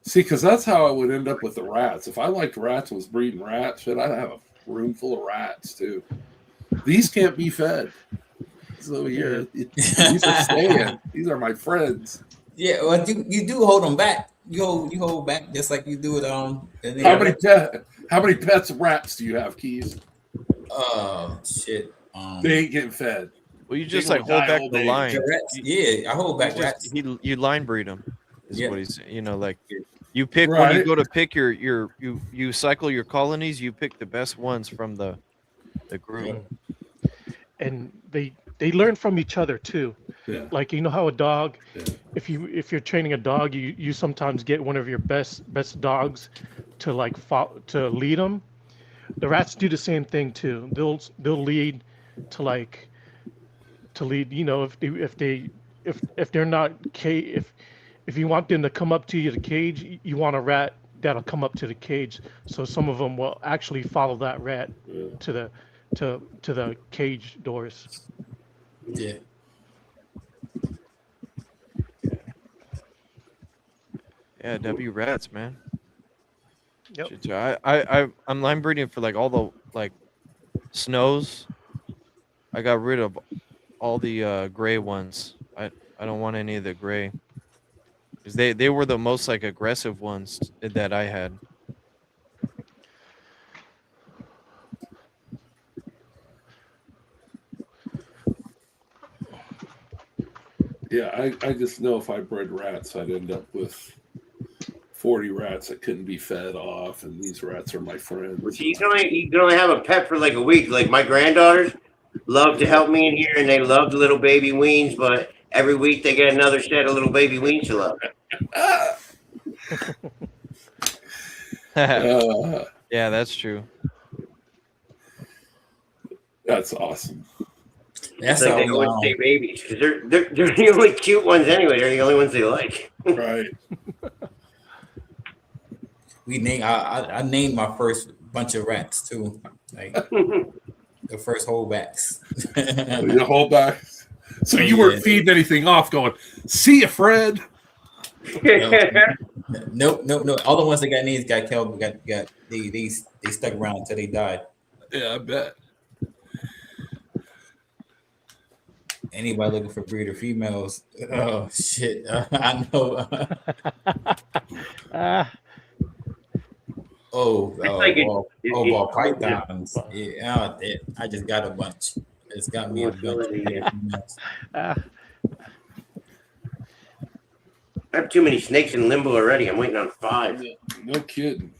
See, because that's how I would end up with the rats. If I liked rats and was breeding rats, I'd have a room full of rats too. These can't be fed. So here, these are staying. These are my friends. Yeah, well, you do hold them back. You hold back just like you do with How many pets of rats do you have, Keys? Shit. They ain't getting fed. Well, you just They like gonna hold die back all the day. line. Rats. Yeah, I hold back rats. You line breed them. Is Yeah. what he's like. You pick when Right. you go to pick you cycle your colonies. You pick the best ones from the group. And they learn from each other too. Yeah. Like how a dog, Yeah. if you're training a dog, you sometimes get one of your best dogs to to lead them. The rats do the same thing too. They'll lead to lead. If they're not if you want them to come up to the cage, you want a rat that'll come up to the cage. So some of them will actually follow that rat to the cage doors. Yeah. Yeah, W rats, man. Yep. Shit, I'm line breeding for like all the like snows. I got rid of all the gray ones. I don't want any of the gray. 'Cause they were the most like aggressive ones that I had. Yeah, I just know if I bred rats, I'd end up with 40 rats that couldn't be fed off, and these rats are my friends. Well, see, you can only have a pet for like a week. Like my granddaughters love to help me in here, and they love the little baby weens, but every week they get another set of little baby weens to love. Yeah, that's true. That's awesome. That's It's like how they we, always say babies because they're the only cute ones anyway. They're the only ones they like. Right. we name. I named my first bunch of rats too, like the first whole bats. The whole back. So Oh, you yeah. weren't feeding anything off, going, "See ya, Fred." Nope. All the ones that got names got killed. They stuck around until they died. Yeah, I bet. Anybody looking for breeder females? Oh shit! I know. Ball pythons. Yeah, I just got a bunch. It's got me a bunch. I have too many snakes in limbo already. I'm waiting on 5. No kidding.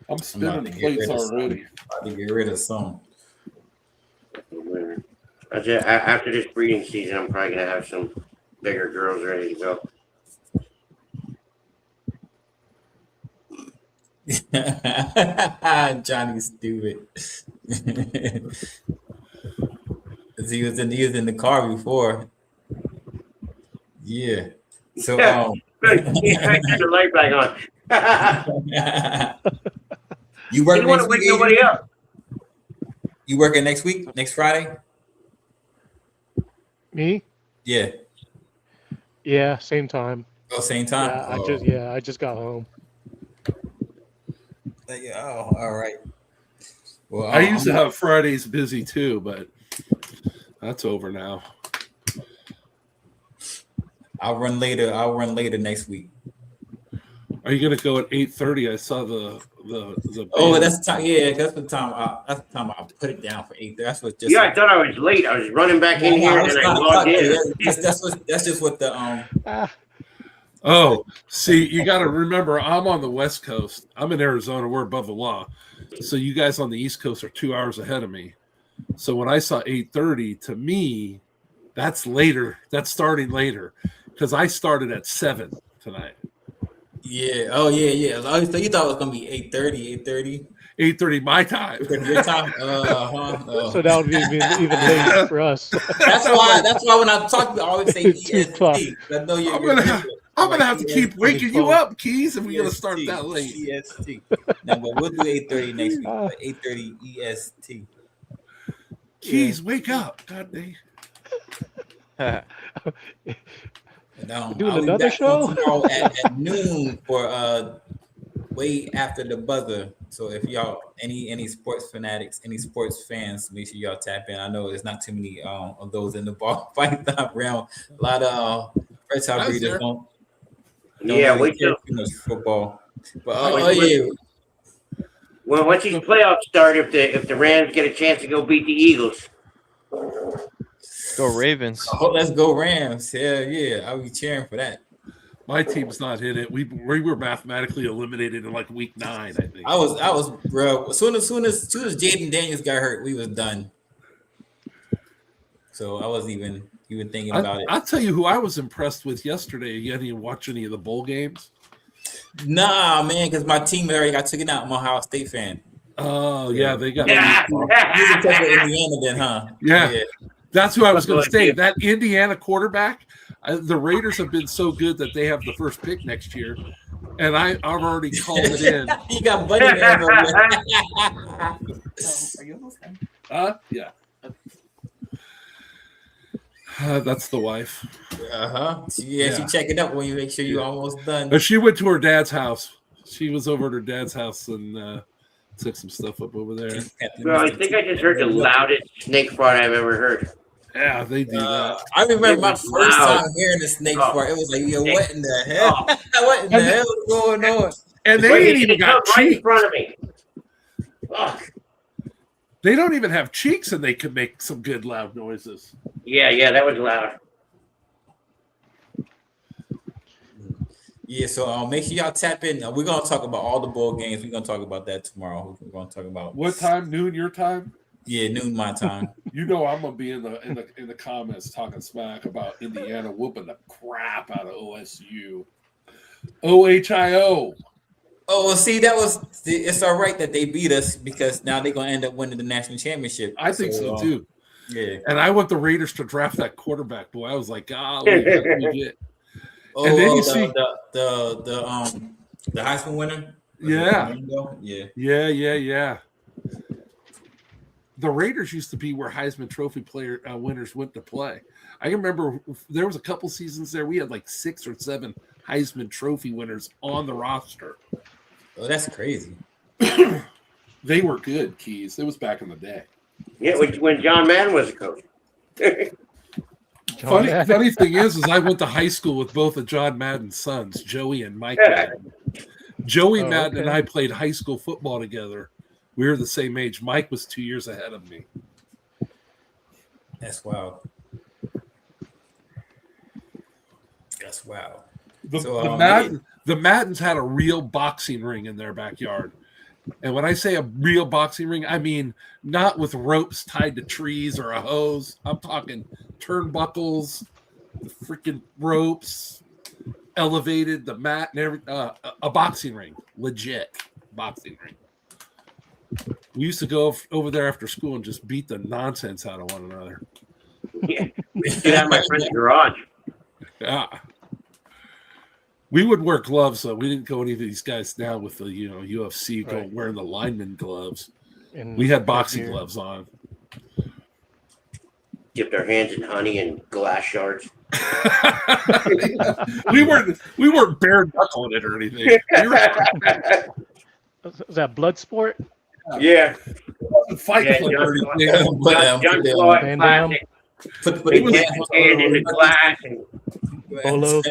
I'm spinning plates already. About to get rid of some. After this breeding season, I'm probably gonna have some bigger girls ready to go. Johnny's stupid. he was in the car before. Yeah. So I turned the light back on. You working want next to wake week? nobody up. You working next week? Next Friday? Me? Yeah. Yeah, same time. Oh, same time. I just got home. Oh, all right. Well, I used to have Fridays busy too, but that's over now. I'll run later. Next week. Are you gonna go at 8:30? I saw the. Oh, that's the time. Yeah, that's the time. That's the time I put it down for 8:30. That's what. Yeah, I thought I was late. I was running back in here and I logged in. That's just what the Oh, see, you got to remember, I'm on the West Coast. I'm in Arizona. We're above the law. So you guys on the East Coast are 2 hours ahead of me. So when I saw 8:30, to me, that's later. That's starting later because I started at 7 tonight. Yeah. Oh, yeah. So you thought it was gonna be 8:30. 8:30 my time. Your time. So that would be even later for us. That's why when I talk, I always say EST. I know I'm gonna have to keep waking you up, Keys, if we're gonna start that late. EST. No, but we'll do 8:30 next week. 8:30 EST. Keys, wake up! God dang. Doing another show at noon for way after the buzzer. So if y'all any sports fanatics, any sports fans, make sure y'all tap in. I know there's not too many of those in the ball python realm. A lot of reptile breeders don't Wait till football. But well, once these playoffs start, if the Rams get a chance to go beat the Eagles. Go Ravens. Oh, let's go Rams. Yeah. I'll be cheering for that. My team's not in it. We were mathematically eliminated in like week 9, I think. I was bro. As soon as Jaden Daniels got hurt, we was done. So I wasn't even thinking about it. I'll tell you who I was impressed with yesterday. You didn't watch any of the bowl games? Nah, man, because my team already got taken out. I'm an Ohio State fan. Oh yeah, they got. You can take Indiana then, huh? Yeah. That's who I was going to say. That Indiana quarterback, the Raiders have been so good that they have the first pick next year, and I've already called it in. You got Buddy there. Yeah. That's the wife. She checking up when you make sure you're almost done. But she went to her dad's house. She was over at her dad's house and took some stuff up over there. Bro, I think I just heard the loudest snake fart I've ever heard. Yeah, they do that. I remember my was first loud. time hearing the snake Oh. fart. It was like, yo, what in the hell? What in the hell is going on? And they But ain't he even got jumped right in cheeks. front of me. Fuck. They don't even have cheeks, and they could make some good loud noises. Yeah, that was loud. Yeah, so make sure y'all tap in. We're gonna talk about all the bowl games. We're gonna talk about that tomorrow. We're gonna talk about What time? Noon your time? Yeah, noon my time. You know I'm gonna be in the comments talking smack about Indiana whooping the crap out of OSU. OHIO. Oh, well, see, it's all right that they beat us because now they're gonna end up winning the national championship. I think so too. Yeah. And I want the Raiders to draft that quarterback. Boy, I was like, golly, what can we get? Oh, And then you the, see the Heisman winner. Yeah. Yeah. The Raiders used to be where Heisman Trophy player winners went to play. I remember there was a couple seasons there. We had like 6 or 7 Heisman Trophy winners on the roster. Oh, that's crazy. They were good, Keys. It was back in the day. Yeah, when John Madden was a coach. Funny thing is I went to high school with both of John Madden's sons, Joey and Mike Madden. Joey Madden and I played high school football together. We were the same age. Mike was 2 years ahead of me. That's wild. That's wild. The Maddens had a real boxing ring in their backyard. And when I say a real boxing ring, I mean not with ropes tied to trees or a hose. I'm talking turnbuckles, the freaking ropes, elevated, the mat, and everything. A boxing ring, legit boxing ring. We used to go over there after school and just beat the nonsense out of one another. Yeah, get out of my friend's garage. Yeah. We would wear gloves, though. We didn't go any of these guys now with the UFC wearing the lineman gloves. And we had boxing gloves on. Dipped our hands in honey and glass shards. we weren't bare knuckling it or anything. Is that blood sport? Yeah. Fight John Van Damme. Put hand in the glass and Bolo.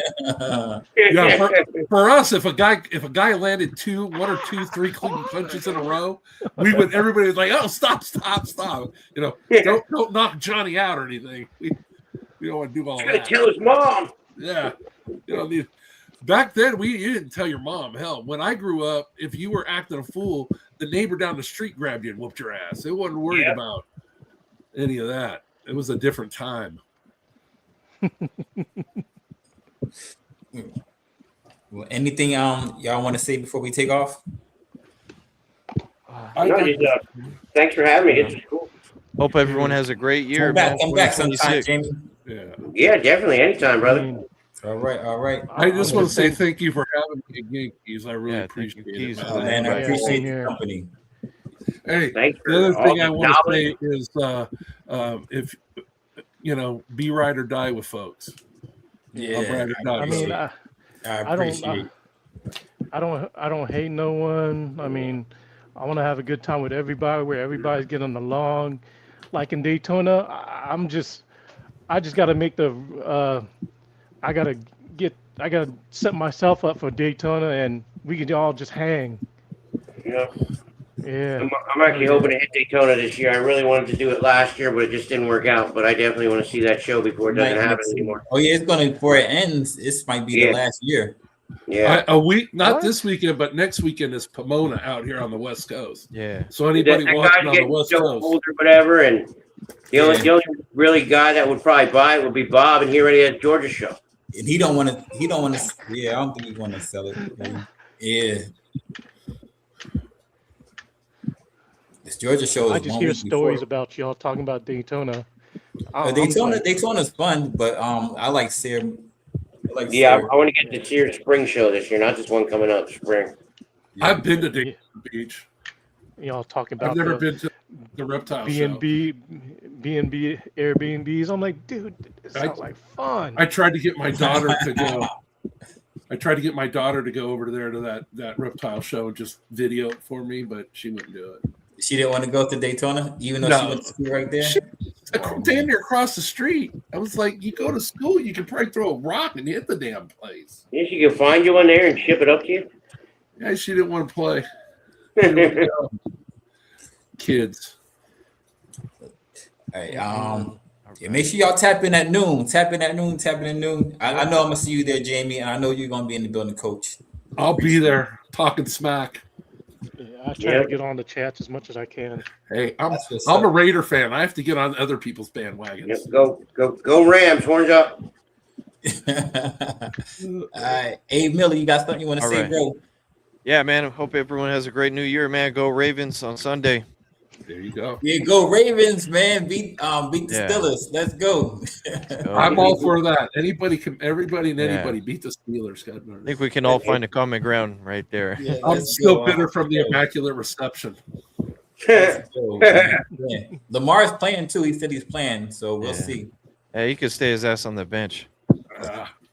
Yeah, for us, if a guy landed 1 or 2, 3 clean punches in a row, everybody was like, "Oh, stop!" Don't knock Johnny out or anything. We don't want to do all that. He's gonna kill his mom. Yeah, back then you didn't tell your mom. Hell, when I grew up, if you were acting a fool, the neighbor down the street grabbed you and whooped your ass. It wasn't worried about any of that. It was a different time. Well, anything y'all want to say before we take off? Thanks for having me. This is cool. Hope everyone has a great year. Come back sometime, Jamie. Yeah, definitely. Anytime, brother. All right. I just want to say thank you for having me again, Keys. I really appreciate it. Man, I appreciate your company. Hey, thanks for the other all thing the I want to say knowledge. is, if be ride or die with folks. Yeah, I mean, I don't hate no one. I mean, I want to have a good time with everybody, where everybody's getting along. Like in Daytona, I just got to make I gotta set myself up for Daytona, and we can all just hang. Yeah. I'm actually hoping to hit Daytona this year. I really wanted to do it last year, but it just didn't work out. But I definitely want to see that show before it doesn't happen anymore. Oh yeah, before it ends. This might be the last year. Yeah, a week, not this weekend, but next weekend is Pomona out here on the West Coast. Yeah. So anybody watching on the West Coast, or whatever, and the only really guy that would probably buy it would be Bob, and he already has Georgia's show. And he don't want to. Yeah, I don't think he want to sell it. Yeah. This Georgia show. I just hear stories about y'all talking about Daytona. Daytona's fun, but I like Sarah. I want to get the Sears Spring show this year, not this one coming up spring. Yeah. I've been to Daytona Beach. Y'all talking about? I've never been to the reptile B&B Airbnbs. I'm like, dude, it sounds like fun. I tried to get my daughter to go. I tried to get my daughter to go over there to that reptile show and just video it for me, but she wouldn't do it. She didn't want to go to Daytona, even though she No. went to school right there. Shit, damn near across the street. I was like, you go to school, you can probably throw a rock and hit the damn place. Yeah, she can find you one there and ship it up to you. Yeah, she didn't want to play. Kids. All right. Yeah, make sure y'all tap in at noon. Tap in at noon. I know I'm gonna see you there, Jamie, and I know you're gonna be in the building, Coach. I'll be there talking smack. Yeah, I try to get on the chats as much as I can. Hey, I'm That's what's a up. Raider fan. I have to get on other people's bandwagons. Yep, go Rams, horns up. All right, Abe Miller, you got something you want to All say, right. bro? Yeah, man. Hope everyone has a great new year, man. Go Ravens on Sunday. There you go. Yeah, go Ravens, man. Beat the Yeah. Steelers. Let's go. I'm all for that. Everybody and Yeah. anybody beat the Steelers. God I think we can all find a common ground right there. Yeah, I'm let's still go. bitter from the immaculate reception. Let's go, man. Yeah. Lamar's playing too. He said he's playing, so we'll Yeah. see. Yeah, he could stay his ass on the bench.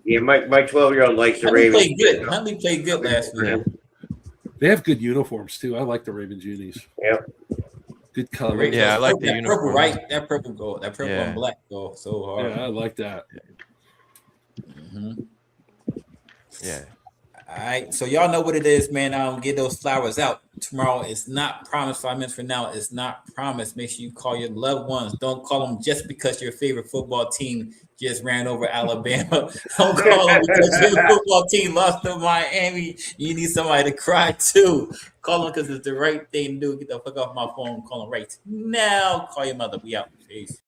Yeah, my 12-year-old likes the Huntley Ravens. played good. Huntley played good last week. Yeah. They have good uniforms too. I like the Ravens unis. Yep. Good color. Yeah, I like the that uniform. purple, right? That purple gold. That purple Yeah. and black go so hard. Yeah, I like that. Mhm. Yeah. All right, so y'all know what it is, man. Get those flowers out tomorrow. It's not promised. 5 minutes from now, it's not promised. Make sure you call your loved ones. Don't call them just because your favorite football team just ran over Alabama. Don't call them because your football team lost to Miami. You need somebody to cry to. Call them because it's the right thing to do. Get the fuck off my phone. Call them right now. Call your mother. We out. Peace.